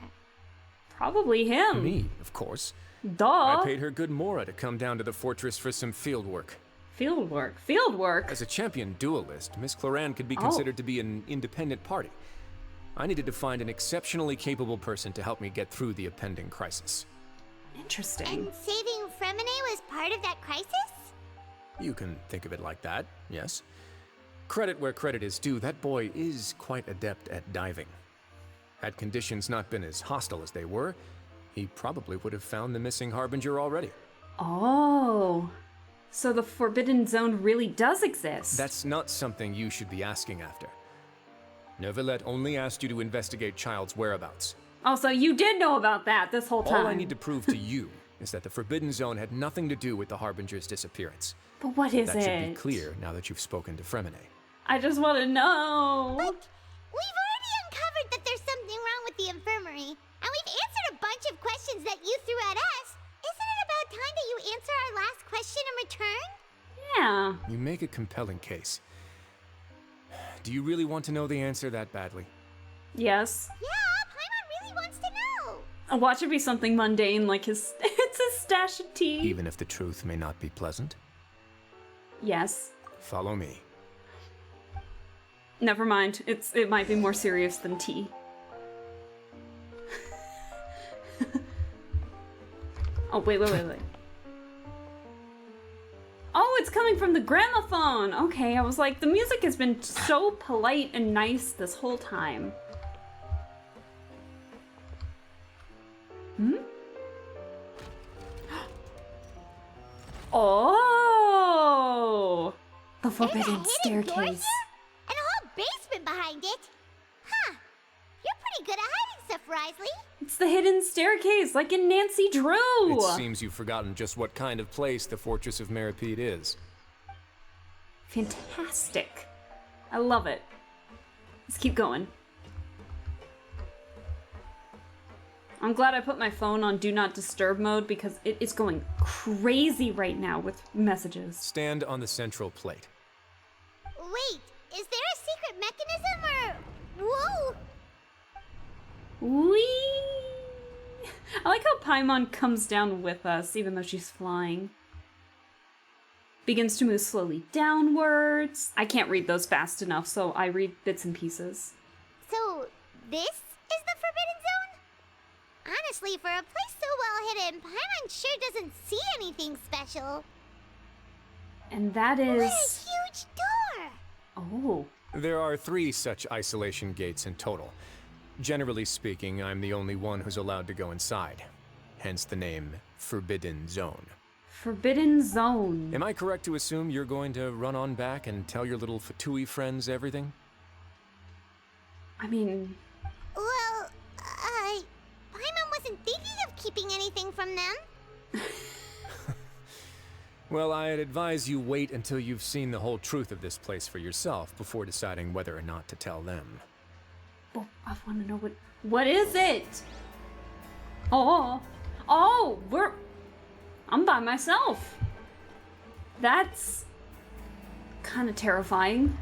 Probably him. Me, of course. Duh. I paid her good Mora to come down to the fortress for some field work. Field work? Field work? As a champion duelist, Miss Cloran could be Oh. considered to be an independent party. I needed to find an exceptionally capable person to help me get through the impending crisis. Interesting. And saving Fremine was part of that crisis? You can think of it like that, yes. Credit where credit is due, that boy is quite adept at diving. Had conditions not been as hostile as they were, he probably would have found the missing Harbinger already. Oh, so the Forbidden Zone really does exist. That's not something you should be asking after. Neuvillette only asked you to investigate Childe's whereabouts. Oh, so you did know about that this whole time. All I need to prove to you is that the Forbidden Zone had nothing to do with the Harbinger's disappearance. But what is that it? should be clear now that you've spoken to Fremine. I just want to know. But we've already uncovered that there's something wrong with the infirmary, and we've answered a bunch of questions that you threw at us. Isn't it about time that you answer our last question in return? Yeah. You make a compelling case. Do you really want to know the answer that badly? Yes. Yeah, Paimon really wants to know. I'll watch it be something mundane like his it's his stash of tea. Even if the truth may not be pleasant? Yes. Follow me. Never mind. It might be more serious than tea. Oh, wait. Oh, it's coming from the gramophone! Okay, I was like, the music has been so polite and nice this whole time. Hmm? Oh! The Forbidden Staircase. And a whole basement behind it. Huh. You're pretty good at hiding stuff, Risley. It's the hidden staircase, like in Nancy Drew! It seems you've forgotten just what kind of place the Fortress of Meripede is. Fantastic. I love it. Let's keep going. I'm glad I put my phone on Do Not Disturb mode because it is going crazy right now with messages. Stand on the central plate. Wait, is there a secret mechanism or... Whoa! Whee! I like how Paimon comes down with us, even though she's flying. Begins to move slowly downwards. I can't read those fast enough, so I read bits and pieces. So, this is the Forbidden Zone? Honestly, for a place so well hidden, Paimon sure doesn't see anything special. And that is... What a huge door! Oh. There are 3 such isolation gates in total. Generally speaking, I'm the only one who's allowed to go inside. Hence the name Forbidden Zone. Forbidden Zone. Am I correct to assume you're going to run on back and tell your little Fatui friends everything? I mean... Well, Paimon wasn't thinking of keeping anything from them. Well, I'd advise you wait until you've seen the whole truth of this place for yourself before deciding whether or not to tell them. Oh, I want to know what is it? Oh, I'm by myself. That's kind of terrifying.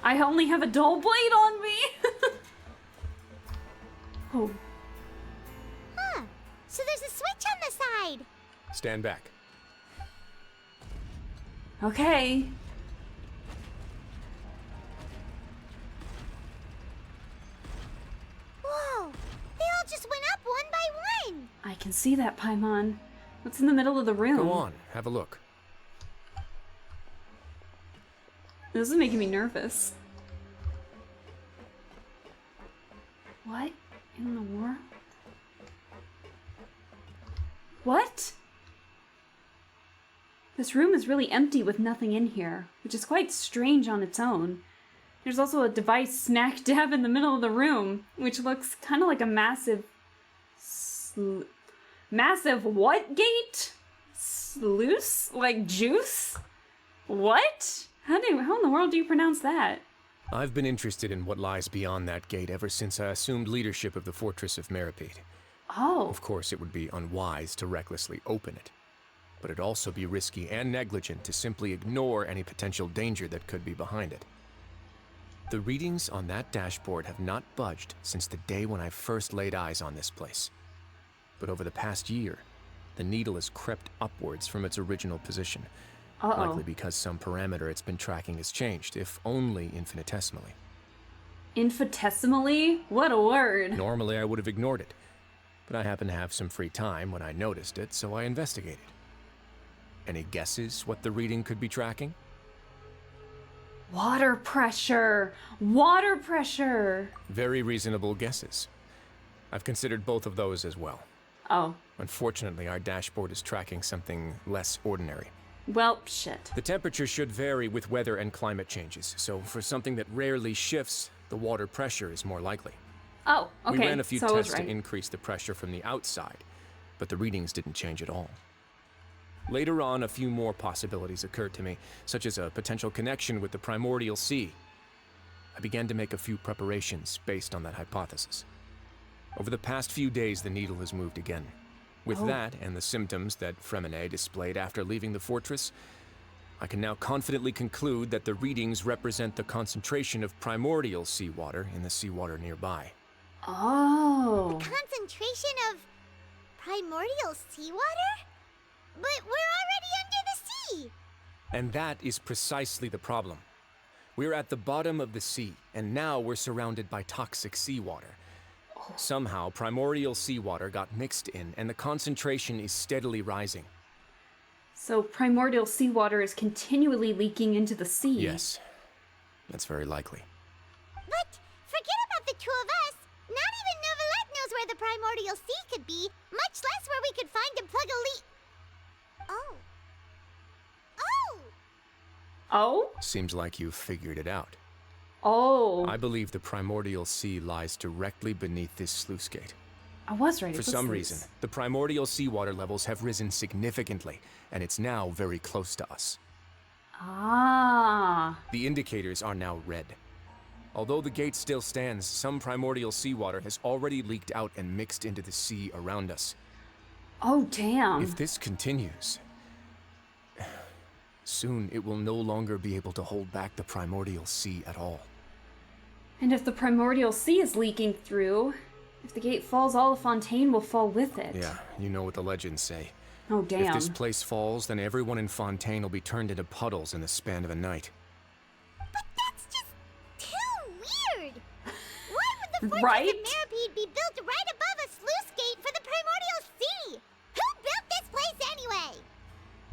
I only have a dull blade on me. Oh. Huh. So there's a switch on the side. Stand back. Okay. Whoa. They all just went up one by one. I can see that, Paimon. What's in the middle of the room? Go on, have a look. This is making me nervous. What in the world? What? This room is really empty with nothing in here, which is quite strange on its own. There's also a device smack dab in the middle of the room, which looks kind of like a massive... massive what gate? Sluice? Like juice? What? How in the world do you pronounce that? I've been interested in what lies beyond that gate ever since I assumed leadership of the Fortress of Meripede. Oh. Of course, it would be unwise to recklessly open it, but it'd also be risky and negligent to simply ignore any potential danger that could be behind it. The readings on that dashboard have not budged since the day when I first laid eyes on this place. But over the past year, the needle has crept upwards from its original position. Likely because some parameter it's been tracking has changed, if only infinitesimally. Infinitesimally? What a word. Normally I would have ignored it, but I happened to have some free time when I noticed it, so I investigated. Any guesses what the reading could be tracking? Water pressure! Water pressure! Very reasonable guesses. I've considered both of those as well. Oh. Unfortunately, our dashboard is tracking something less ordinary. Well, shit. The temperature should vary with weather and climate changes, so for something that rarely shifts, the water pressure is more likely. Oh, okay. We ran a few so I was tests right. to increase the pressure from the outside, but the readings didn't change at all. Later on, a few more possibilities occurred to me, such as a potential connection with the primordial sea. I began to make a few preparations based on that hypothesis. Over the past few days, the needle has moved again. With that, and the symptoms that Fremine displayed after leaving the fortress, I can now confidently conclude that the readings represent the concentration of primordial seawater in the seawater nearby. Oh. The concentration of primordial seawater? But we're already under the sea! And that is precisely the problem. We're at the bottom of the sea, and now we're surrounded by toxic seawater. Somehow, primordial seawater got mixed in, and the concentration is steadily rising. So primordial seawater is continually leaking into the sea. Yes, that's very likely. But forget about the two of us. Not even Novelette knows where the primordial sea could be, much less where we could find and plug a leak. Oh. Oh! Oh? Seems like you've figured it out. Oh. I believe the primordial sea lies directly beneath this sluice gate. I was right. For some reason, the primordial seawater levels have risen significantly, and it's now very close to us. Ah. The indicators are now red. Although the gate still stands, some primordial seawater has already leaked out and mixed into the sea around us. Oh, damn. If this continues, soon it will no longer be able to hold back the primordial sea at all. And if the primordial sea is leaking through, if the gate falls, all of Fontaine will fall with it. Yeah, you know what the legends say. Oh, damn. If this place falls, then everyone in Fontaine will be turned into puddles in the span of a night. But that's just too weird! Why would the fortress Right? of Meripede be built right above a sluice gate for the primordial sea? Who built this place anyway?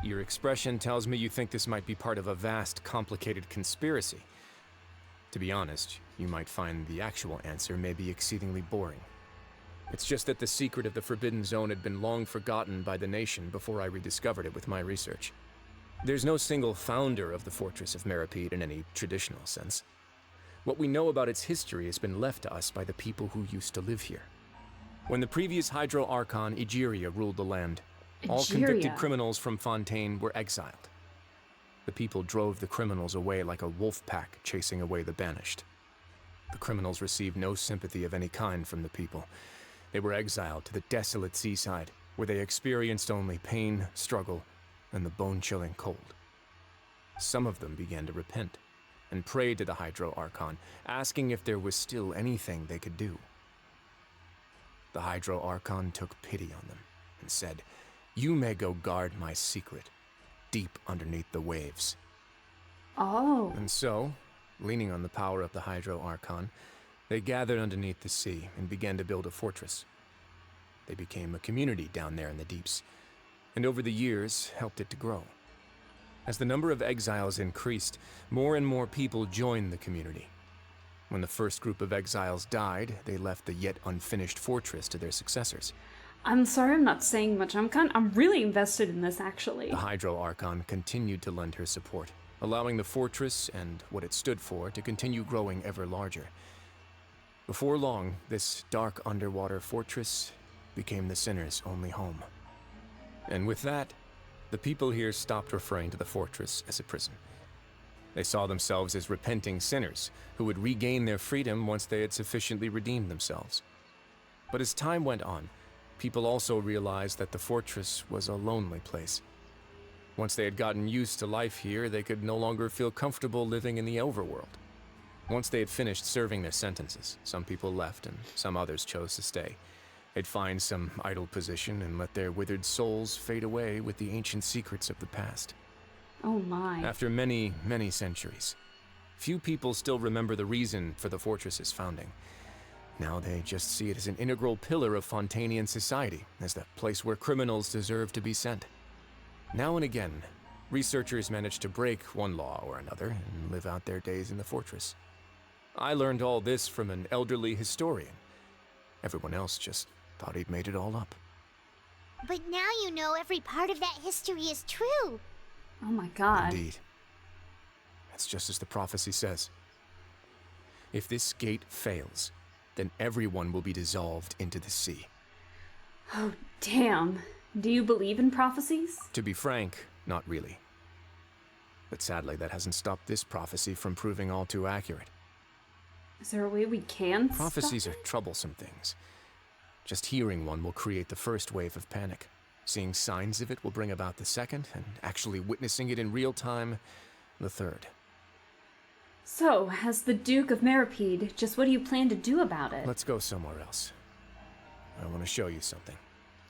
Your expression tells me you think this might be part of a vast, complicated conspiracy. To be honest, you might find the actual answer may be exceedingly boring. It's just that the secret of the Forbidden Zone had been long forgotten by the nation before I rediscovered it with my research. There's no single founder of the Fortress of Meripede in any traditional sense. What we know about its history has been left to us by the people who used to live here. When the previous Hydro Archon, Egeria, ruled the land, all convicted criminals from Fontaine were exiled. The people drove the criminals away like a wolf pack chasing away the banished. The criminals received no sympathy of any kind from the people. They were exiled to the desolate seaside, where they experienced only pain, struggle, and the bone-chilling cold. Some of them began to repent, and prayed to the Hydro Archon, asking if there was still anything they could do. The Hydro Archon took pity on them, and said, "You may go guard my secret, deep underneath the waves." Oh. And so, leaning on the power of the Hydro Archon, they gathered underneath the sea and began to build a fortress. They became a community down there in the deeps, and over the years helped it to grow. As the number of exiles increased, more and more people joined the community. When the first group of exiles died, they left the yet unfinished fortress to their successors. I'm sorry I'm not saying much. I'm really invested in this, actually. The Hydro Archon continued to lend her support, allowing the fortress and what it stood for to continue growing ever larger. Before long, this dark underwater fortress became the sinner's only home. And with that, the people here stopped referring to the fortress as a prison. They saw themselves as repenting sinners who would regain their freedom once they had sufficiently redeemed themselves. But as time went on, people also realized that the fortress was a lonely place. Once they had gotten used to life here, they could no longer feel comfortable living in the overworld. Once they had finished serving their sentences, some people left and some others chose to stay. They'd find some idle position and let their withered souls fade away with the ancient secrets of the past. Oh my. After many, many centuries, Few people still remember the reason for the fortress's founding. Now they just see it as an integral pillar of Fontainian society, as the place where criminals deserve to be sent. Now and again, researchers manage to break one law or another and live out their days in the fortress. I learned all this from an elderly historian. Everyone else just thought he'd made it all up. But now you know every part of that history is true. Oh my god. Indeed. That's just as the prophecy says. If this gate fails, then everyone will be dissolved into the sea. Oh, damn. Do you believe in prophecies? To be frank, not really. But sadly, that hasn't stopped this prophecy from proving all too accurate. Is there a way we can Prophecies stop are troublesome things. Just hearing one will create the first wave of panic. Seeing signs of it will bring about the second, and actually witnessing it in real time, the third. So, as the Duke of Meripede, just what do you plan to do about it? Let's go somewhere else. I want to show you something.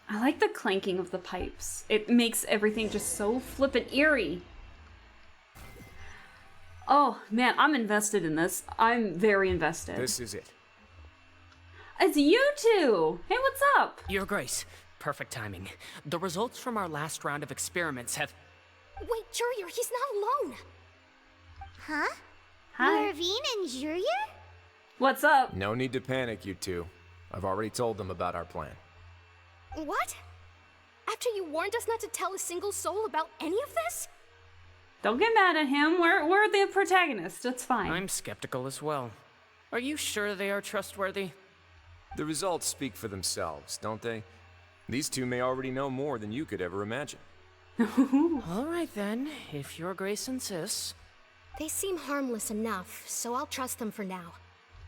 I like the clanking of the pipes. It makes everything just so flippin' eerie. Oh, man, I'm invested in this. I'm very invested. This is it. It's you two! Hey, what's up? Your Grace, perfect timing. The results from our last round of experiments have... Wait, Jurier, he's not alone! Huh? Hi. Mervine and Jurier? What's up? No need to panic, you two. I've already told them about our plan. What? After you warned us not to tell a single soul about any of this? Don't get mad at him. We're the protagonists. It's fine. I'm skeptical as well. Are you sure they are trustworthy? The results speak for themselves, don't they? These two may already know more than you could ever imagine. All right then, if Your Grace insists. They seem harmless enough, so I'll trust them for now.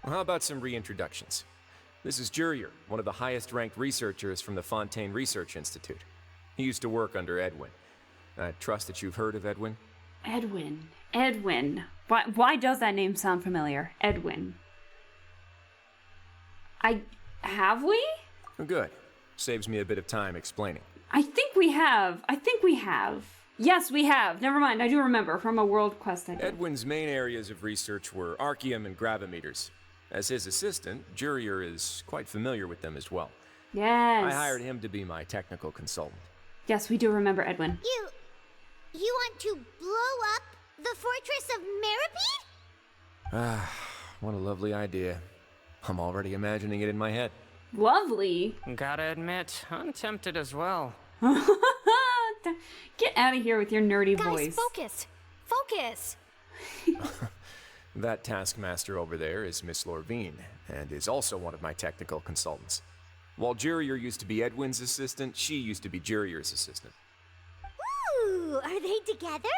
Well, how about some reintroductions? This is Jurier, one of the highest-ranked researchers from the Fontaine Research Institute. He used to work under Edwin. I trust that you've heard of Edwin? Edwin. Why does that name sound familiar? Edwin. Have we? Good. Saves me a bit of time explaining. I think we have. Yes, we have. Never mind, I do remember from a World Quest I did. Edwin's main areas of research were archaeum and gravimeters. As his assistant, Jurier is quite familiar with them as well. Yes. I hired him to be my technical consultant. Yes, we do remember Edwin. You want to blow up the fortress of Meripede? Ah, what a lovely idea. I'm already imagining it in my head. Lovely. Gotta admit, I'm tempted as well. Get out of here with your nerdy Guys, voice. focus! Focus! That taskmaster over there is Miss Lorvine, and is also one of my technical consultants. While Jurier used to be Edwin's assistant, she used to be Jurier's assistant. Ooh, are they together?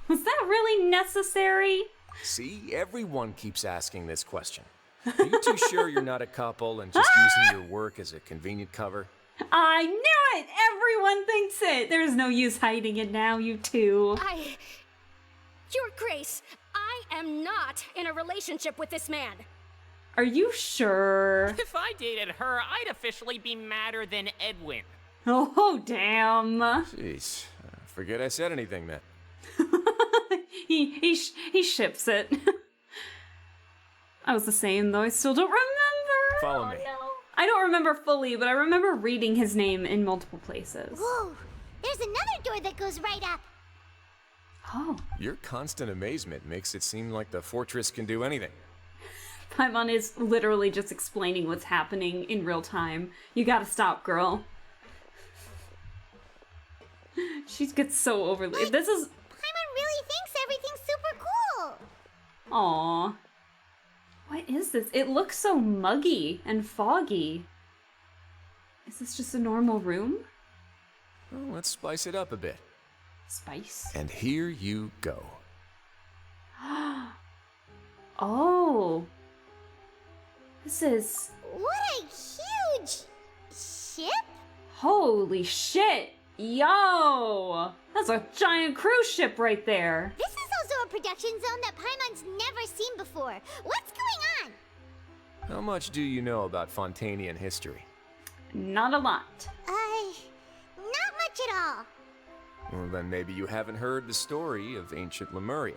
Was that really necessary? See, everyone keeps asking this question. Are you too sure you're not a couple and just using your work as a convenient cover? I knew it! Everyone thinks it! There's no use hiding it now, you two. Your Grace, I am not in a relationship with this man. Are you sure? If I dated her, I'd officially be madder than Edwin. Oh, damn. Jeez, forget I said anything then. He ships it. I was the same, though I still don't remember. Follow me. No. I don't remember fully, but I remember reading his name in multiple places. Whoa, there's another door that goes right up. Oh. Your constant amazement makes it seem like the fortress can do anything. Paimon is literally just explaining what's happening in real time. You gotta stop, girl. She gets so overly. This is. Paimon really thinks everything's super cool. Aww. What is this? It looks so muggy and foggy. Is this just a normal room? Well, let's spice it up a bit. Spice? And here you go. Oh. This is... What a huge ship? Holy shit! Yo! That's a giant cruise ship right there. This is also a production zone that Paimon's never seen before. What's going on? How much do you know about Fontainian history? Not a lot. Not much at all. Well, then maybe you haven't heard the story of ancient Lemuria.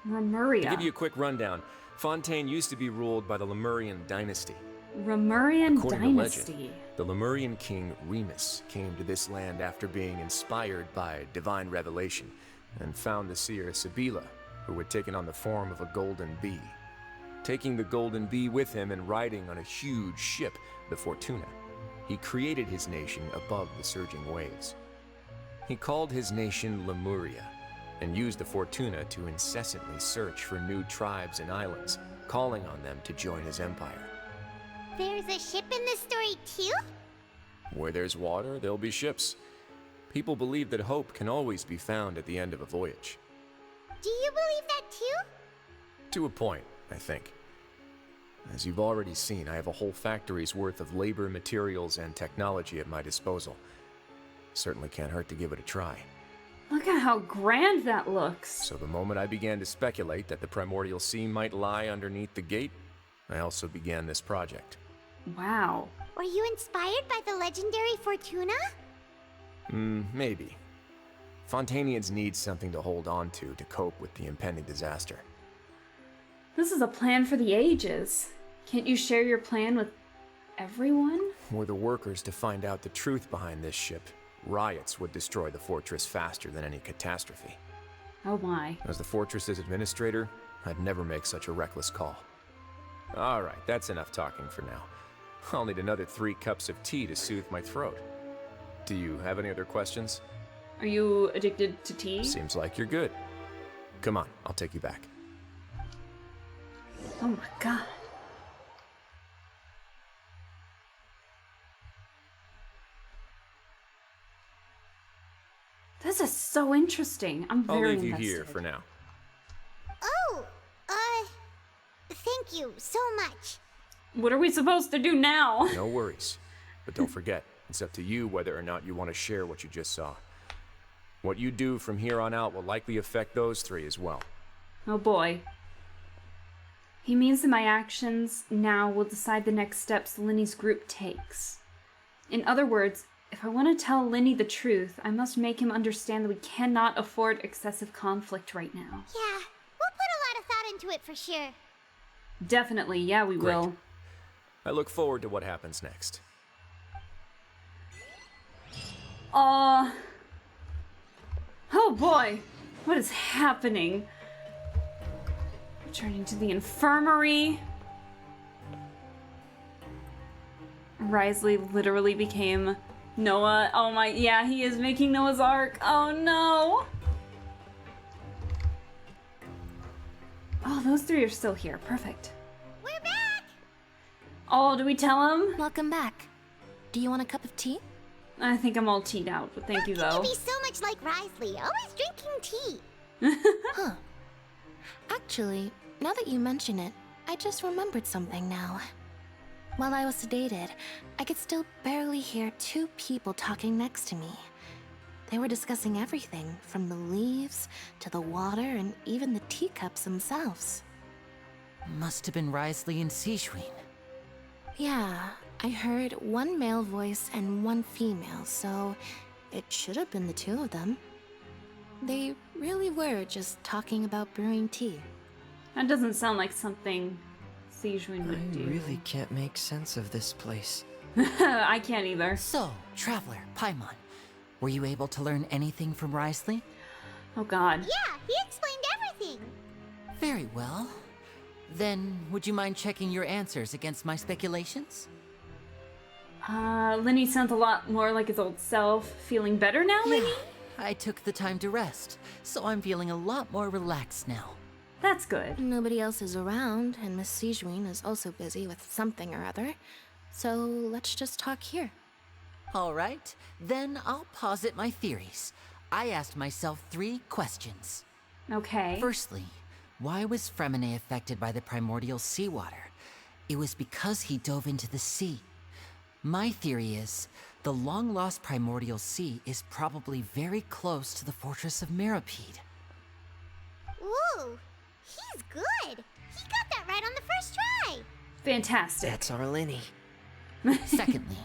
Remuria. To give you a quick rundown, Fontaine used to be ruled by the Lemurian dynasty. Remurian According dynasty. to legend, the Lemurian king Remus came to this land after being inspired by divine revelation and found the seer Sibila, who had taken on the form of a golden bee. Taking the golden bee with him and riding on a huge ship, the Fortuna, he created his nation above the surging waves. He called his nation Lemuria and used the Fortuna to incessantly search for new tribes and islands, calling on them to join his empire. There's a ship in this story too? Where there's water, there'll be ships. People believe that hope can always be found at the end of a voyage. Do you believe that too? To a point, I think. As you've already seen, I have a whole factory's worth of labor, materials, and technology at my disposal. Certainly can't hurt to give it a try. Look at how grand that looks. So the moment I began to speculate that the primordial sea might lie underneath the gate, I also began this project. Wow. Were you inspired by the legendary Fortuna? Maybe. Fontainians need something to hold on to cope with the impending disaster. This is a plan for the ages. Can't you share your plan with everyone? Were the workers to find out the truth behind this ship, riots would destroy the fortress faster than any catastrophe. Oh my. As the fortress's administrator, I'd never make such a reckless call. Alright, that's enough talking for now. I'll need another 3 cups of tea to soothe my throat. Do you have any other questions? Are you addicted to tea? Seems like you're good. Come on, I'll take you back. Oh my god. This is so interesting. I'm I'll very leave you invested. here for now. Oh, thank you so much. What are we supposed to do now? No worries. But don't forget, it's up to you whether or not you want to share what you just saw. What you do from here on out will likely affect those 3 as well. Oh boy. He means that my actions now will decide the next steps Linny's group takes. In other words, if I want to tell Linny the truth, I must make him understand that we cannot afford excessive conflict right now. Yeah, we'll put a lot of thought into it for sure. Definitely, yeah, we Great. will. I look forward to what happens next. Oh boy, what is happening? Returning to the infirmary. Risley literally became Noah. Oh my, yeah, he is making Noah's Ark. Oh no. Oh, those 3 are still here. Perfect. We're back! Oh, do we tell him? Welcome back. Do you want a cup of tea? I think I'm all teed out, but thank you though. You be so much like Risley, always drinking tea. Huh. Actually, now that you mention it, I just remembered something now. While I was sedated, I could still barely hear 2 people talking next to me. They were discussing everything, from the leaves to the water and even the teacups themselves. Must have been Risley and Sijwin. Yeah, I heard 1 male voice and 1 female, so it should have been the 2 of them. They really were just talking about brewing tea. That doesn't sound like something Sijwin would do. I really can't make sense of this place. I can't either. So, Traveler, Paimon, were you able to learn anything from Risley? Oh god. Yeah, he explained everything. Very well. Then, would you mind checking your answers against my speculations? Linny sounds a lot more like his old self. Feeling better now, Linny? I took the time to rest, so I'm feeling a lot more relaxed now. That's good. Nobody else is around, and Miss Sijwin is also busy with something or other. So let's just talk here. All right, then I'll posit my theories. I asked myself 3 questions. Okay. Firstly, why was Fremine affected by the primordial seawater? It was because he dove into the sea. My theory is, the long-lost primordial sea is probably very close to the fortress of Mirapede. Ooh, he's good. He got that right on the first try. Fantastic. That's our Linny. Secondly,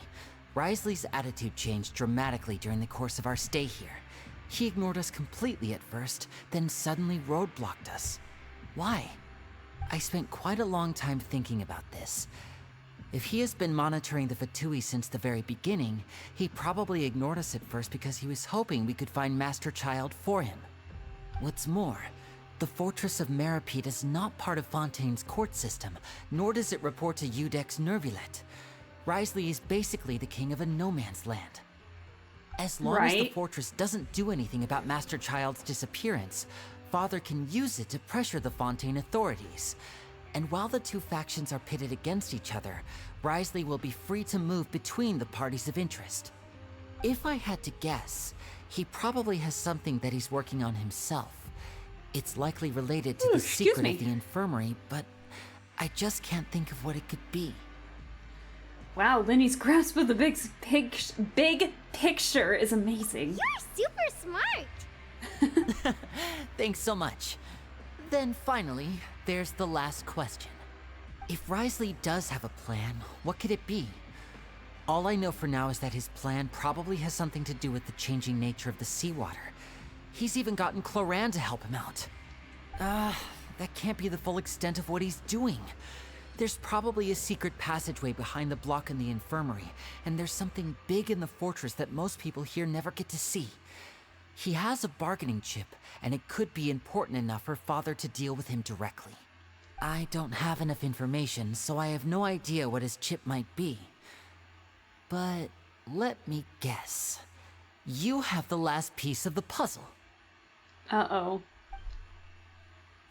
Risley's attitude changed dramatically during the course of our stay here. He ignored us completely at first, then suddenly roadblocked us. Why? I spent quite a long time thinking about this. If he has been monitoring the Fatui since the very beginning, he probably ignored us at first because he was hoping we could find Master Child for him. What's more, the Fortress of Meripede is not part of Fontaine's court system, nor does it report to Udex Nervulet. Wriothesley is basically the king of a no-man's land. As long as the fortress doesn't do anything about Master Child's disappearance, Father can use it to pressure the Fontaine authorities. And while the two factions are pitted against each other, Wriothesley will be free to move between the parties of interest. If I had to guess, he probably has something that he's working on himself. It's likely related to the secret of the infirmary, but I just can't think of what it could be. Wow, Linny's grasp of the big picture is amazing. You're super smart! Thanks so much. Then finally, there's the last question. If Wriothesley does have a plan, what could it be? All I know for now is that his plan probably has something to do with the changing nature of the seawater. He's even gotten Cloran to help him out. That can't be the full extent of what he's doing. There's probably a secret passageway behind the block in the infirmary, and there's something big in the fortress that most people here never get to see. He has a bargaining chip, and it could be important enough for Father to deal with him directly. I don't have enough information, so I have no idea what his chip might be. But let me guess. You have the last piece of the puzzle. Uh-oh.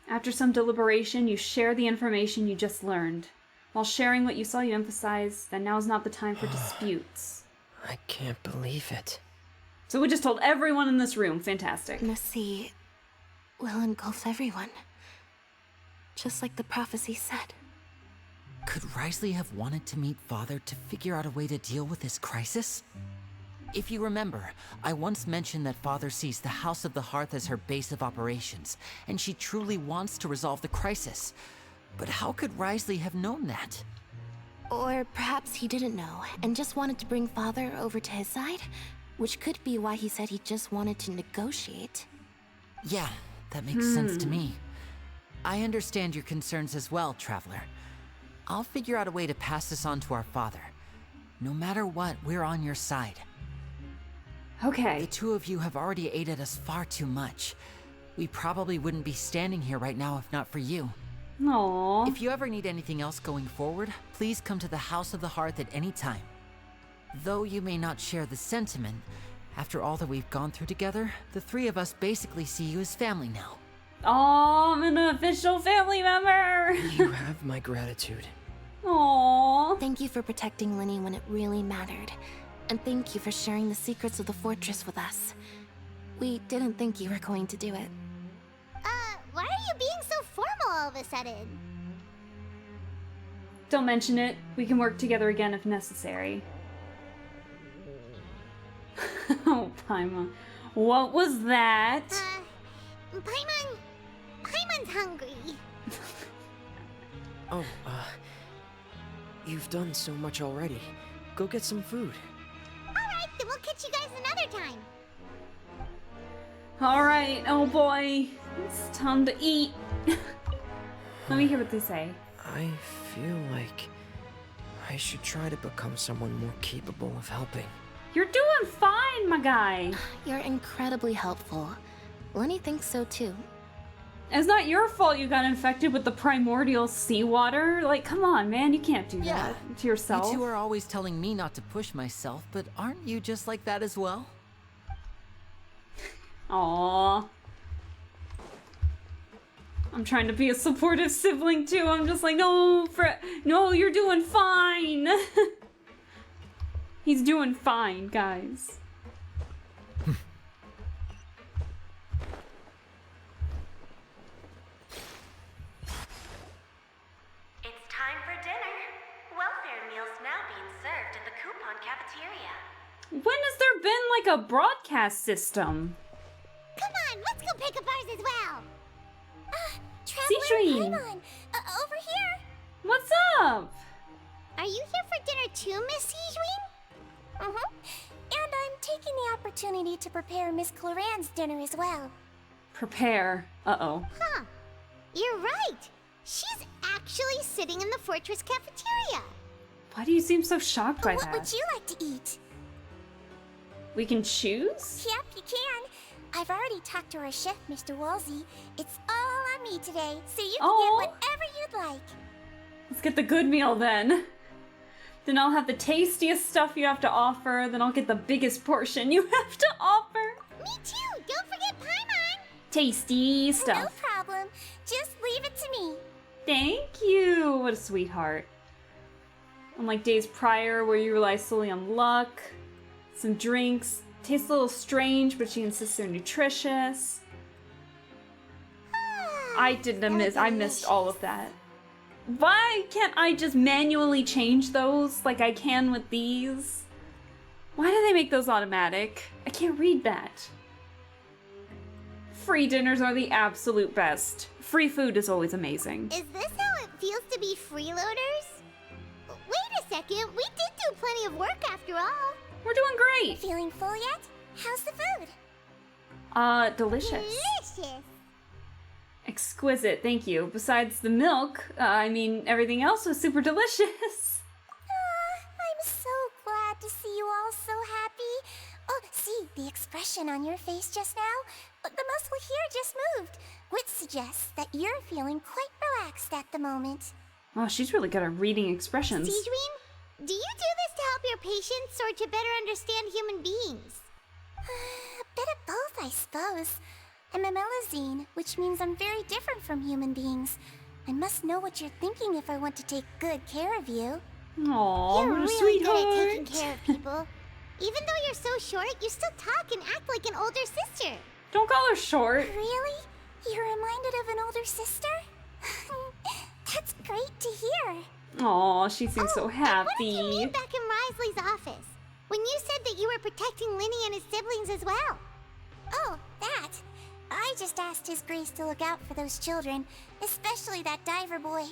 After some deliberation, you share the information you just learned. While sharing what you saw, you emphasize that now is not the time for disputes. I can't believe it. So we just told everyone in this room. Fantastic. The sea will engulf everyone. Just like the prophecy said. Could Wriothesley have wanted to meet Father to figure out a way to deal with this crisis? If you remember, I once mentioned that Father sees the House of the Hearth as her base of operations, and she truly wants to resolve the crisis. But how could Wriothesley have known that? Or perhaps he didn't know, and just wanted to bring Father over to his side? Which could be why he said he just wanted to negotiate. Yeah, that makes sense to me. I understand your concerns as well, Traveler. I'll figure out a way to pass this on to our father. No matter what, we're on your side. Okay. The two of you have already aided us far too much. We probably wouldn't be standing here right now if not for you. Aww. If you ever need anything else going forward, please come to the House of the Hearth at any time. Though you may not share the sentiment, after all that we've gone through together, the three of us basically see you as family now. Oh, I'm an official family member! You have my gratitude. Aww. Thank you for protecting Linny when it really mattered. And thank you for sharing the secrets of the fortress with us. We didn't think you were going to do it. Why are you being so formal all of a sudden? Don't mention it. We can work together again if necessary. Oh, Paimon. What was that? Paimon's hungry. Oh, you've done so much already. Go get some food. Alright, then we'll catch you guys another time. Alright, oh boy. It's time to eat. Let me hear what they say. I feel like I should try to become someone more capable of helping. You're doing fine, my guy. You're incredibly helpful. Linny thinks so too. It's not your fault you got infected with the primordial seawater. Like, come on, man, you can't do that to yourself. You two are always telling me not to push myself, but aren't you just like that as well? Aww. I'm trying to be a supportive sibling too. I'm just like, no, no, you're doing fine. He's doing fine, guys. It's time for dinner. Welfare meals now being served at the coupon cafeteria. When has there been like a broadcast system? Come on, let's go pick up ours as well. Citrin. Paimon, over here. What's up? Are you here for dinner too, Miss Citrin? Mm-hmm. And I'm taking the opportunity to prepare Miss Cloran's dinner as well. Prepare. Uh-oh. Huh. You're right. She's actually sitting in the fortress cafeteria. Why do you seem so shocked by What that? would you like to eat? We can choose? Yep, you can. I've already talked to our chef, Mr. Wolsey. It's all on me today, so you can get whatever you'd like. Let's get the good meal then. Then I'll have the tastiest stuff you have to offer. Then I'll get the biggest portion you have to offer. Me too. Don't forget Paimon. Tasty stuff. No problem. Just leave it to me. Thank you. What a sweetheart. Unlike days prior where you rely solely on luck. Some drinks. Taste a little strange, but she insists they're nutritious. I missed all of that. Why can't I just manually change those like I can with these? Why do they make those automatic? I can't read that. Free dinners are the absolute best. Free food is always amazing. Is this how it feels to be freeloaders? Wait a second, we did do plenty of work after all. We're doing great. Feeling full yet? How's the food? Delicious. Delicious. Exquisite, thank you. Besides the milk, everything else was super delicious. I'm so glad to see you all so happy. Oh, see, the expression on your face just now? The muscle here just moved, which suggests that you're feeling quite relaxed at the moment. Oh, she's really good at reading expressions. Sigewinne, do you do this to help your patients or to better understand human beings? A bit of both, I suppose. I'm a Melazine, which means I'm very different from human beings. I must know what you're thinking if I want to take good care of you. Aww, you're what a really sweetheart. good at taking care of people. Even though you're so short, you still talk and act like an older sister. Don't call her short. Really? You're reminded of an older sister? That's great to hear. Aw, she seems so happy. What did you mean back in Risley's office? When you said that you were protecting Linny and his siblings as well? Oh, that. I just asked His Grace to look out for those children, especially that diver boy.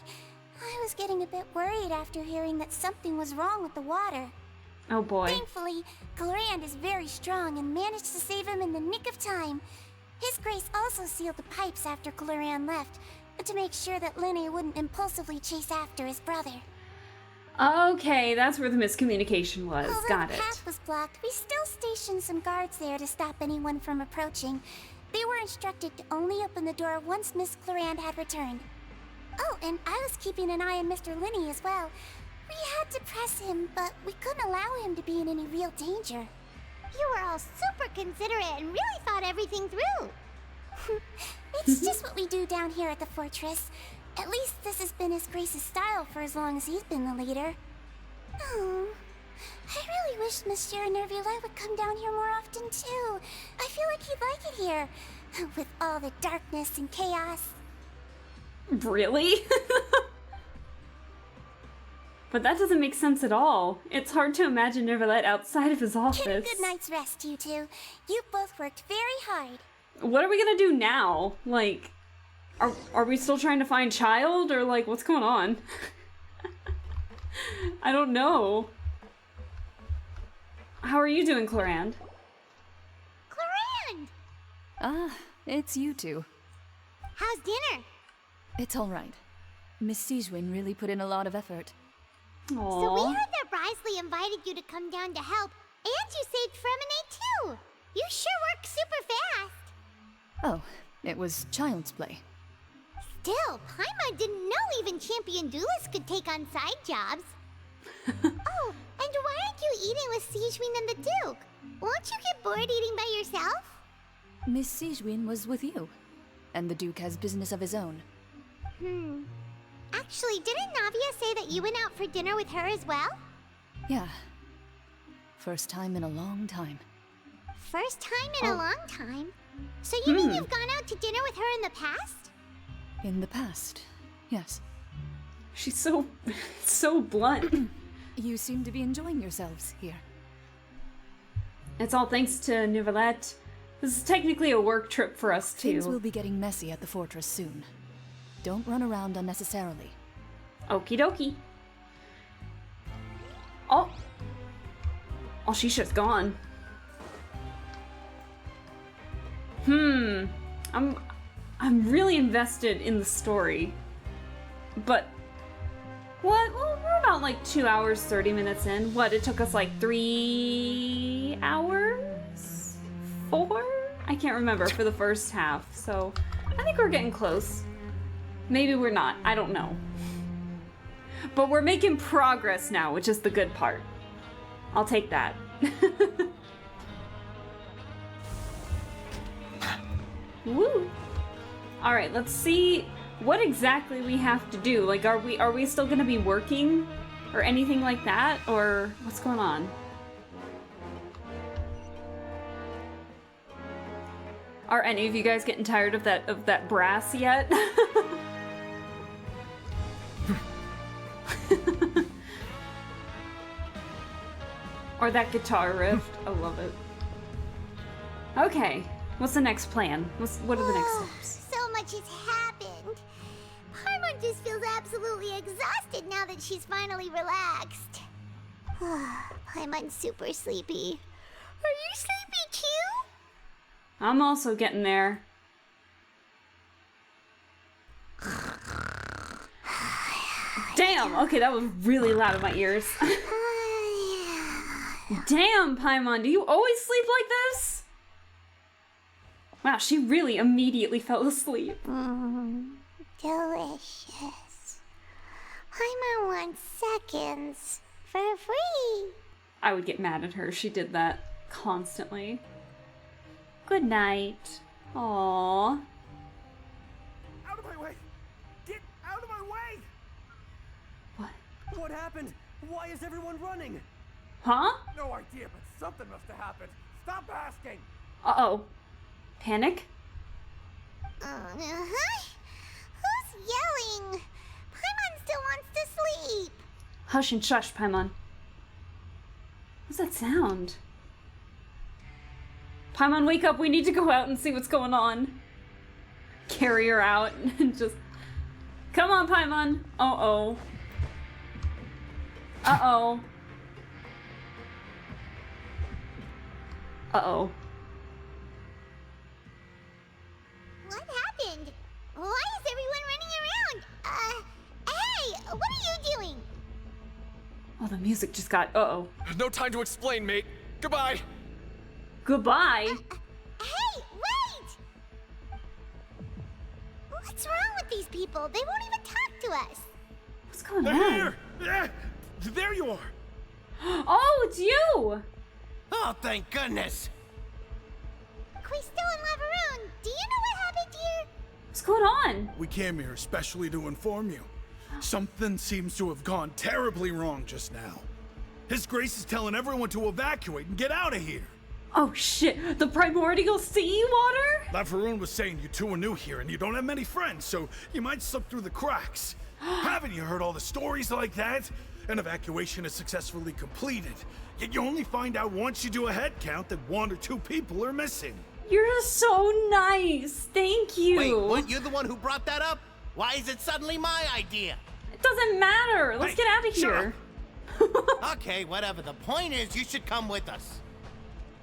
I was getting a bit worried after hearing that something was wrong with the water. Oh boy. Thankfully, Glorand is very strong and managed to save him in the nick of time. His Grace also sealed the pipes after Glorand left, to make sure that Linny wouldn't impulsively chase after his brother. Okay, that's where the miscommunication was. Although Got the it. path was blocked, we still stationed some guards there to stop anyone from approaching. They were instructed to only open the door once Miss Glorand had returned. Oh, and I was keeping an eye on Mr. Linny as well. We had to press him, but we couldn't allow him to be in any real danger. You were all super considerate and really thought everything through. It's just what we do down here at the fortress. At least this has been His Grace's style for as long as he's been the leader. Oh, I really wish Monsieur Nervulette would come down here more often too. I feel like he'd like it here, with all the darkness and chaos. Really? But that doesn't make sense at all. It's hard to imagine Nervulette outside of his office. Get a good night's rest, you two. You both worked very hard. What are we gonna do now? Like, are we still trying to find Childe, or like, what's going on? I don't know. How are you doing, Glorand? Glorand! Ah, it's you two. How's dinner? It's all right. Miss Sigewinne really put in a lot of effort. So we heard that Risley invited you to come down to help, and you saved Fremine too. You sure work super fast. Oh, it was child's play. Still, Paimon didn't know even champion duelists could take on side jobs. Oh, and why aren't you eating with Sigewinne and the Duke? Won't you get bored eating by yourself? Miss Sigewinne was with you, and the Duke has business of his own. Actually, didn't Navia say that you went out for dinner with her as well? Yeah. First time in a long time. First time in a long time? So you mean you've gone out to dinner with her in the past? In the past, yes. She's so blunt. You seem to be enjoying yourselves here. It's all thanks to Nervulette. This is technically a work trip for us too. Things will be getting messy at the fortress soon. Don't run around unnecessarily. Okie dokie. Oh, she's just gone. I I'm really invested in the story. But what? Well, we're about like 2 hours, 30 minutes in. What? It took us like 3 hours? 4? I can't remember for the first half. So I think we're getting close. Maybe we're not. I don't know. But we're making progress now, which is the good part. I'll take that. Woo! All right, let's see what exactly we have to do. Like, are we still gonna be working or anything like that, or what's going on? Are any of you guys getting tired of that brass yet? Or that guitar riff? I love it. Okay, what's the next plan? What are the next steps? So much has happened. Paimon just feels absolutely exhausted now that she's finally relaxed. Paimon's super sleepy. Are you sleepy too? I'm also getting there. Damn! Okay, that was really loud in my ears. Damn, Paimon, do you always sleep like this? Wow, she really immediately fell asleep. Delicious. Paimon wants seconds for free. I would get mad at her if she did that constantly. Good night. Aww. Out of my way! Get out of my way! What? What happened? Why is everyone running? Huh? No idea, but something must have happened. Stop asking! Uh-oh. Panic? Who's yelling? Paimon still wants to sleep. Hush and shush, Paimon. What's that sound? Paimon, wake up. We need to go out and see what's going on. Carry her out and just... Come on, Paimon. Uh-oh. Uh-oh. Uh-oh. What happened? Why is everyone running around? Hey, what are you doing? Oh, the music just got... Uh-oh. There's no time to explain, mate. Goodbye. Goodbye? Hey, wait! What's wrong with these people? They won't even talk to us. What's going They're on? here! Yeah, there you are! Oh, it's you! Oh, thank goodness! Quisto and Laveroon, do you know what happened here? What's going on? We came here especially to inform you. Something seems to have gone terribly wrong just now. His Grace is telling everyone to evacuate and get out of here. Oh shit, the primordial sea water? Laveroon was saying you two are new here and you don't have many friends, so you might slip through the cracks. Haven't you heard all the stories like that? An evacuation is successfully completed, yet you only find out once you do a head count that 1 or 2 people are missing. You're so nice. Thank you. Wait, weren't you the one who brought that up? Why is it suddenly my idea? It doesn't matter. Let's get out of here. Okay, whatever. The point is, you should come with us.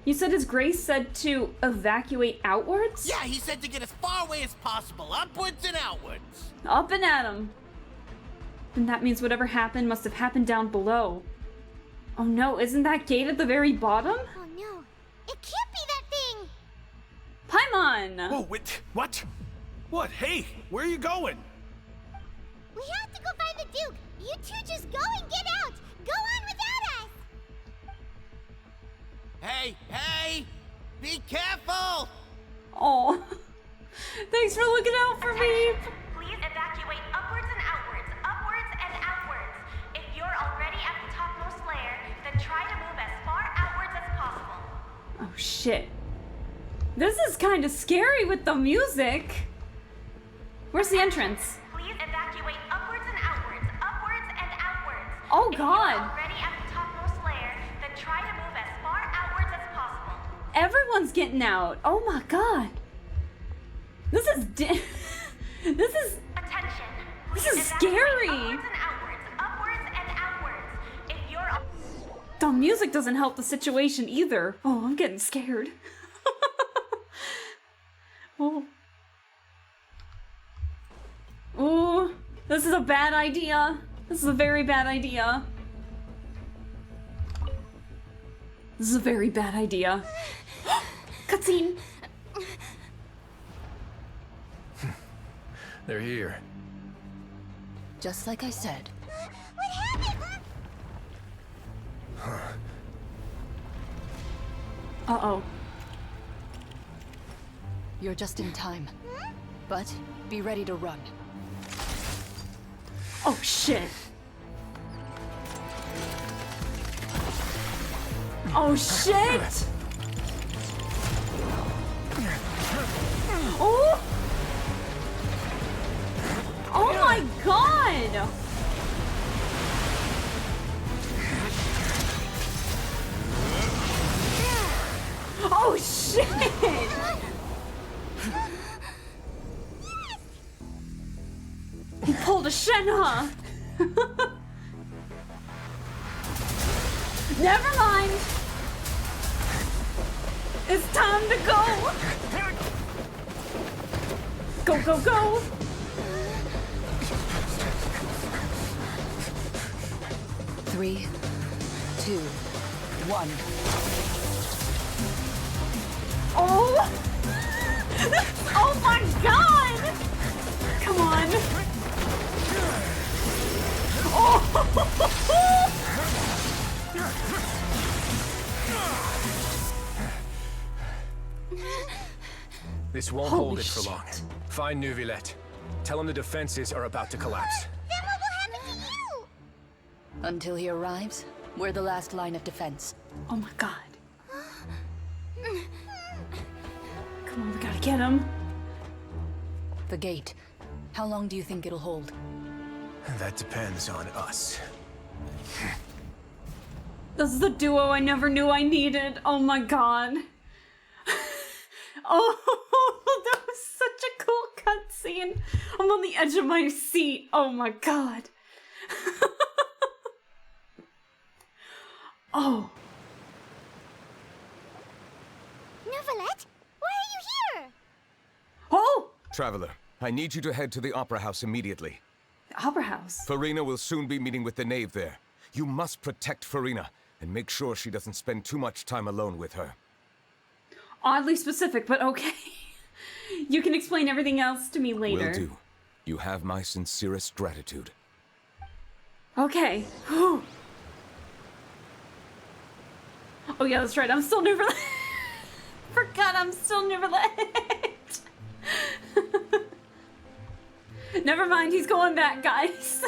You said His Grace said to evacuate outwards? Yeah, he said to get as far away as possible, upwards and outwards. Up and at 'em. Then that means whatever happened must have happened down below. Oh no, isn't that gate at the very bottom? Oh no, it can't be that thing! Paimon! Oh, wait, what? What? Hey, where are you going? We have to go find the Duke! You two just go and get out! Go on without us! Hey, hey! Be careful! Oh, thanks for looking out for me! Please evacuate upwards and outwards, upwards and outwards. If you're already at the topmost layer, then try to move as far outwards as possible. Oh shit. This is kind of scary with the music. Where's the entrance? Please evacuate upwards and outwards, upwards and outwards. Oh If god. you're already at the topmost layer, then try to move as far outwards as possible. Everyone's getting out. Oh my god. This is this is Attention. This Please is evacuate scary. Upwards and outwards, upwards and outwards. If you're the music doesn't help the situation either. Oh, I'm getting scared. Oh. This is a bad idea. This is a very bad idea. This is a very bad idea. Cutscene. They're here. Just like I said. What happened? Uh-oh. You're just in time. But be ready to run. Oh, shit. Oh, shit! Oh! Oh my god! Oh, shit! He pulled a Shenhe! Never mind! It's time to go! Go, go, go! Three, two, one. Oh! Oh my god! Come on! Oh! This won't Holy hold it for shit. long. Find Neuvillette. Tell him the defenses are about to collapse. Then what will happen to you? Until he arrives, we're the last line of defense. Oh my god. Come on, we gotta get him. The gate. How long do you think it'll hold? That depends on us. This is the duo I never knew I needed. Oh my god. Oh, that was such a cool cutscene. I'm on the edge of my seat. Oh my god. Oh. Neuvillette, why are you here? Oh! Traveler, I need you to head to the Opera House immediately. The Opera House? Farina will soon be meeting with the knave there. You must protect Farina and make sure she doesn't spend too much time alone with her. Oddly specific, but okay. You can explain everything else to me later. Will do. You have my sincerest gratitude. Okay. Whew. Oh yeah, that's right. I'm still Neuvillette. Forgot I'm still Neuvillette. Never mind, he's going back, guys.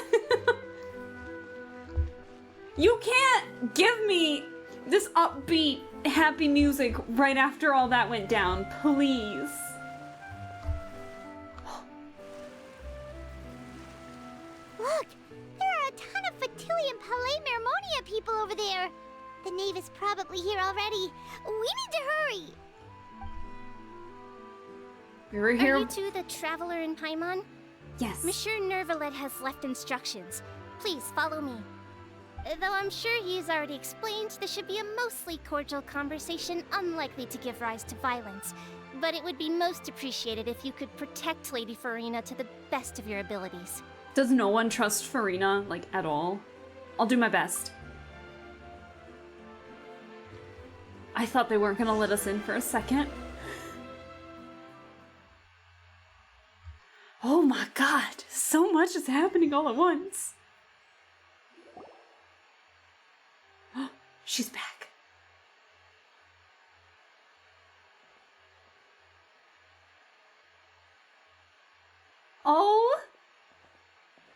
You can't give me this upbeat, happy music right after all that went down, please. Look, there are a ton of Fatilian Palais Mermonia people over there. The knave is probably here already. We need to hurry. We're here. Are you two the traveler in Paimon? Yes. Monsieur Neuvillette has left instructions. Please follow me. Though I'm sure he's already explained, this should be a mostly cordial conversation, unlikely to give rise to violence. But it would be most appreciated if you could protect Lady Farina to the best of your abilities. Does no one trust Farina, like, at all? I'll do my best. I thought they weren't gonna let us in for a second. Oh my god, so much is happening all at once. She's back. Oh!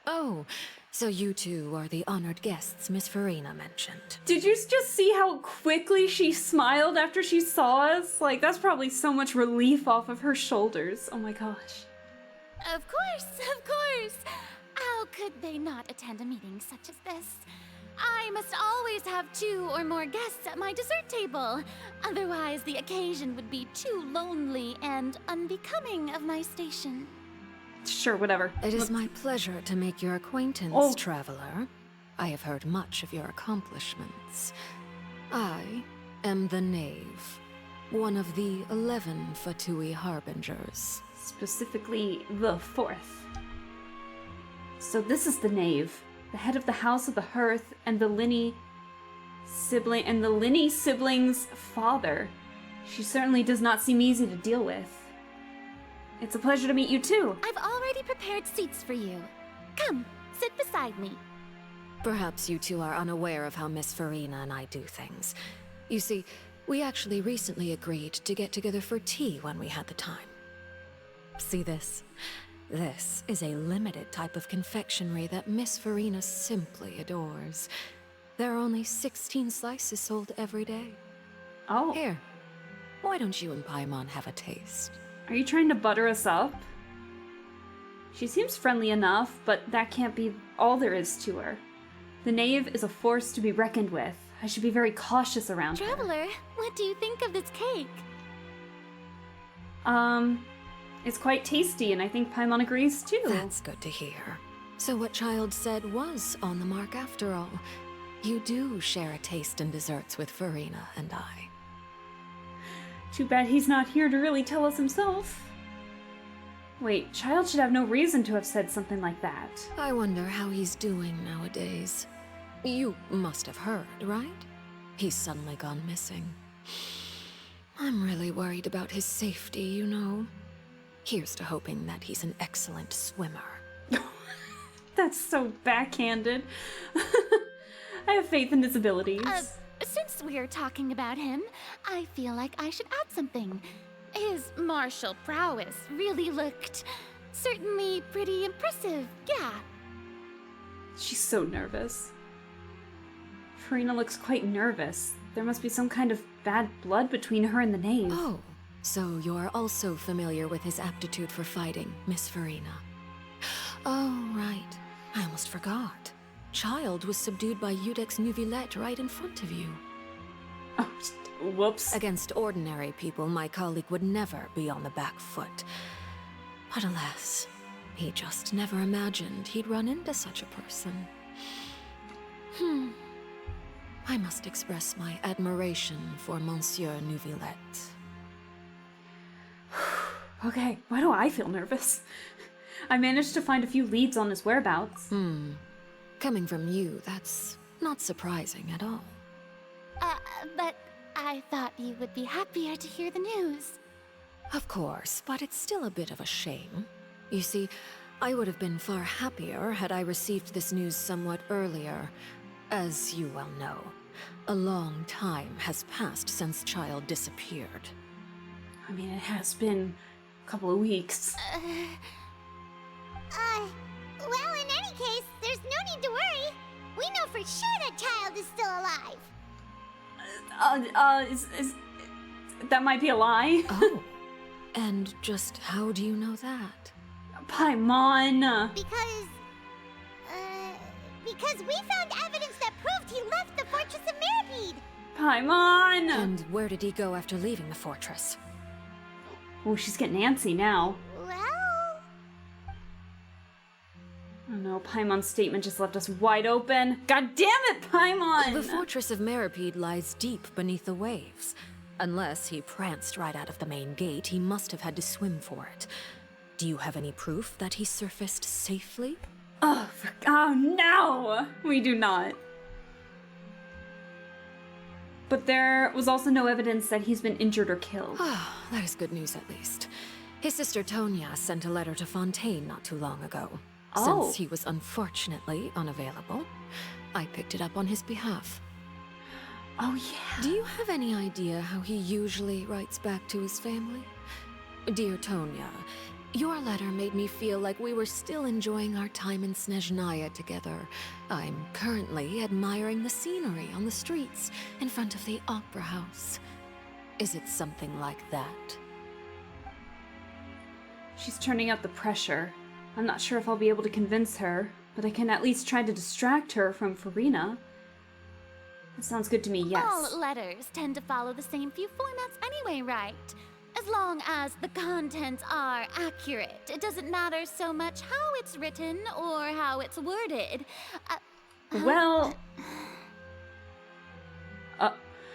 Oh, so you two are the honored guests Miss Farina mentioned. Did you just see how quickly she smiled after she saw us? Like, that's probably so much relief off of her shoulders. Oh my gosh. Of course, of course. How could they not attend a meeting such as this? I must always have 2 or more guests at my dessert table. Otherwise, the occasion would be too lonely and unbecoming of my station. Sure, whatever. It is my pleasure to make your acquaintance, Oh. traveler. I have heard much of your accomplishments. I am the Knave, one of the 11 Fatui Harbingers. Specifically, the 4th. So this is the knave, the head of the House of the Hearth, and the Linny siblings' father. She certainly does not seem easy to deal with. It's a pleasure to meet you too. I've already prepared seats for you. Come, sit beside me. Perhaps you two are unaware of how Miss Farina and I do things. You see, we actually recently agreed to get together for tea when we had the time. See this? This is a limited type of confectionery that Miss Farina simply adores. There are only 16 slices sold every day. Oh. Here, why don't you and Paimon have a taste? Are you trying to butter us up? She seems friendly enough, but that can't be all there is to her. The knave is a force to be reckoned with. I should be very cautious around her. Traveler, what do you think of this cake? It's quite tasty, and I think Paimon agrees too. That's good to hear. So what Childe said was on the mark after all. You do share a taste in desserts with Farina and I. Too bad he's not here to really tell us himself. Wait, Childe should have no reason to have said something like that. I wonder how he's doing nowadays. You must have heard, right? He's suddenly gone missing. I'm really worried about his safety, you know. Here's to hoping that he's an excellent swimmer. That's so backhanded. I have faith in his abilities. Since we're talking about him, I feel like I should add something. His martial prowess really looked certainly pretty impressive, yeah. She's so nervous. Farina looks quite nervous. There must be some kind of bad blood between her and the knave. Oh, so you're also familiar with his aptitude for fighting, Miss Farina. Oh, right. I almost forgot. Childe was subdued by Udex Nuvillette right in front of you. Oh, whoops. Against ordinary people, my colleague would never be on the back foot. But alas, he just never imagined he'd run into such a person. I must express my admiration for Monsieur Nuvillette. Okay, why do I feel nervous? I managed to find a few leads on his whereabouts. Coming from you, that's not surprising at all. But I thought you would be happier to hear the news. Of course, but it's still a bit of a shame. You see, I would have been far happier had I received this news somewhat earlier. As you well know, a long time has passed since Childe disappeared. I mean, it has been a couple of weeks. Well, in any case, there's no need to worry. We know for sure that Childe is still alive. That might be a lie. Oh, and just how do you know that? Paimon! Because we found evidence that proved he left the Fortress of Meripede. Paimon! And where did he go after leaving the fortress? Oh, she's getting antsy now. Well... Oh no, Paimon's statement just left us wide open. God damn it, Paimon! The Fortress of Meripede lies deep beneath the waves. Unless he pranced right out of the main gate, he must have had to swim for it. Do you have any proof that he surfaced safely? Oh no! We do not. But there was also no evidence that he's been injured or killed. Ah, that is good news at least. His sister Tonya sent a letter to Fontaine not too long ago. Oh. Since he was unfortunately unavailable, I picked it up on his behalf. Oh yeah. Do you have any idea how he usually writes back to his family? Dear Tonya, your letter made me feel like we were still enjoying our time in Snezhnaya together. I'm currently admiring the scenery on the streets in front of the opera house. Is it something like that? She's turning up the pressure. I'm not sure if I'll be able to convince her, but I can at least try to distract her from Farina. That sounds good to me, yes. All letters tend to follow the same few formats anyway, right? As long as the contents are accurate, it doesn't matter so much how it's written or how it's worded.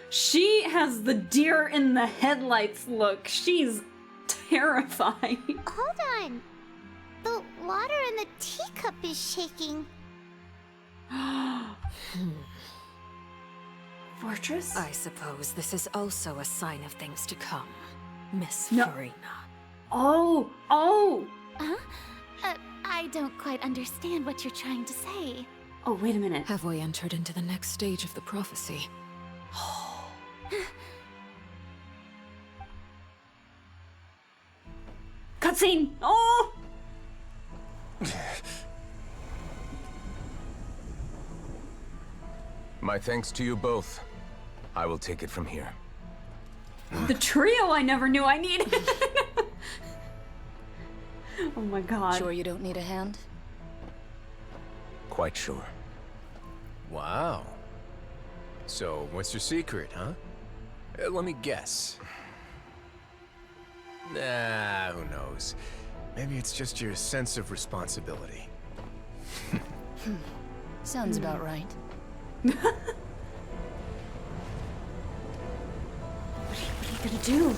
She has the deer in the headlights look. She's terrified. Hold on. But water in the teacup is shaking. Fortress? I suppose this is also a sign of things to come, Miss No. Farina. Oh! Oh! Huh? I don't quite understand what you're trying to say. Oh, wait a minute. Have we entered into the next stage of the prophecy? Cutscene! Oh! My thanks to you both. I will take it from here. The trio I never knew I needed! Oh my god. Sure you don't need a hand? Quite sure. Wow. So, what's your secret, huh? Let me guess. Nah, who knows? Maybe it's just your sense of responsibility. Sounds about right. What are you gonna do?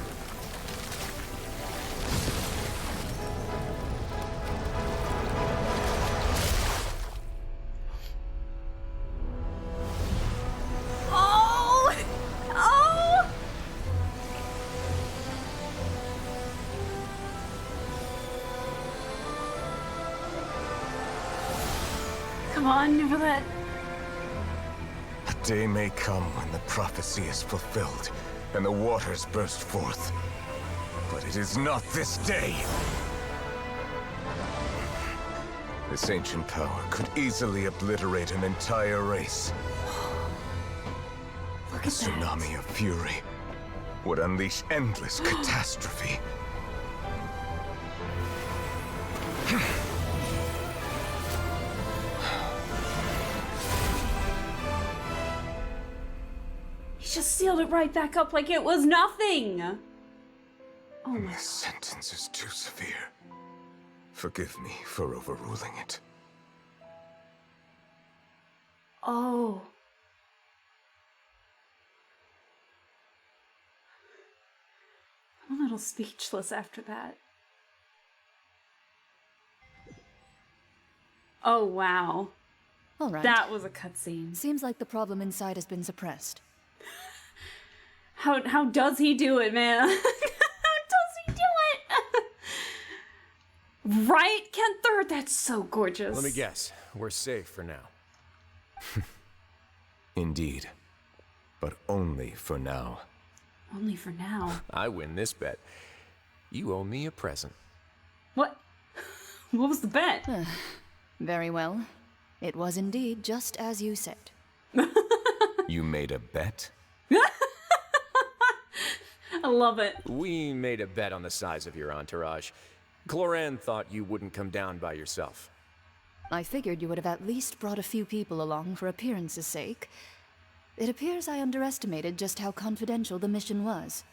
Oh! Oh! Come on, Nicolette. A day may come when the prophecy is fulfilled and the waters burst forth. But it is not this day. This ancient power could easily obliterate an entire race. Look A at that. tsunami of fury would unleash endless catastrophe. He just sealed it right back up like it was nothing. Oh my. This sentence is too severe. Forgive me for overruling it. Oh. I'm a little speechless after that. Oh wow. All right. That was a cutscene. Seems like the problem inside has been suppressed. How does he do it, man? How does he do it? Right, Kenther? That's so gorgeous. Let me guess. We're safe for now. Indeed. But only for now. Only for now. I win this bet. You owe me a present. What? What was the bet? Very well. It was indeed just as you said. You made a bet? I love it. We made a bet on the size of your entourage. Cloran thought you wouldn't come down by yourself. I figured you would have at least brought a few people along for appearance's sake. It appears I underestimated just how confidential the mission was.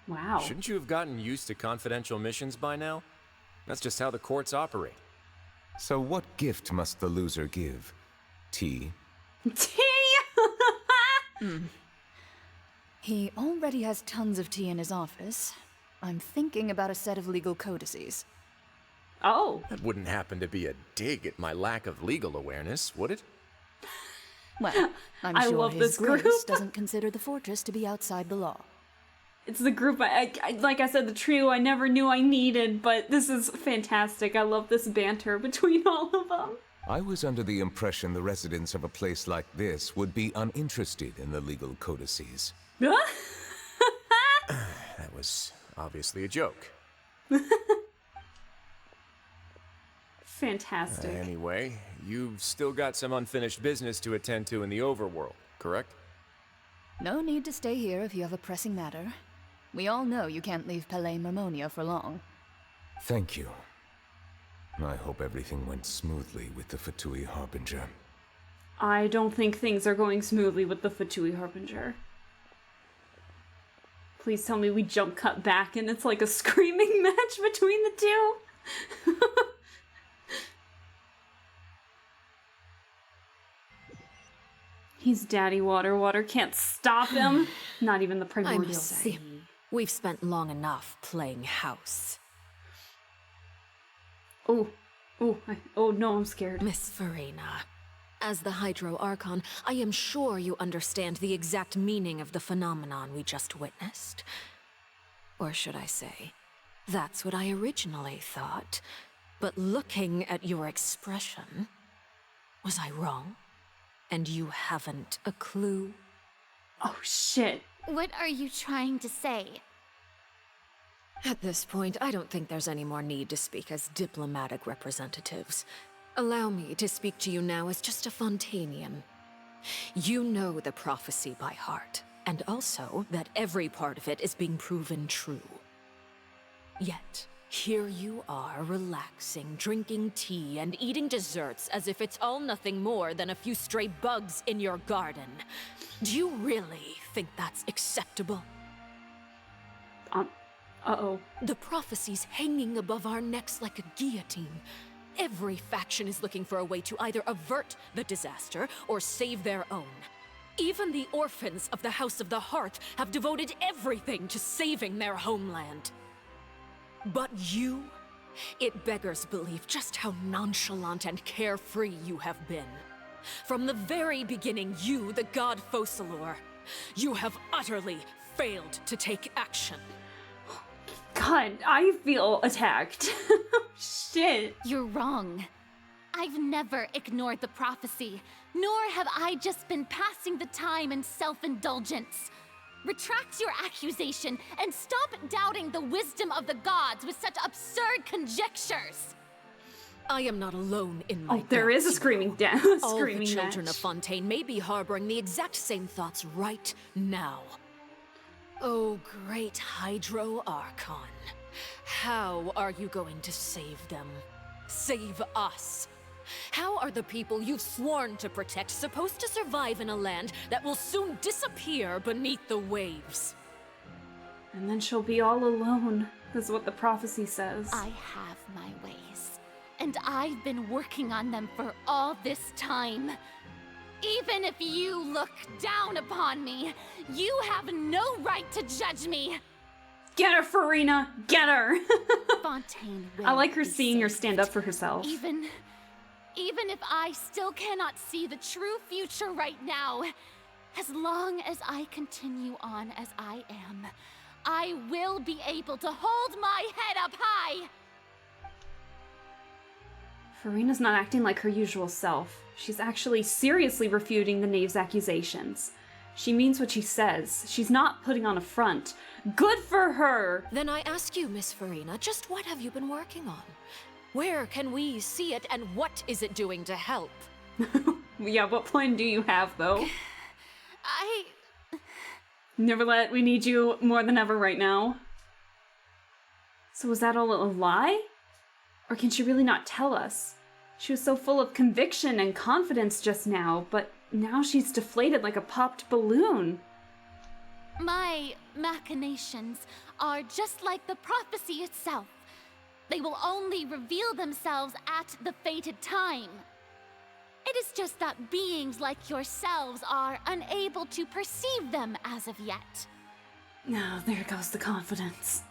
Wow. Shouldn't you have gotten used to confidential missions by now? That's just how the courts operate. So what gift must the loser give? Tea? Tea? He already has tons of tea in his office. I'm thinking about a set of legal codices. Oh. That wouldn't happen to be a dig at my lack of legal awareness, would it? Well, I'm I sure love his this grace group. doesn't consider the fortress to be outside the law. It's the group, like I said, the trio I never knew I needed, but this is fantastic. I love this banter between all of them. I was under the impression the residents of a place like this would be uninterested in the legal codices. That was obviously a joke. Fantastic. Anyway, you've still got some unfinished business to attend to in the overworld, correct? No need to stay here if you have a pressing matter. We all know you can't leave Palais Mermonia for long. Thank you. I hope everything went smoothly with the Fatui Harbinger. I don't think things are going smoothly with the Fatui Harbinger. Please tell me we jump cut back and it's like a screaming match between the two. He's Daddy Water. Water can't stop him. Not even the I primordial must sea. say, we've spent long enough playing house. Oh, Oh no, I'm scared. Miss Farina, as the Hydro Archon, I am sure you understand the exact meaning of the phenomenon we just witnessed. Or should I say, that's what I originally thought. But looking at your expression, was I wrong? And you haven't a clue? Oh shit. What are you trying to say? At this point, I don't think there's any more need to speak as diplomatic representatives. Allow me to speak to you now as just a Fontainian. You know the prophecy by heart, and also that every part of it is being proven true. Yet, here you are, relaxing, drinking tea, and eating desserts as if it's all nothing more than a few stray bugs in your garden. Do you really think that's acceptable? Uh-oh. The prophecy's hanging above our necks like a guillotine. Every faction is looking for a way to either avert the disaster or save their own. Even the orphans of the House of the Hearth have devoted everything to saving their homeland. But you? It beggars belief just how nonchalant and carefree you have been. From the very beginning, you, the god Focalor, you have utterly failed to take action. God, I feel attacked. Shit. You're wrong. I've never ignored the prophecy, nor have I just been passing the time in self-indulgence. Retract your accusation and stop doubting the wisdom of the gods with such absurd conjectures. I am not alone in my there is a doubts, screaming you know. down. All Screaming the children match. of Fontaine may be harboring the exact same thoughts right now. Oh, great Hydro Archon. How are you going to save them? Save us? How are the people you've sworn to protect supposed to survive in a land that will soon disappear beneath the waves? And then she'll be all alone. That's what the prophecy says. I have my ways, and I've been working on them for all this time. Even if you look down upon me, you have no right to judge me. Get her, Farina! Get her! Fontaine will I like her be seeing her saved. stand up for herself. Even if I still cannot see the true future right now, as long as I continue on as I am, I will be able to hold my head up high. Farina's not acting like her usual self. She's actually seriously refuting the knave's accusations. She means what she says. She's not putting on a front. Good for her! Then I ask you, Miss Farina, just what have you been working on? Where can we see it, and what is it doing to help? Yeah, what plan do you have, though? Neverlet, we need you more than ever right now. So was that all a lie? Or can she really not tell us? She was so full of conviction and confidence just now, but now she's deflated like a popped balloon. My machinations are just like the prophecy itself. They will only reveal themselves at the fated time. It is just that beings like yourselves are unable to perceive them as of yet. Oh, there goes the confidence.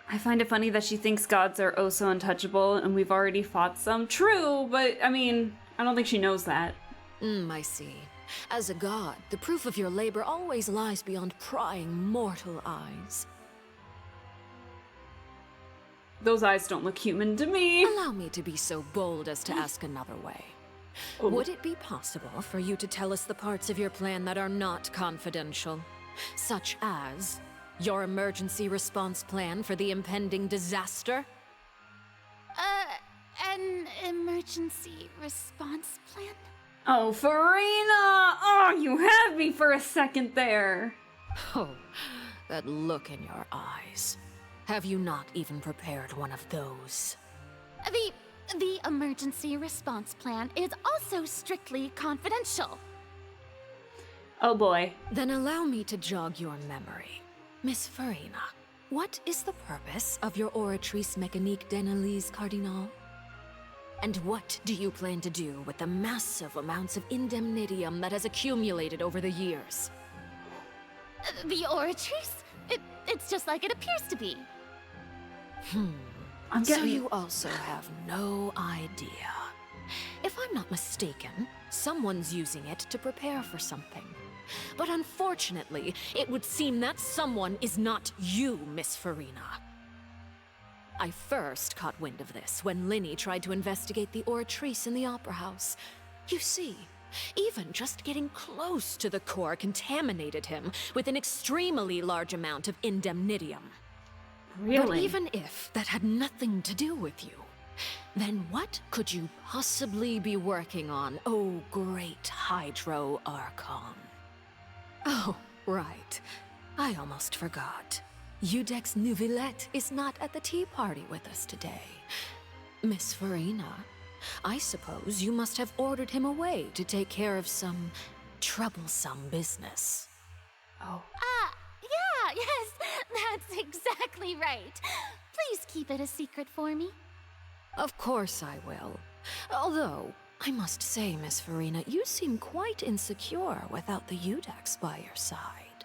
I find it funny that she thinks gods are oh so untouchable and we've already fought some. True, but I mean, I don't think she knows that. I see. As a god, the proof of your labor always lies beyond prying mortal eyes. Those eyes don't look human to me. Allow me to be so bold as to ask another way. Would it be possible for you to tell us the parts of your plan that are not confidential? Such as your emergency response plan for the impending disaster? An emergency response plan? Oh, Farina! Oh, you had me for a second there. Oh, that look in your eyes. Have you not even prepared one of those? The emergency response plan is also strictly confidential. Oh boy. Then allow me to jog your memory. Miss Farina, what is the purpose of your Oratrice Mécanique d'Analyse Cardinal? And what do you plan to do with the massive amounts of indemnitium that has accumulated over the years? The Oratrice? It's just like it appears to be. I'm So getting... you also have no idea. If I'm not mistaken, someone's using it to prepare for something. But unfortunately, it would seem that someone is not you, Miss Farina. I first caught wind of this when Linny tried to investigate the Oratrice in the Opera House. You see, even just getting close to the core contaminated him with an extremely large amount of indemnitium. Really? But even if that had nothing to do with you, then what could you possibly be working on, oh great Hydro Archon? Oh, right. I almost forgot. Udex Neuvillette is not at the tea party with us today. Miss Farina, I suppose you must have ordered him away to take care of some troublesome business. Oh. Yeah, yes, that's exactly right. Please keep it a secret for me. Of course I will. Although, I must say, Miss Farina, you seem quite insecure without the Udex by your side.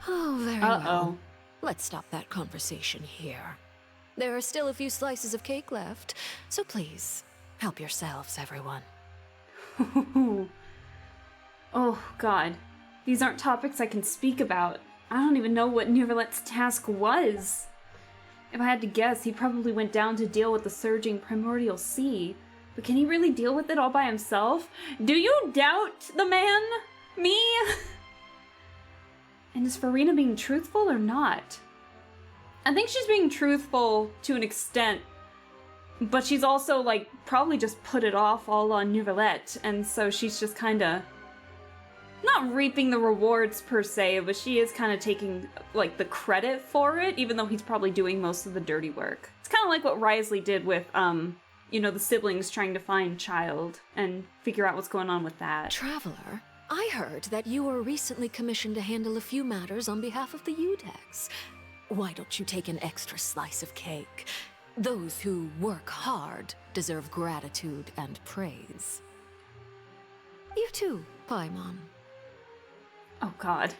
Oh, very well. Let's stop that conversation here. There are still a few slices of cake left, so please, help yourselves, everyone. Oh, God. These aren't topics I can speak about. I don't even know what Neuvillette's task was. If I had to guess, he probably went down to deal with the surging primordial sea. But can he really deal with it all by himself? Do you doubt the man? Me? And is Farina being truthful or not? I think she's being truthful to an extent, but she's also, like, probably just put it off all on Neuvillette, and so she's just kinda not reaping the rewards per se, but she is kind of taking, like, the credit for it, even though he's probably doing most of the dirty work. It's kind of like what Wriothesley did with, you know, the siblings trying to find Childe and figure out what's going on with that. Traveler, I heard that you were recently commissioned to handle a few matters on behalf of the Udex. Why don't you take an extra slice of cake? Those who work hard deserve gratitude and praise. You too, Paimon. Oh god.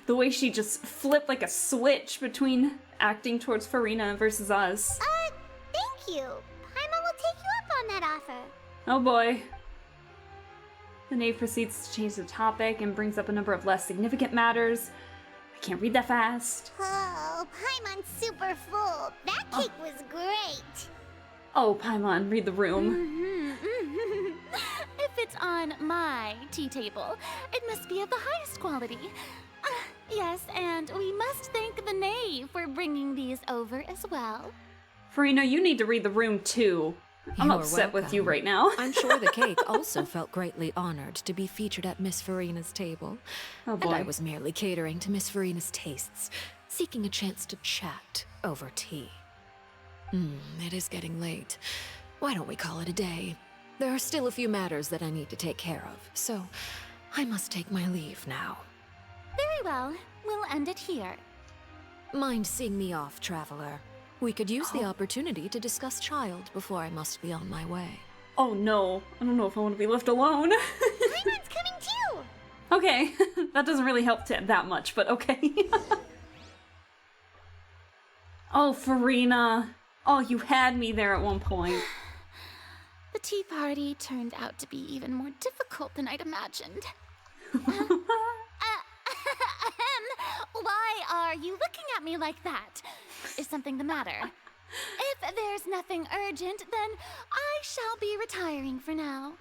The way she just flipped like a switch between acting towards Farina versus us. Thank you. Paimon will take you up on that offer. Oh boy. The knave proceeds to change the topic and brings up a number of less significant matters. I can't read that fast. Oh, Paimon's super full. That cake was great. Oh, Paimon, read the room. If it's on my tea table, it must be of the highest quality. Yes, and we must thank the knave for bringing these over as well. Farina, you need to read the room too. I'm You're upset with you welcome. right now. I'm sure the cake also felt greatly honored to be featured at Miss Farina's table. Oh boy. And I was merely catering to Miss Farina's tastes, seeking a chance to chat over tea. It is getting late. Why don't we call it a day? There are still a few matters that I need to take care of, so I must take my leave now. Very well. We'll end it here. Mind seeing me off, Traveler? We could use the opportunity to discuss Childe before I must be on my way. Oh no. I don't know if I want to be left alone. Paimon's coming too. Okay. That doesn't really help that much, but okay. Oh, Farina. Oh, you had me there at one point. The tea party turned out to be even more difficult than I'd imagined. Why are you looking at me like that? Is something the matter? If there's nothing urgent, then I shall be retiring for now.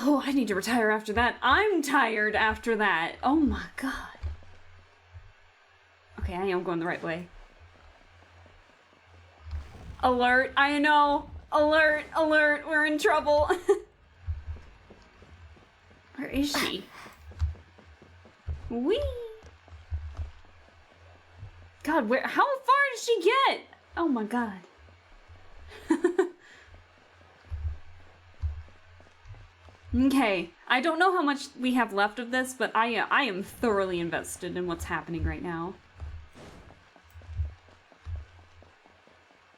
Oh, I need to retire after that. I'm tired after that. Oh my god. Okay, I am going the right way. Alert, I know. Alert, alert, we're in trouble. Where is she? Whee! God, how far did she get? Oh my god. Okay, I don't know how much we have left of this, but I am thoroughly invested in what's happening right now.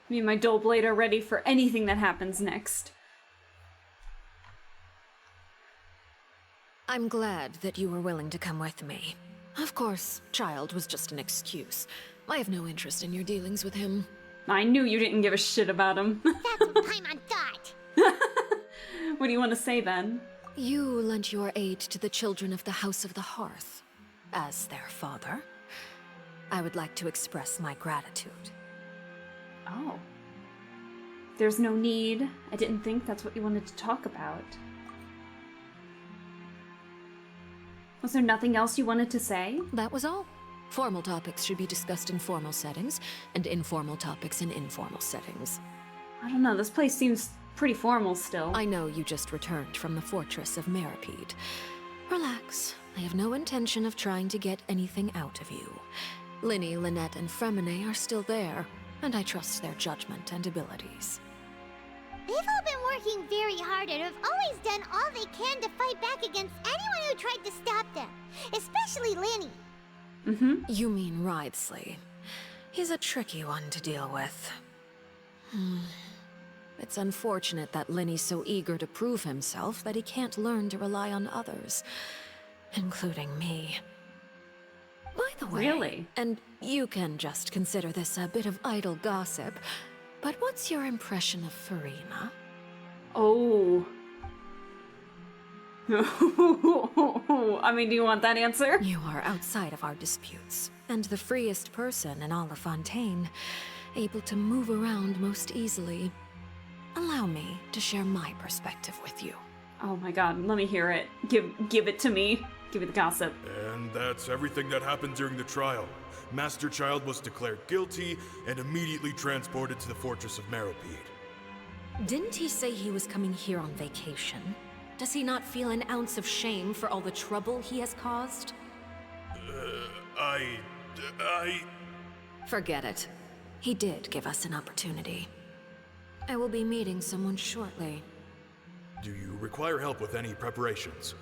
Me and my dull blade are ready for anything that happens next. I'm glad that you were willing to come with me. Of course, Childe was just an excuse. I have no interest in your dealings with him. I knew you didn't give a shit about him. That's what Paimon thought. What do you want to say then? You lent your aid to the children of the House of the Hearth. As their father, I would like to express my gratitude. Oh. There's no need. I didn't think that's what you wanted to talk about. Was there nothing else you wanted to say? That was all. Formal topics should be discussed in formal settings, and informal topics in informal settings. I don't know, this place seems pretty formal still. I know you just returned from the fortress of Meripede. Relax. I have no intention of trying to get anything out of you. Linny, Lynette, and Fremine are still there, and I trust their judgment and abilities. They've all been working very hard and have always done all they can to fight back against anyone who tried to stop them, especially Linny. You mean Wriothesley. He's a tricky one to deal with. It's unfortunate that Linny's so eager to prove himself that he can't learn to rely on others, including me. By the way, Really? and you can just consider this a bit of idle gossip, but what's your impression of Furina? Oh. I mean, do you want that answer? You are outside of our disputes, and the freest person in all of Fontaine, able to move around most easily. Allow me to share my perspective with you. Oh my god, let me hear it. Give it to me. Give me the gossip. And that's everything that happened during the trial. Master Childe was declared guilty and immediately transported to the Fortress of Meripede. Didn't he say he was coming here on vacation? Does he not feel an ounce of shame for all the trouble he has caused? I... Forget it. He did give us an opportunity. I will be meeting someone shortly. Do you require help with any preparations?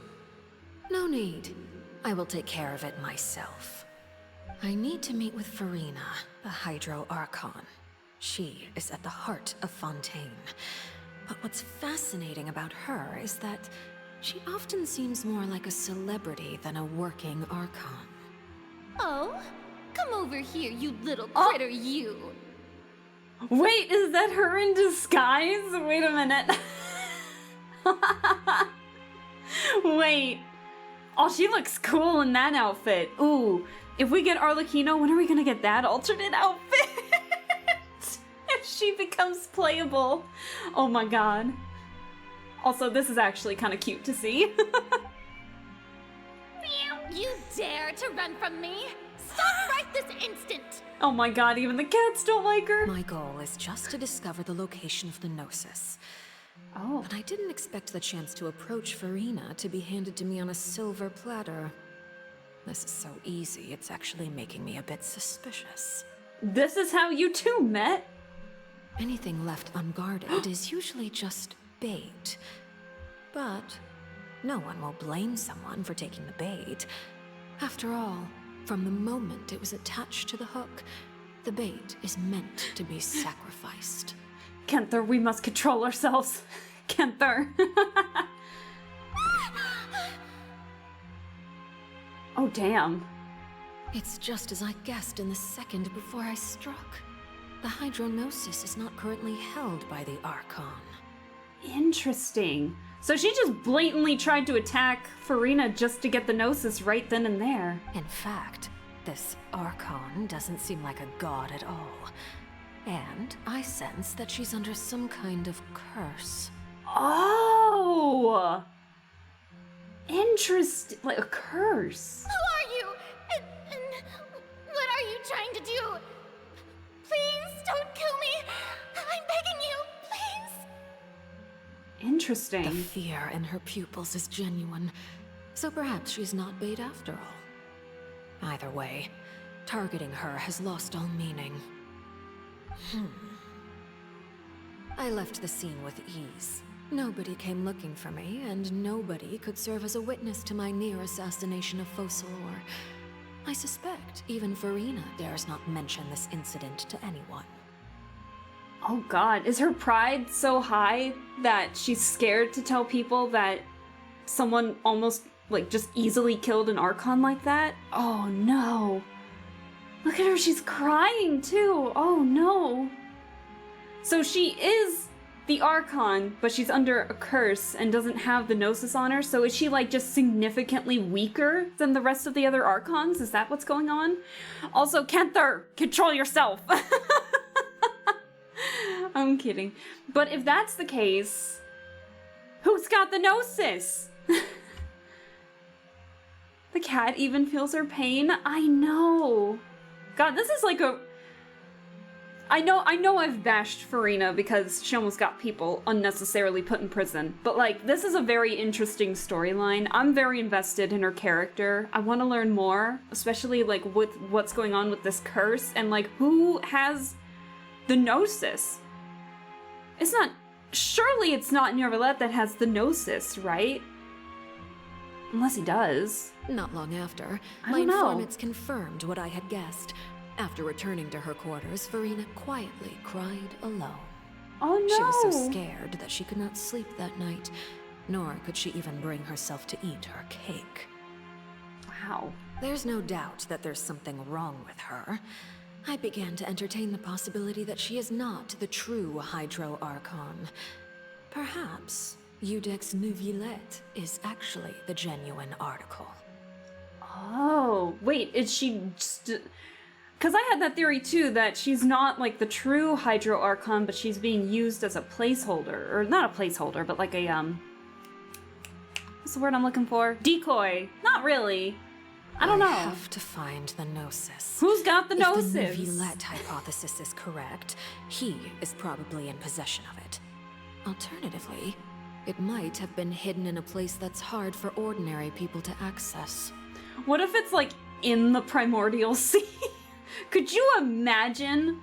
No need. I will take care of it myself. I need to meet with Furina, the Hydro Archon. She is at the heart of Fontaine. But what's fascinating about her is that she often seems more like a celebrity than a working Archon. Oh, come over here, you little critter, you. Wait, is that her in disguise? Wait a minute. Wait. Oh, she looks cool in that outfit. Ooh, if we get Arlecchino, when are we gonna get that alternate outfit? If she becomes playable. Oh my god. Also, this is actually kind of cute to see. You dare to run from me? Stop right this instant! Oh my god, even the cats don't like her. My goal is just to discover the location of the Gnosis. Oh. But I didn't expect the chance to approach Furina to be handed to me on a silver platter. This is so easy, it's actually making me a bit suspicious. This is how you two met? Anything left unguarded is usually just bait. But no one will blame someone for taking the bait. After all, from the moment it was attached to the hook, the bait is meant to be sacrificed. Kenther, we must control ourselves. Kenther. Oh, damn. It's just as I guessed in the second before I struck. The Hydronosis is not currently held by the Archon. Interesting. So she just blatantly tried to attack Furina just to get the Gnosis right then and there. In fact, this Archon doesn't seem like a god at all. And I sense that she's under some kind of curse. Oh! Interesting. Like a curse. Who are you? And what are you trying to do? Please don't kill me. I'm begging you, please. Interesting. The fear in her pupils is genuine, so perhaps she's not bait after all. Either way, targeting her has lost all meaning. I left the scene with ease. Nobody came looking for me, and nobody could serve as a witness to my near assassination of Focalor. I suspect even Furina dares not mention this incident to anyone. Oh god, is her pride so high that she's scared to tell people that someone almost, like, just easily killed an Archon like that? Oh no. Look at her, she's crying too. Oh no. So she is the Archon, but she's under a curse and doesn't have the Gnosis on her, so is she like just significantly weaker than the rest of the other Archons? Is that what's going on? Also, Kenther, control yourself! I'm kidding. But if that's the case, who's got the Gnosis? The cat even feels her pain? I know. God, this is like a... I know I've bashed Farina because she almost got people unnecessarily put in prison, but like, this is a very interesting storyline. I'm very invested in her character. I want to learn more, especially like with what's going on with this curse and like who has the Gnosis. It's not, surely it's not Neuvillette that has the Gnosis, right? Unless he does. Not long after, I my don't know. informants confirmed what I had guessed. After returning to her quarters, Farina quietly cried alone. Oh no! She was so scared that she could not sleep that night, nor could she even bring herself to eat her cake. Wow. There's no doubt that there's something wrong with her. I began to entertain the possibility that she is not the true Hydro Archon. Perhaps Iudex Neuvillette is actually the genuine article. Oh, wait, is she just... Because I had that theory too, that she's not like the true Hydro Archon, but she's being used as a placeholder. Or not a placeholder, but like a, what's the word I'm looking for? Decoy. Not really. I don't know. I have to find the Gnosis. Who's got the Gnosis? If the Neuvillette hypothesis is correct, he is probably in possession of it. Alternatively, it might have been hidden in a place that's hard for ordinary people to access. What if it's like in the Primordial Sea? Could you imagine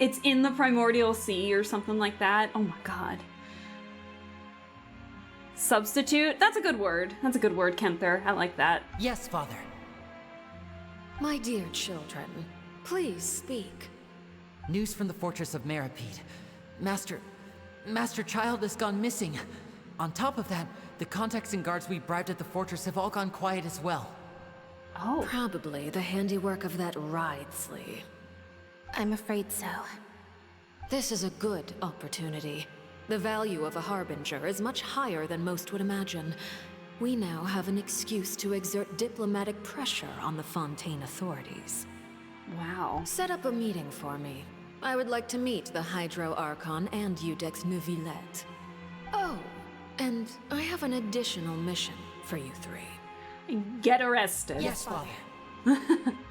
it's in the Primordial Sea or something like that? Oh my god. Substitute? That's a good word. That's a good word, Kenther. I like that. Yes, Father. My dear children, please speak. News from the fortress of Meripede. Master Childe has gone missing. On top of that, the contacts and guards we bribed at the fortress have all gone quiet as well. Oh. Probably the handiwork of that Ridesley. I'm afraid so. This is a good opportunity. The value of a Harbinger is much higher than most would imagine. We now have an excuse to exert diplomatic pressure on the Fontaine authorities. Wow. Set up a meeting for me. I would like to meet the Hydro Archon and Iudex Neuvillette. Oh, and I have an additional mission for you three. Get arrested. Yes, Father.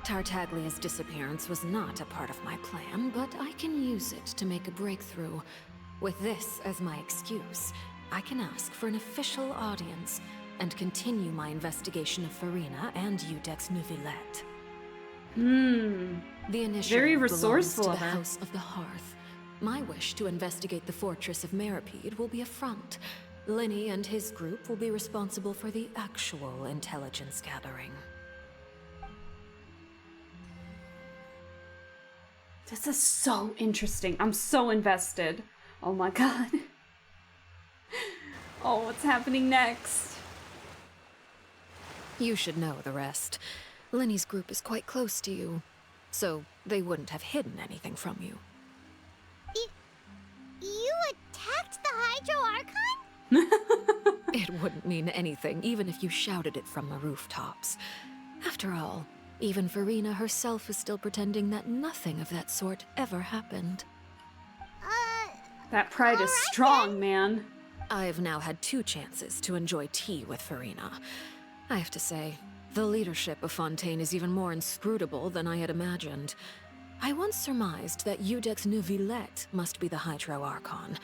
Tartaglia's disappearance was not a part of my plan, but I can use it to make a breakthrough. With this as my excuse, I can ask for an official audience and continue my investigation of Farina and Iudex Neuvillette. The initiative Very resourceful belongs of to the her. House of the Hearth. My wish to investigate the fortress of Meripede will be a front. Linny and his group will be responsible for the actual intelligence gathering. This is so interesting. I'm so invested. Oh my god. Oh, what's happening next? You should know the rest. Linny's group is quite close to you, so they wouldn't have hidden anything from you. You attacked the Hydro Archon? It wouldn't mean anything, even if you shouted it from the rooftops. After all, even Farina herself is still pretending that nothing of that sort ever happened. That pride is strong, man. I've now had 2 chances to enjoy tea with Farina. I have to say, the leadership of Fontaine is even more inscrutable than I had imagined. I once surmised that Iudex Neuvillette must be the Hydro Archon,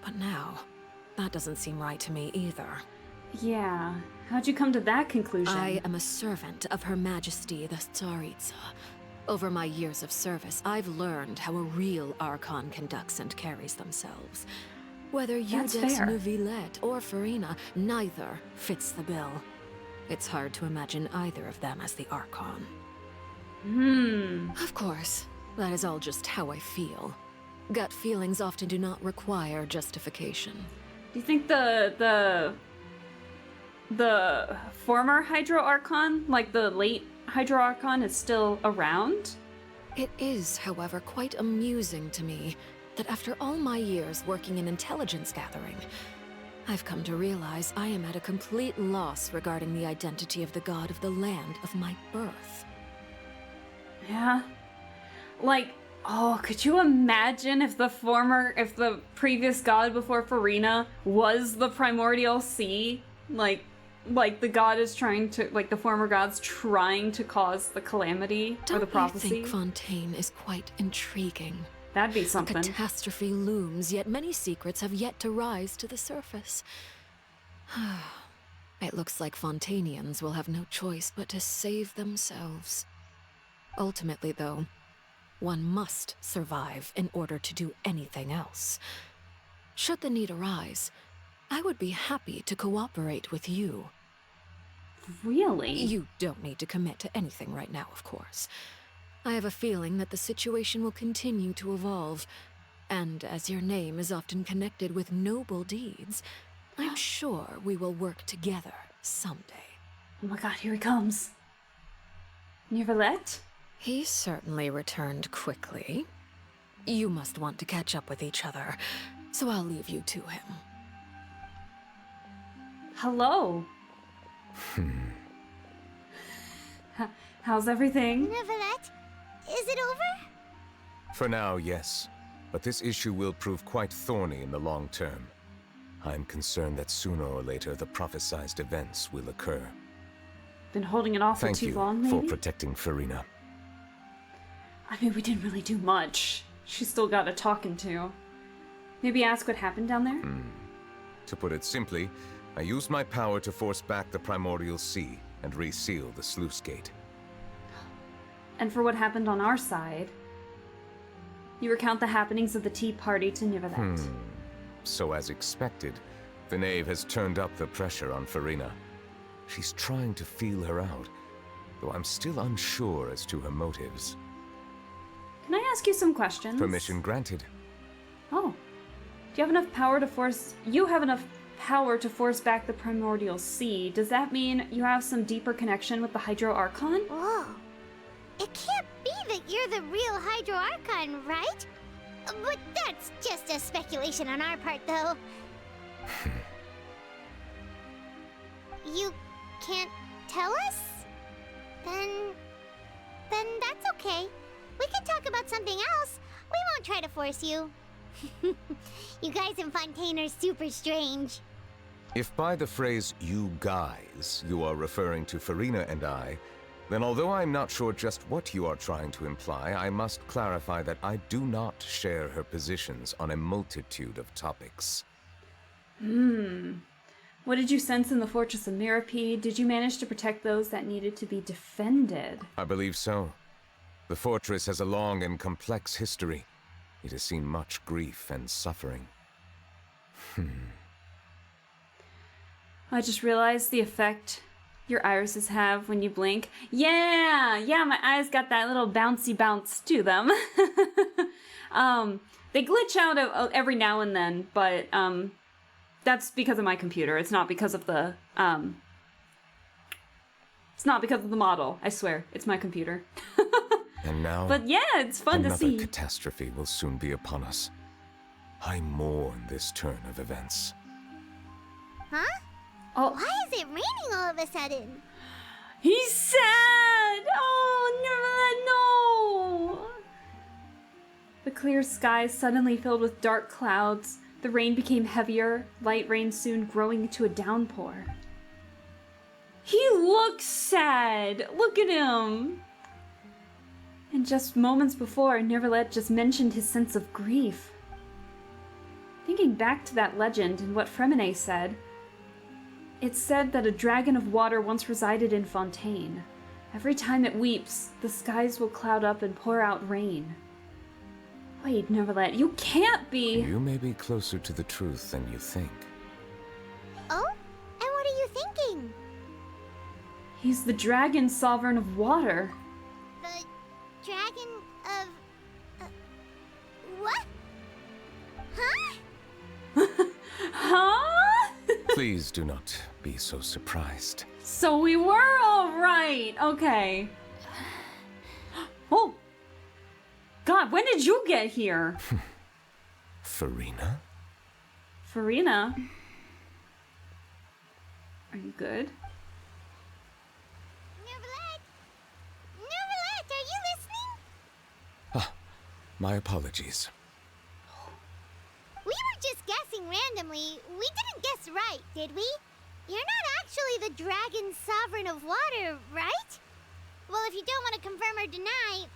but now, that doesn't seem right to me either. Yeah. How'd you come to that conclusion? I am a servant of Her Majesty the Tsaritsa. Over my years of service, I've learned how a real Archon conducts and carries themselves. Whether That's Iudex fair. Neuvillette or Farina, neither fits the bill. It's hard to imagine either of them as the Archon. Of course, that is all just how I feel. Gut feelings often do not require justification. Do you think the former Hydro Archon, like the late Hydro Archon, is still around? It is, however, quite amusing to me that after all my years working in intelligence gathering, I've come to realize I am at a complete loss regarding the identity of the god of the land of my birth. Yeah. Like, oh, could you imagine if the previous god before Farina was the primordial sea? Like the god is trying to, like the former god's trying to cause the calamity or the prophecy? Don't you think Fontaine is quite intriguing? That'd be something. A catastrophe looms, yet many secrets have yet to rise to the surface. It looks like Fontainians will have no choice but to save themselves. Ultimately, though, one must survive in order to do anything else. Should the need arise, I would be happy to cooperate with you. Really? You don't need to commit to anything right now, of course. I have a feeling that the situation will continue to evolve, and as your name is often connected with noble deeds, I'm sure we will work together someday. Oh my god, here he comes. Neverlet? He certainly returned quickly. You must want to catch up with each other, so I'll leave you to him. Hello. How's everything? Neverlet, is it over? For now, yes. But this issue will prove quite thorny in the long term. I'm concerned that sooner or later the prophesized events will occur. Been holding it off for too long, maybe? Thank you for protecting Farina. I mean, we didn't really do much. She still got a talking to. Maybe ask what happened down there? To put it simply, I used my power to force back the primordial sea and reseal the sluice gate. And for what happened on our side, you recount the happenings of the tea party to Neverlet. So as expected, the knave has turned up the pressure on Farina. She's trying to feel her out, though I'm still unsure as to her motives. Can I ask you some questions? Permission granted. Oh. Do you have enough power to force... You have enough power to force back the primordial sea. Does that mean you have some deeper connection with the Hydro Archon? Whoa. It can't be that you're the real Hydro Archon, right? But that's just a speculation on our part, though. You can't tell us? Then that's okay. We can talk about something else. We won't try to force you. You guys in Fontaine are super strange. If by the phrase, you guys, you are referring to Farina and I, then although I'm not sure just what you are trying to imply, I must clarify that I do not share her positions on a multitude of topics. What did you sense in the Fortress of Meropide? Did you manage to protect those that needed to be defended? I believe so. The fortress has a long and complex history. It has seen much grief and suffering. I just realized the effect your irises have when you blink. Yeah, my eyes got that little bouncy bounce to them. They glitch out every now and then, but that's because of my computer. It's not because of the model. I swear, it's my computer. And now, but yeah, it's fun to see. Another catastrophe will soon be upon us. I mourn this turn of events. Huh? Oh. Why is it raining all of a sudden? He's sad! Oh, no! The clear skies suddenly filled with dark clouds. The rain became heavier, light rain soon growing into a downpour. He looks sad! Look at him! And just moments before, Neverlet just mentioned his sense of grief. Thinking back to that legend and what Fremine said, it's said that a dragon of water once resided in Fontaine. Every time it weeps, the skies will cloud up and pour out rain. Wait, Neverlet, you can't be... You may be closer to the truth than you think. Oh? And what are you thinking? He's the dragon sovereign of water. The dragon of... what? Huh? Huh? Please do not be so surprised. So we were all right. Okay. Oh. God, when did you get here? Farina? Farina? Are you good? Neverlet! Neverlet, are you listening? Ah, my apologies. We were just guessing randomly. We didn't guess right, did we? You're not actually the Dragon Sovereign of Water, right? Well, if you don't want to confirm or deny...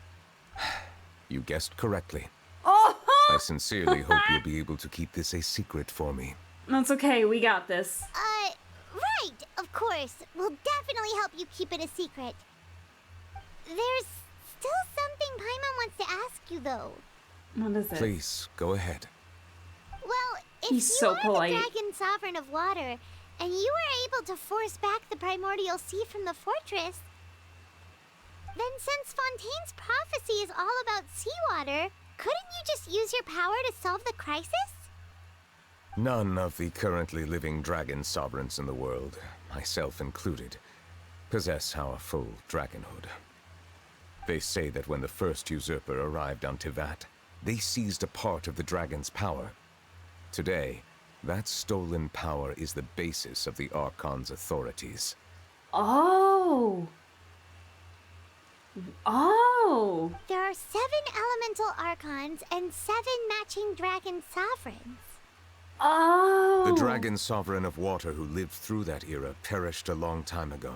You guessed correctly. Oh! I sincerely hope you'll be able to keep this a secret for me. That's okay, we got this. Right, of course. We'll definitely help you keep it a secret. There's still something Paimon wants to ask you, though. What is it? Please, go ahead. Well, if He's you so are polite. the Dragon Sovereign of Water, and you were able to force back the primordial sea from the fortress, then since Fontaine's prophecy is all about seawater, couldn't you just use your power to solve the crisis? None of the currently living dragon sovereigns in the world, myself included, possess our full dragonhood. They say that when the first usurper arrived on Tivat, they seized a part of the dragon's power. Today, that stolen power is the basis of the Archon's authorities. Oh! Oh! There are 7 elemental archons and 7 matching dragon sovereigns. Oh! The dragon sovereign of water who lived through that era perished a long time ago.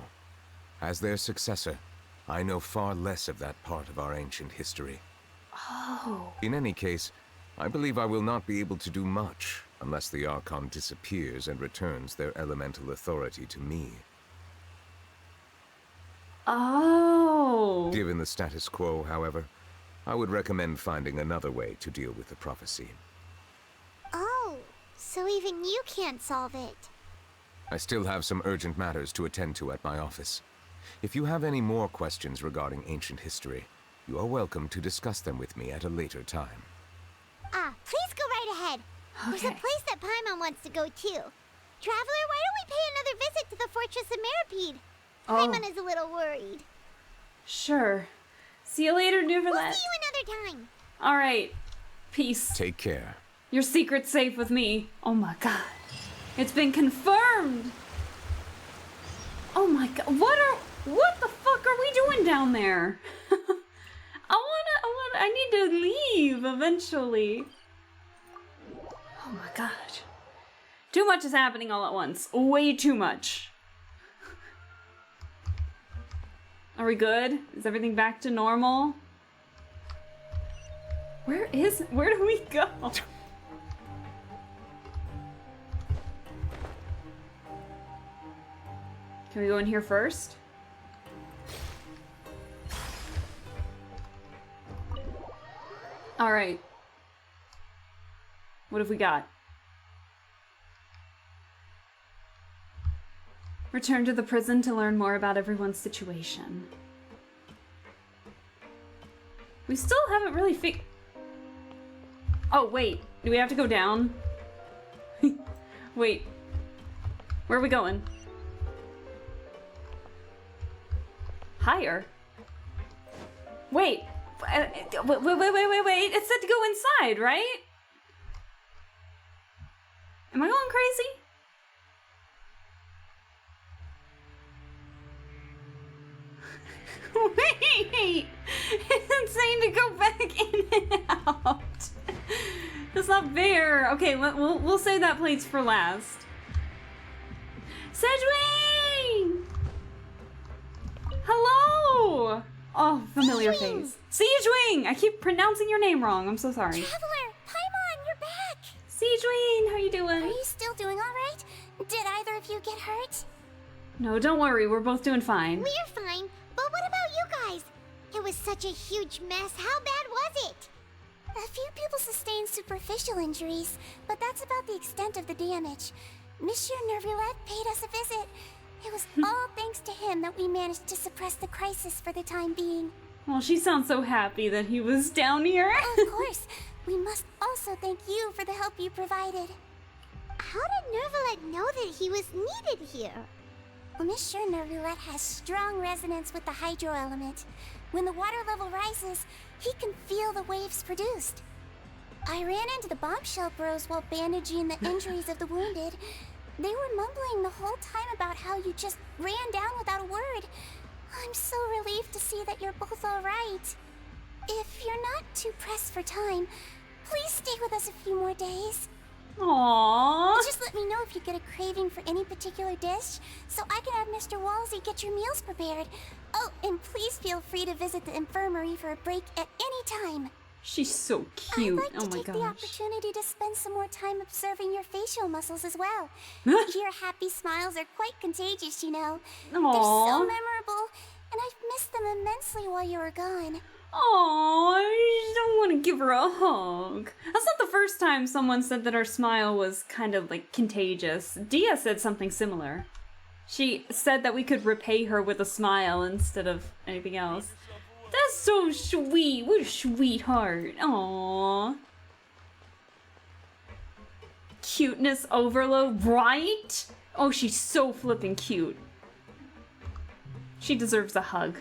As their successor, I know far less of that part of our ancient history. Oh. In any case, I believe I will not be able to do much unless the Archon disappears and returns their elemental authority to me. Oh. Given the status quo, however, I would recommend finding another way to deal with the prophecy. Oh, so even you can't solve it. I still have some urgent matters to attend to at my office. If you have any more questions regarding ancient history, you are welcome to discuss them with me at a later time. Please go right ahead. Okay. There's a place that Paimon wants to go too. Traveler, why don't we pay another visit to the Fortress of Meripede? Paimon is a little worried. Sure. See you later, Neverlet. We'll see you another time. Alright. Peace. Take care. Your secret's safe with me. Oh my god. It's been confirmed! Oh my god. What the fuck are we doing down there? I need to leave eventually. Oh my god. Too much is happening all at once. Way too much. Are we good? Is everything back to normal? Where do we go? Can we go in here first? All right. What have we got? Return to the prison to learn more about everyone's situation. We still haven't really Oh, wait. Do we have to go down? Wait. Where are we going? Higher? Wait. Wait. It said to go inside, right? Am I going crazy? Wait! It's saying to go back in and out. That's not fair. Okay, we'll save that place for last. Sedgwing! Hello! Oh, familiar face. Siegewing! I keep pronouncing your name wrong. I'm so sorry. Traveler, Paimon, you're back! Siegewing, how you doing? Are you still doing alright? Did either of you get hurt? No, don't worry. We're both doing fine. We're fine, but what about you guys? It was such a huge mess. How bad was it? A few people sustained superficial injuries, but that's about the extent of the damage. Monsieur Neuvillette paid us a visit. It was all thanks to him that we managed to suppress the crisis for the time being. Well, she sounds so happy that he was down here. Of course. We must also thank you for the help you provided. How did Neuvillette know that he was needed here? Well, Monsieur Neuvillette has strong resonance with the hydro element. When the water level rises, he can feel the waves produced. I ran into the bombshell bros while bandaging the injuries of the wounded. They were mumbling the whole time about how you just ran down without a word. I'm so relieved to see that you're both alright. If you're not too pressed for time, please stay with us a few more days. Aww. Just let me know if you get a craving for any particular dish, so I can have Mr. Walsey get your meals prepared. Oh, and please feel free to visit the infirmary for a break at any time. She's so cute. I'd like to take the gosh. opportunity to spend some more time observing your facial muscles as well. Your happy smiles are quite contagious, you know. They're so Aww. memorable, and I've missed them immensely while you were gone. Aww, I don't want to give her a hug. That's not the first time someone said that her smile was kind of like contagious. Dia said something similar. She said that we could repay her with a smile instead of anything else. That's so sweet. What a sweetheart. Aww. Cuteness overload, right? Oh, she's so flippin' cute. She deserves a hug.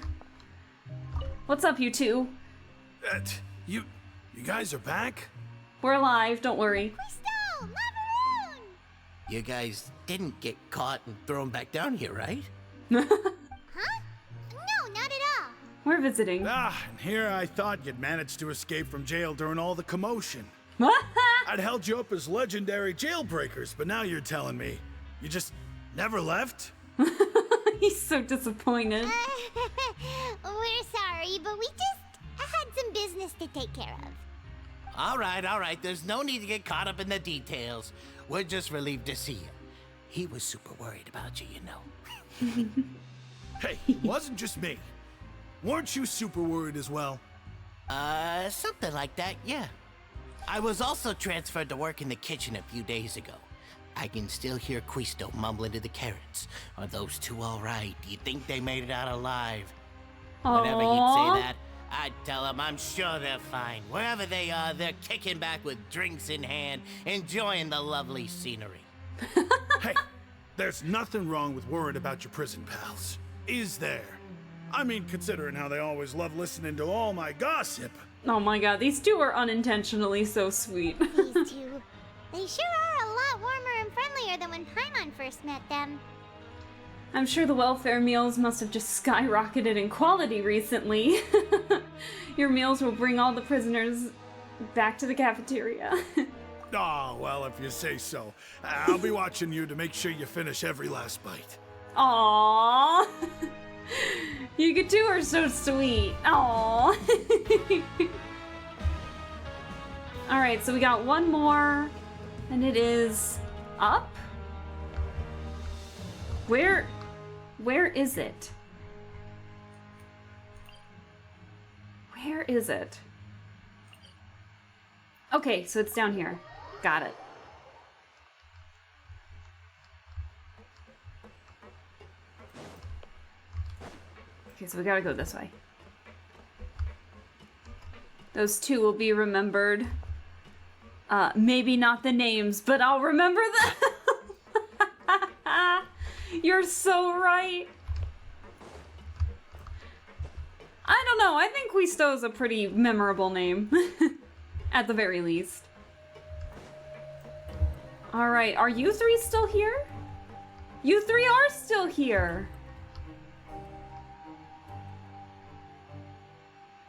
What's up, you two? You guys are back? We're alive, don't worry. You guys didn't get caught and thrown back down here, right? No, not at all. We're visiting. And here I thought you'd managed to escape from jail during all the commotion. I'd held you up as legendary jailbreakers, but now you're telling me you just never left? He's so disappointed. We're sorry, but we just had some business to take care of. All right. There's no need to get caught up in the details. We're just relieved to see you. He was super worried about you, you know. Hey, it wasn't just me. Weren't you super worried as well? Something like that, yeah. I was also transferred to work in the kitchen a few days ago. I can still hear Quisto mumbling to the carrots. Are those two all right? Do you think they made it out alive? Whenever he'd say that, I'd tell him I'm sure they're fine. Wherever they are, they're kicking back with drinks in hand, enjoying the lovely scenery. Hey, there's nothing wrong with worrying about your prison pals. Is there? I mean, considering how they always love listening to all my gossip. Oh my god, these two are unintentionally so sweet. These two. They sure are a lot warmer and friendlier than when Paimon first met them. I'm sure the welfare meals must have just skyrocketed in quality recently. Your meals will bring all the prisoners back to the cafeteria. Oh, well, if you say so. I'll be watching you to make sure you finish every last bite. Aww. You two are so sweet. Aww. Alright, so we got one more, and it is up? Where is it? Where is it? Okay, so it's down here. Got it. Okay, so we gotta go this way. Those two will be remembered. Maybe not the names, but I'll remember them. You're so right. I don't know, I think Quisto is a pretty memorable name. At the very least. Alright, are you three still here? You three are still here.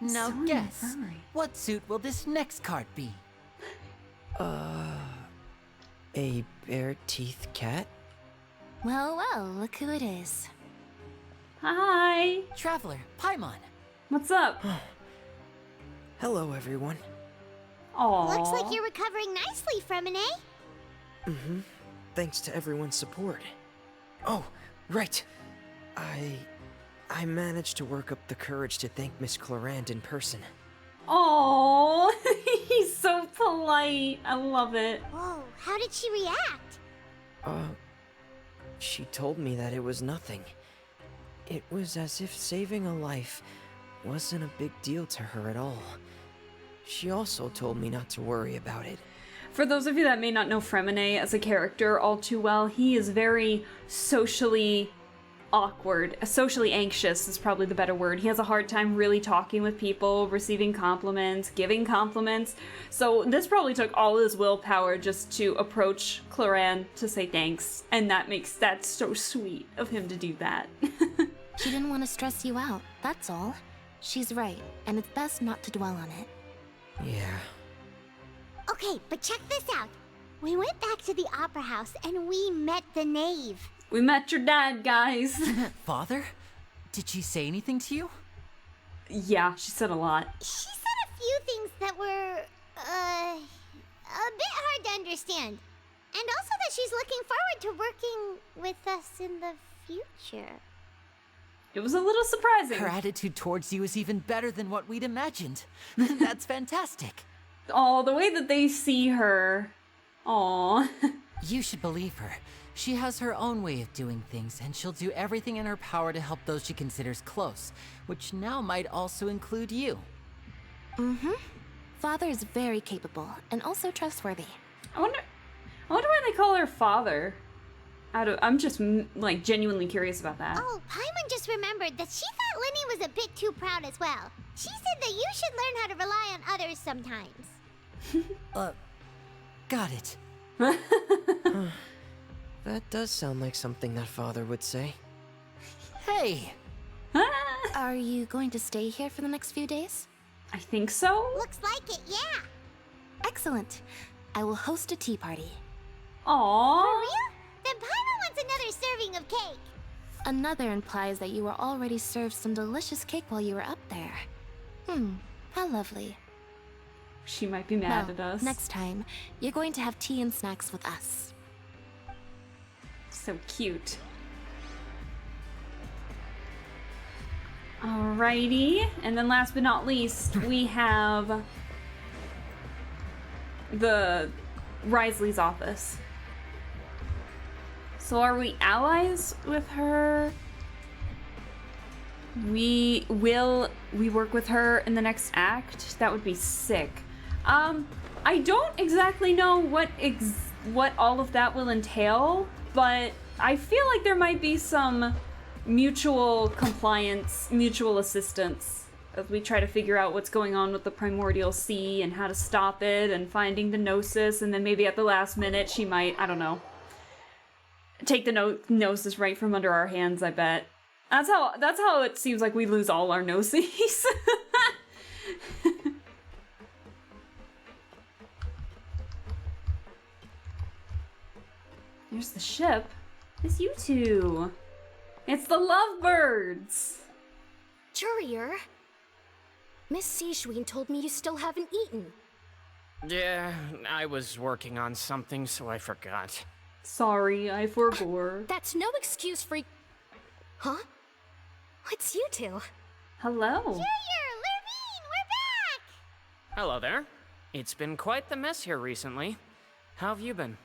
Now guess, what suit will this next card be? A bare-teethed cat? Well, look who it is. Hi. Traveler, Paimon. What's up? Hello, everyone. Aww. Looks like you're recovering nicely, Fremine. Mm-hmm. Thanks to everyone's support. Oh, right. I managed to work up the courage to thank Miss Clorand in person. Aww. He's so polite. I love it. Whoa, how did she react? She told me that it was nothing. It was as if saving a life wasn't a big deal to her at all. She also told me not to worry about it. For those of you that may not know Fremine as a character all too well, he is very socially awkward. Socially anxious is probably the better word. He has a hard time really talking with people, receiving compliments, giving compliments. So this probably took all his willpower just to approach Cloran to say thanks. And that's so sweet of him to do that. She didn't want to stress you out, that's all. She's right, and it's best not to dwell on it. Yeah. Okay, but check this out. We went back to the opera house and we met the knave. We met your dad, guys. Father? Did she say anything to you? Yeah, she said a lot. She said a few things that were, a bit hard to understand. And also that she's looking forward to working with us in the future. It was a little surprising. Her attitude towards you is even better than what we'd imagined. That's fantastic. Oh, the way that they see her. Aw. You should believe her. She has her own way of doing things, and she'll do everything in her power to help those she considers close, which now might also include you. Mm-hmm. Father is very capable, and also trustworthy. I wonder why they call her father. I'm just, like, genuinely curious about that. Oh, Paimon just remembered that she thought Linny was a bit too proud as well. She said that you should learn how to rely on others sometimes. Got it. That does sound like something that father would say. Hey! Are you going to stay here for the next few days? I think so. Looks like it, yeah. Excellent. I will host a tea party. Aww. For real? Then Paimon wants another serving of cake. Another implies that you were already served some delicious cake while you were up there. How lovely. She might be mad at us. Next time, you're going to have tea and snacks with us. So cute. Alrighty, and then last but not least, we have the Risley's office. So are we allies with her? We work with her in the next act? That would be sick. I don't exactly know what all of that will entail, but I feel like there might be some mutual compliance, mutual assistance as we try to figure out what's going on with the Primordial Sea and how to stop it and finding the Gnosis, and then maybe at the last minute she might, I don't know, take the Gnosis right from under our hands, I bet. That's how it seems like we lose all our Gnosis. There's the ship. It's you two. It's the Lovebirds. Jurier, Miss Sijween told me you still haven't eaten. Yeah, I was working on something, so I forgot. Sorry, I forgot. That's no excuse for... Huh? It's you two. Hello. Jurier, Lurvine, we're back! Hello there. It's been quite the mess here recently. How have you been?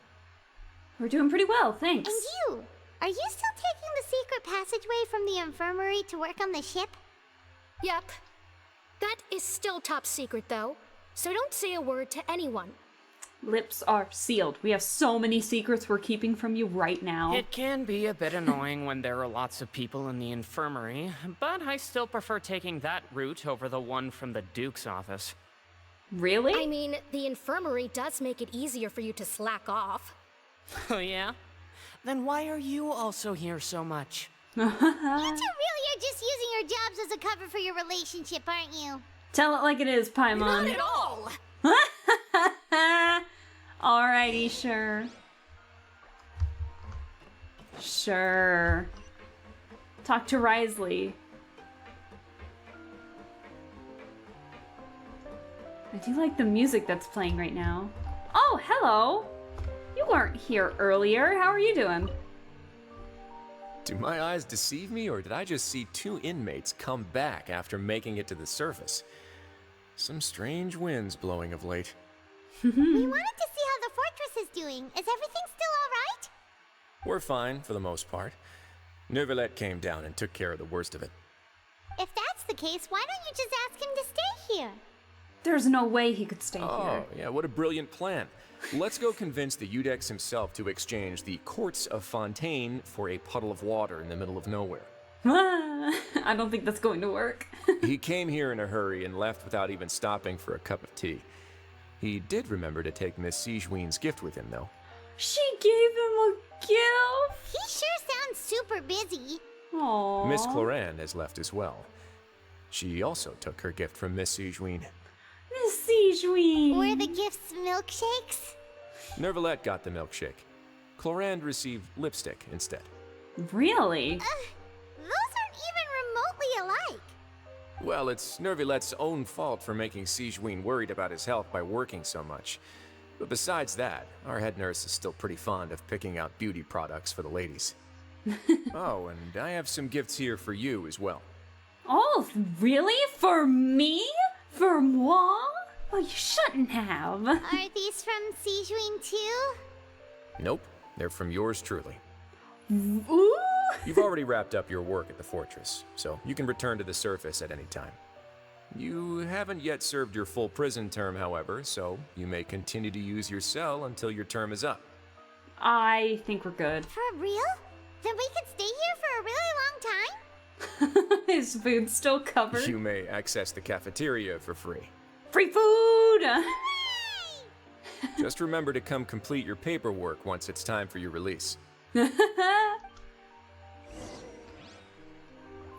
We're doing pretty well, thanks. And you? Are you still taking the secret passageway from the infirmary to work on the ship? Yep. That is still top secret, though. So don't say a word to anyone. Lips are sealed. We have so many secrets we're keeping from you right now. It can be a bit annoying when there are lots of people in the infirmary, but I still prefer taking that route over the one from the Duke's office. Really? I mean, the infirmary does make it easier for you to slack off. Oh yeah? Then why are you also here so much? You two really are just using your jobs as a cover for your relationship, aren't you? Tell it like it is, Paimon. Not at all! Alrighty, sure. Sure. Talk to Risley. I do like the music that's playing right now. Oh, hello! You weren't here earlier. How are you doing? Do my eyes deceive me, or did I just see two inmates come back after making it to the surface? Some strange winds blowing of late. We wanted to see how the fortress is doing. Is everything still alright? We're fine, for the most part. Neuvillette came down and took care of the worst of it. If that's the case, why don't you just ask him to stay here? There's no way he could stay here. Oh, yeah, what a brilliant plan. Let's go convince the Udex himself to exchange the courts of Fontaine for a puddle of water in the middle of nowhere. I don't think that's going to work. He came here in a hurry and left without even stopping for a cup of tea. He did remember to take Miss Sigewinne's gift with him, though. She gave him a gift? He sure sounds super busy. Aww. Miss Cloran has left as well. She also took her gift from Miss Sigewinne. Miss Sigewinne! Were the gifts milkshakes? Nervalette got the milkshake. Cloran received lipstick instead. Really? Those aren't even remotely alike. Well, it's Nervalette's own fault for making Sigewinne worried about his health by working so much. But besides that, our head nurse is still pretty fond of picking out beauty products for the ladies. Oh, and I have some gifts here for you as well. Oh, really? For me? For moi? Oh, you shouldn't have. Are these from Sigewinne too? Nope, they're from yours truly. Ooh! You've already wrapped up your work at the fortress, so you can return to the surface at any time. You haven't yet served your full prison term, however, so you may continue to use your cell until your term is up. I think we're good. For real? Then we could stay here for a really long time? His food's still covered. You may access the cafeteria for free. Free food! Just remember to come complete your paperwork once it's time for your release.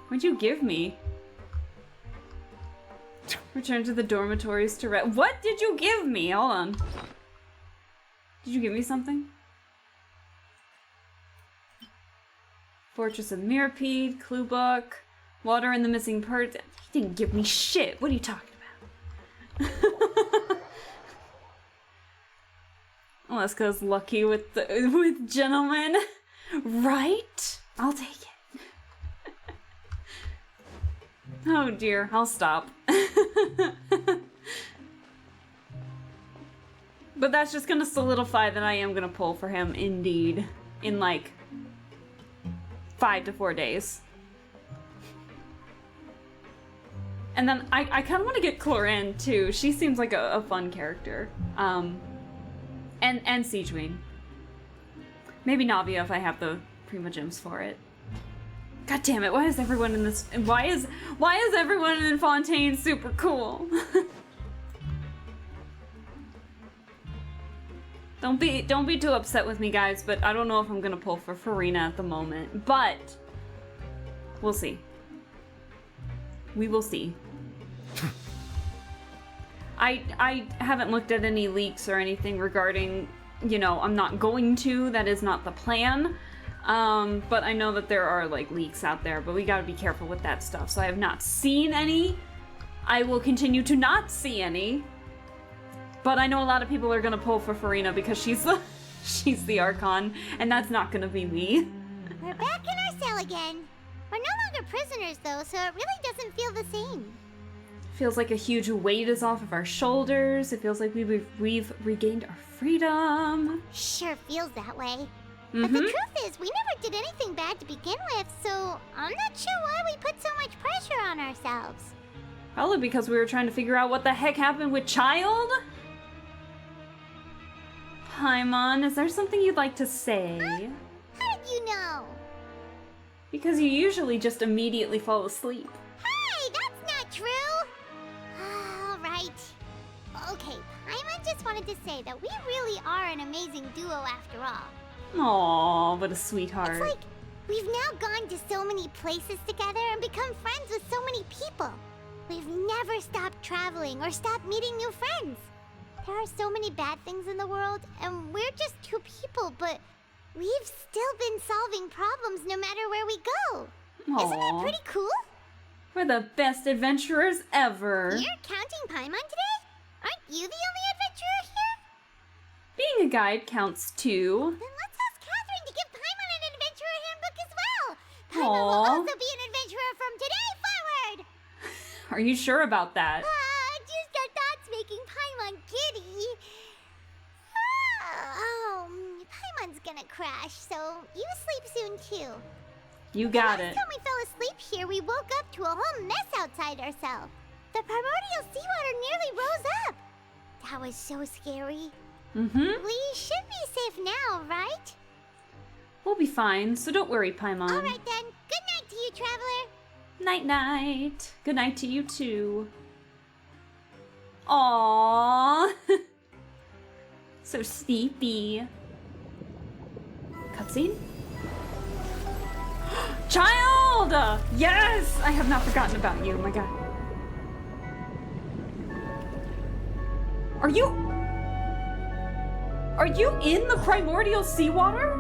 What'd you give me? Return to the dormitories to rest. What did you give me? Hold on. Did you give me something? Fortress of Mirapede, clue book, water in the missing part. He didn't give me shit. What are you talking about? Alaska's lucky with gentlemen, right? I'll take it. Oh dear, I'll stop. But that's just gonna solidify that I am gonna pull for him, indeed, in like 5 to 4 days. And then I kind of want to get Cloran too. She seems like a fun character. And Sigewinne. Maybe Navia if I have the Prima Gems for it. God damn it! Why is everyone in this? Why is everyone in Fontaine super cool? Don't be too upset with me, guys. But I don't know if I'm gonna pull for Farina at the moment. But we'll see. We will see. I haven't looked at any leaks or anything regarding, you know, I'm not going to. That is not the plan. But I know that there are like leaks out there, but we gotta be careful with that stuff. So I have not seen any. I will continue to not see any. But I know a lot of people are gonna pull for Farina because she's the Archon, and that's not gonna be me. We're back in our cell again. We're no longer prisoners though, so it really doesn't feel the same. Feels like a huge weight is off of our shoulders. It feels like we've regained our freedom. Sure feels that way. But the truth is, we never did anything bad to begin with, so I'm not sure why we put so much pressure on ourselves. Probably because we were trying to figure out what the heck happened with Childe? Paimon, is there something you'd like to say? How did you know? Because you usually just immediately fall asleep. Hey, that's not true! Alright. Okay, Paimon just wanted to say that we really are an amazing duo after all. Aww, what a sweetheart. It's like we've now gone to so many places together and become friends with so many people. We've never stopped traveling or stopped meeting new friends. There are so many bad things in the world, and we're just two people, but we've still been solving problems no matter where we go. Aww. Isn't that pretty cool? We're the best adventurers ever. You're counting Paimon today? Aren't you the only adventurer here? Being a guide counts too. Then let's ask Catherine to give Paimon an adventurer handbook as well. Paimon will also be an adventurer from today forward. Are you sure about that? Just our thoughts making Paimon giddy. Paimon's gonna crash, so you sleep soon too. You got it. Last time we fell asleep here, we woke up to a whole mess outside ourselves. The primordial seawater nearly rose up. That was so scary. Mm-hmm. We should be safe now, right? We'll be fine, so don't worry, Paimon. Alright then. Good night to you, Traveler. Night-night. Good night to you, too. Aww. So sleepy. Cutscene? Child! Yes! I have not forgotten about you, oh my god. Are you in the primordial seawater?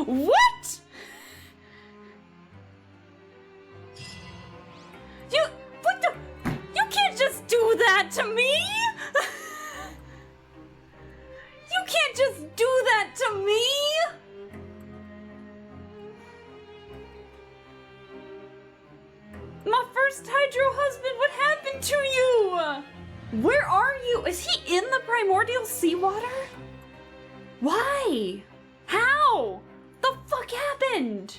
What? You can't just do that to me! You can't just do that to me! My first Hydro husband, what happened to you? Where are you? Is he in the primordial seawater? Why? How? The fuck happened?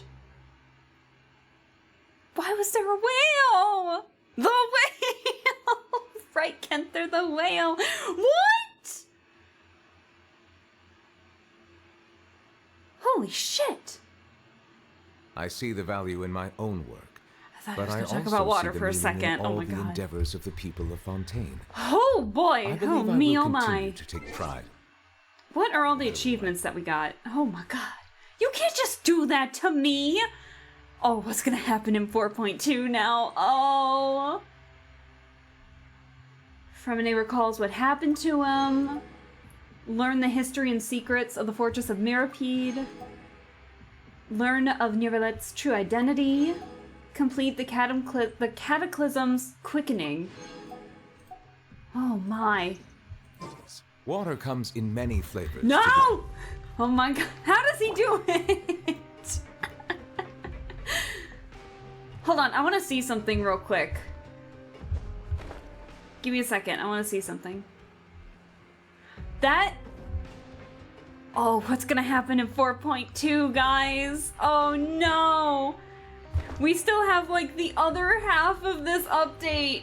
Why was there a whale? The whale! Right, Kenther, the whale. What? Holy shit. I see the value in my own work. I But I was also gonna talk about water see the for a meaning second. in Oh all my the god. endeavors of the people of Fontaine. Oh boy. I Oh believe I me, will oh continue my. to take pride. What are all the achievements that we got? Oh my god. You can't just do that to me. Oh, what's gonna happen in 4.2 now? Oh. Fremine recalls what happened to him. Learn the history and secrets of the Fortress of Mirapede. Learn of Nirvalet's true identity. Complete the Cataclysm's quickening. Oh my. Water comes in many flavors. No! Oh my god. How does he do it? Hold on, I want to see something real quick. Give me a second, I want to see something. That... Oh, what's gonna happen in 4.2, guys? Oh no! We still have like the other half of this update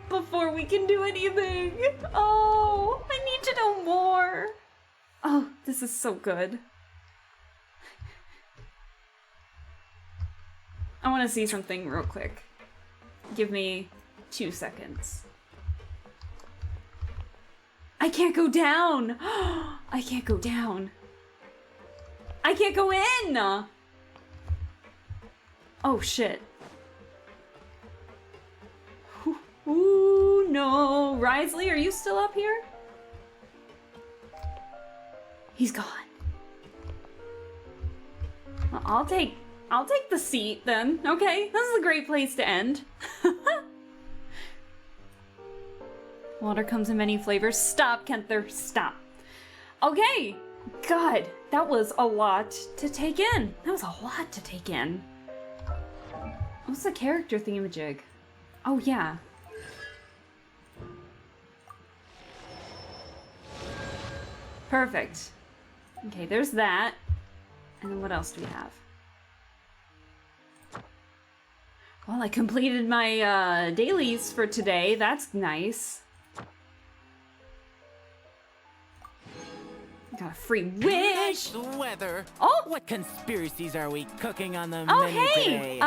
before we can do anything. Oh, I need to know more. Oh, this is so good. I want to see something real quick. Give me 2 seconds. I can't go down! I can't go down. I can't go in! Oh shit. Ooh, no. Risley, are you still up here? He's gone. Well, I'll take the seat then. Okay, this is a great place to end. Water comes in many flavors. Stop, Kenther, stop. Okay, God, that was a lot to take in. That was a lot to take in. What's the character thingamajig? Oh, yeah. Perfect. Okay, there's that. And then what else do we have? Well, I completed my dailies for today. That's nice. Got a free wish. The weather. Oh, what conspiracies are we cooking on the oh, menu hey. today?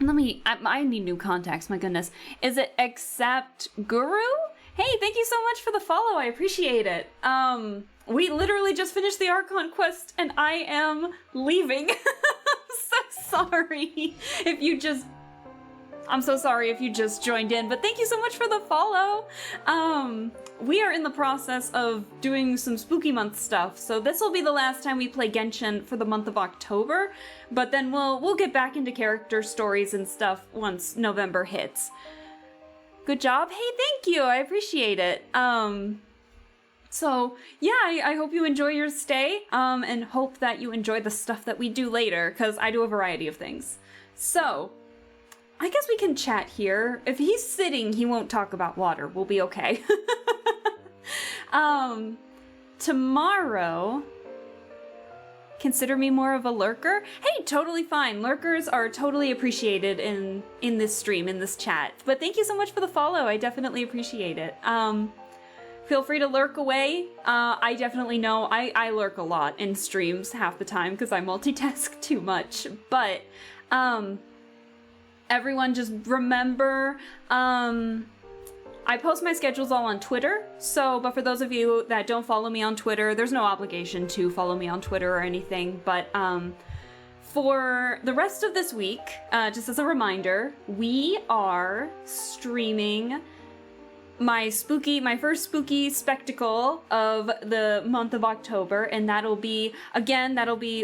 Let me. I need new contacts. My goodness. Is it Accept Guru? Hey, thank you so much for the follow. I appreciate it. We literally just finished the Archon Quest, and I am leaving. I'm so sorry if you just. I'm so sorry if you just joined in, but thank you so much for the follow. We are in the process of doing some spooky month stuff, so this will be the last time we play Genshin for the month of October, but then we'll get back into character stories and stuff once November hits. Good job. Hey, thank you. I appreciate it. So yeah, I hope you enjoy your stay, and hope that you enjoy the stuff that we do later, because I do a variety of things. So, I guess we can chat here. If he's sitting, he won't talk about water. We'll be okay. Tomorrow, consider me more of a lurker. Hey, totally fine. Lurkers are totally appreciated in this stream, in this chat. But thank you so much for the follow. I definitely appreciate it. Feel free to lurk away. I definitely know I lurk a lot in streams half the time because I multitask too much. But everyone just remember, I post my schedules all on Twitter, but for those of you that don't follow me on Twitter, there's no obligation to follow me on Twitter or anything, but for the rest of this week, just as a reminder, we are streaming my first spooky spectacle of the month of October, and that'll be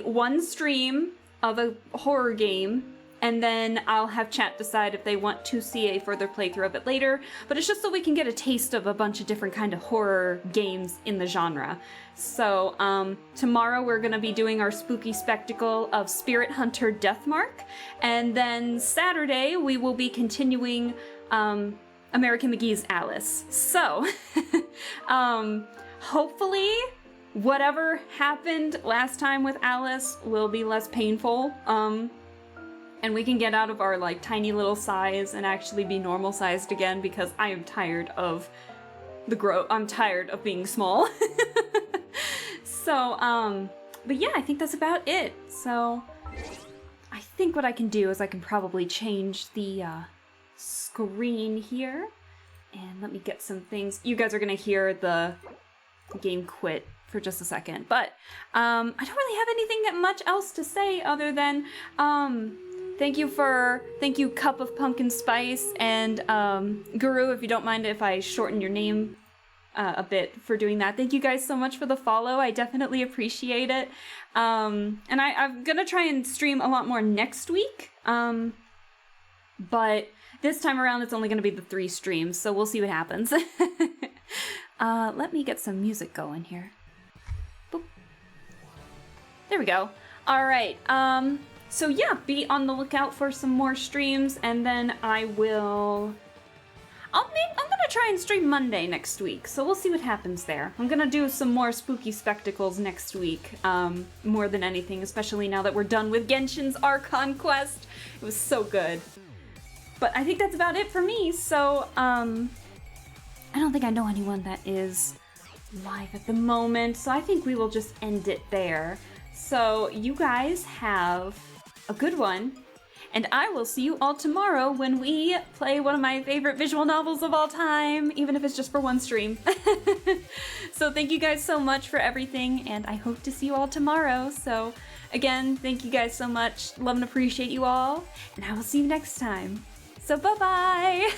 one stream of a horror game. And then I'll have chat decide if they want to see a further playthrough of it later. But it's just so we can get a taste of a bunch of different kind of horror games in the genre. So tomorrow we're going to be doing our spooky spectacle of Spirit Hunter Deathmark. And then Saturday we will be continuing American McGee's Alice. So hopefully whatever happened last time with Alice will be less painful. And we can get out of our like tiny little size and actually be normal sized again, because I am tired of I'm tired of being small. So, but yeah, I think that's about it. So I think what I can do is I can probably change the screen here, and let me get some things. You guys are gonna hear the game quit for just a second, but I don't really have anything much else to say other than thank you Cup of Pumpkin Spice and Guru, if you don't mind if I shorten your name a bit for doing that. Thank you guys so much for the follow. I definitely appreciate it. And I'm gonna try and stream a lot more next week. But this time around it's only gonna be the 3 streams, so we'll see what happens. Let me get some music going here. Boop. There we go. All right. So yeah, be on the lookout for some more streams, and then I'm gonna try and stream Monday next week, so we'll see what happens there. I'm gonna do some more spooky spectacles next week, more than anything, especially now that we're done with Genshin's Archon Quest. It was so good. But I think that's about it for me, so I don't think I know anyone that is live at the moment, so I think we will just end it there. So you guys have a good one, and I will see you all tomorrow when we play one of my favorite visual novels of all time, even if it's just for one stream. So thank you guys so much for everything, and I hope to see you all tomorrow. So again, thank you guys so much. Love and appreciate you all, and I will see you next time. So bye-bye!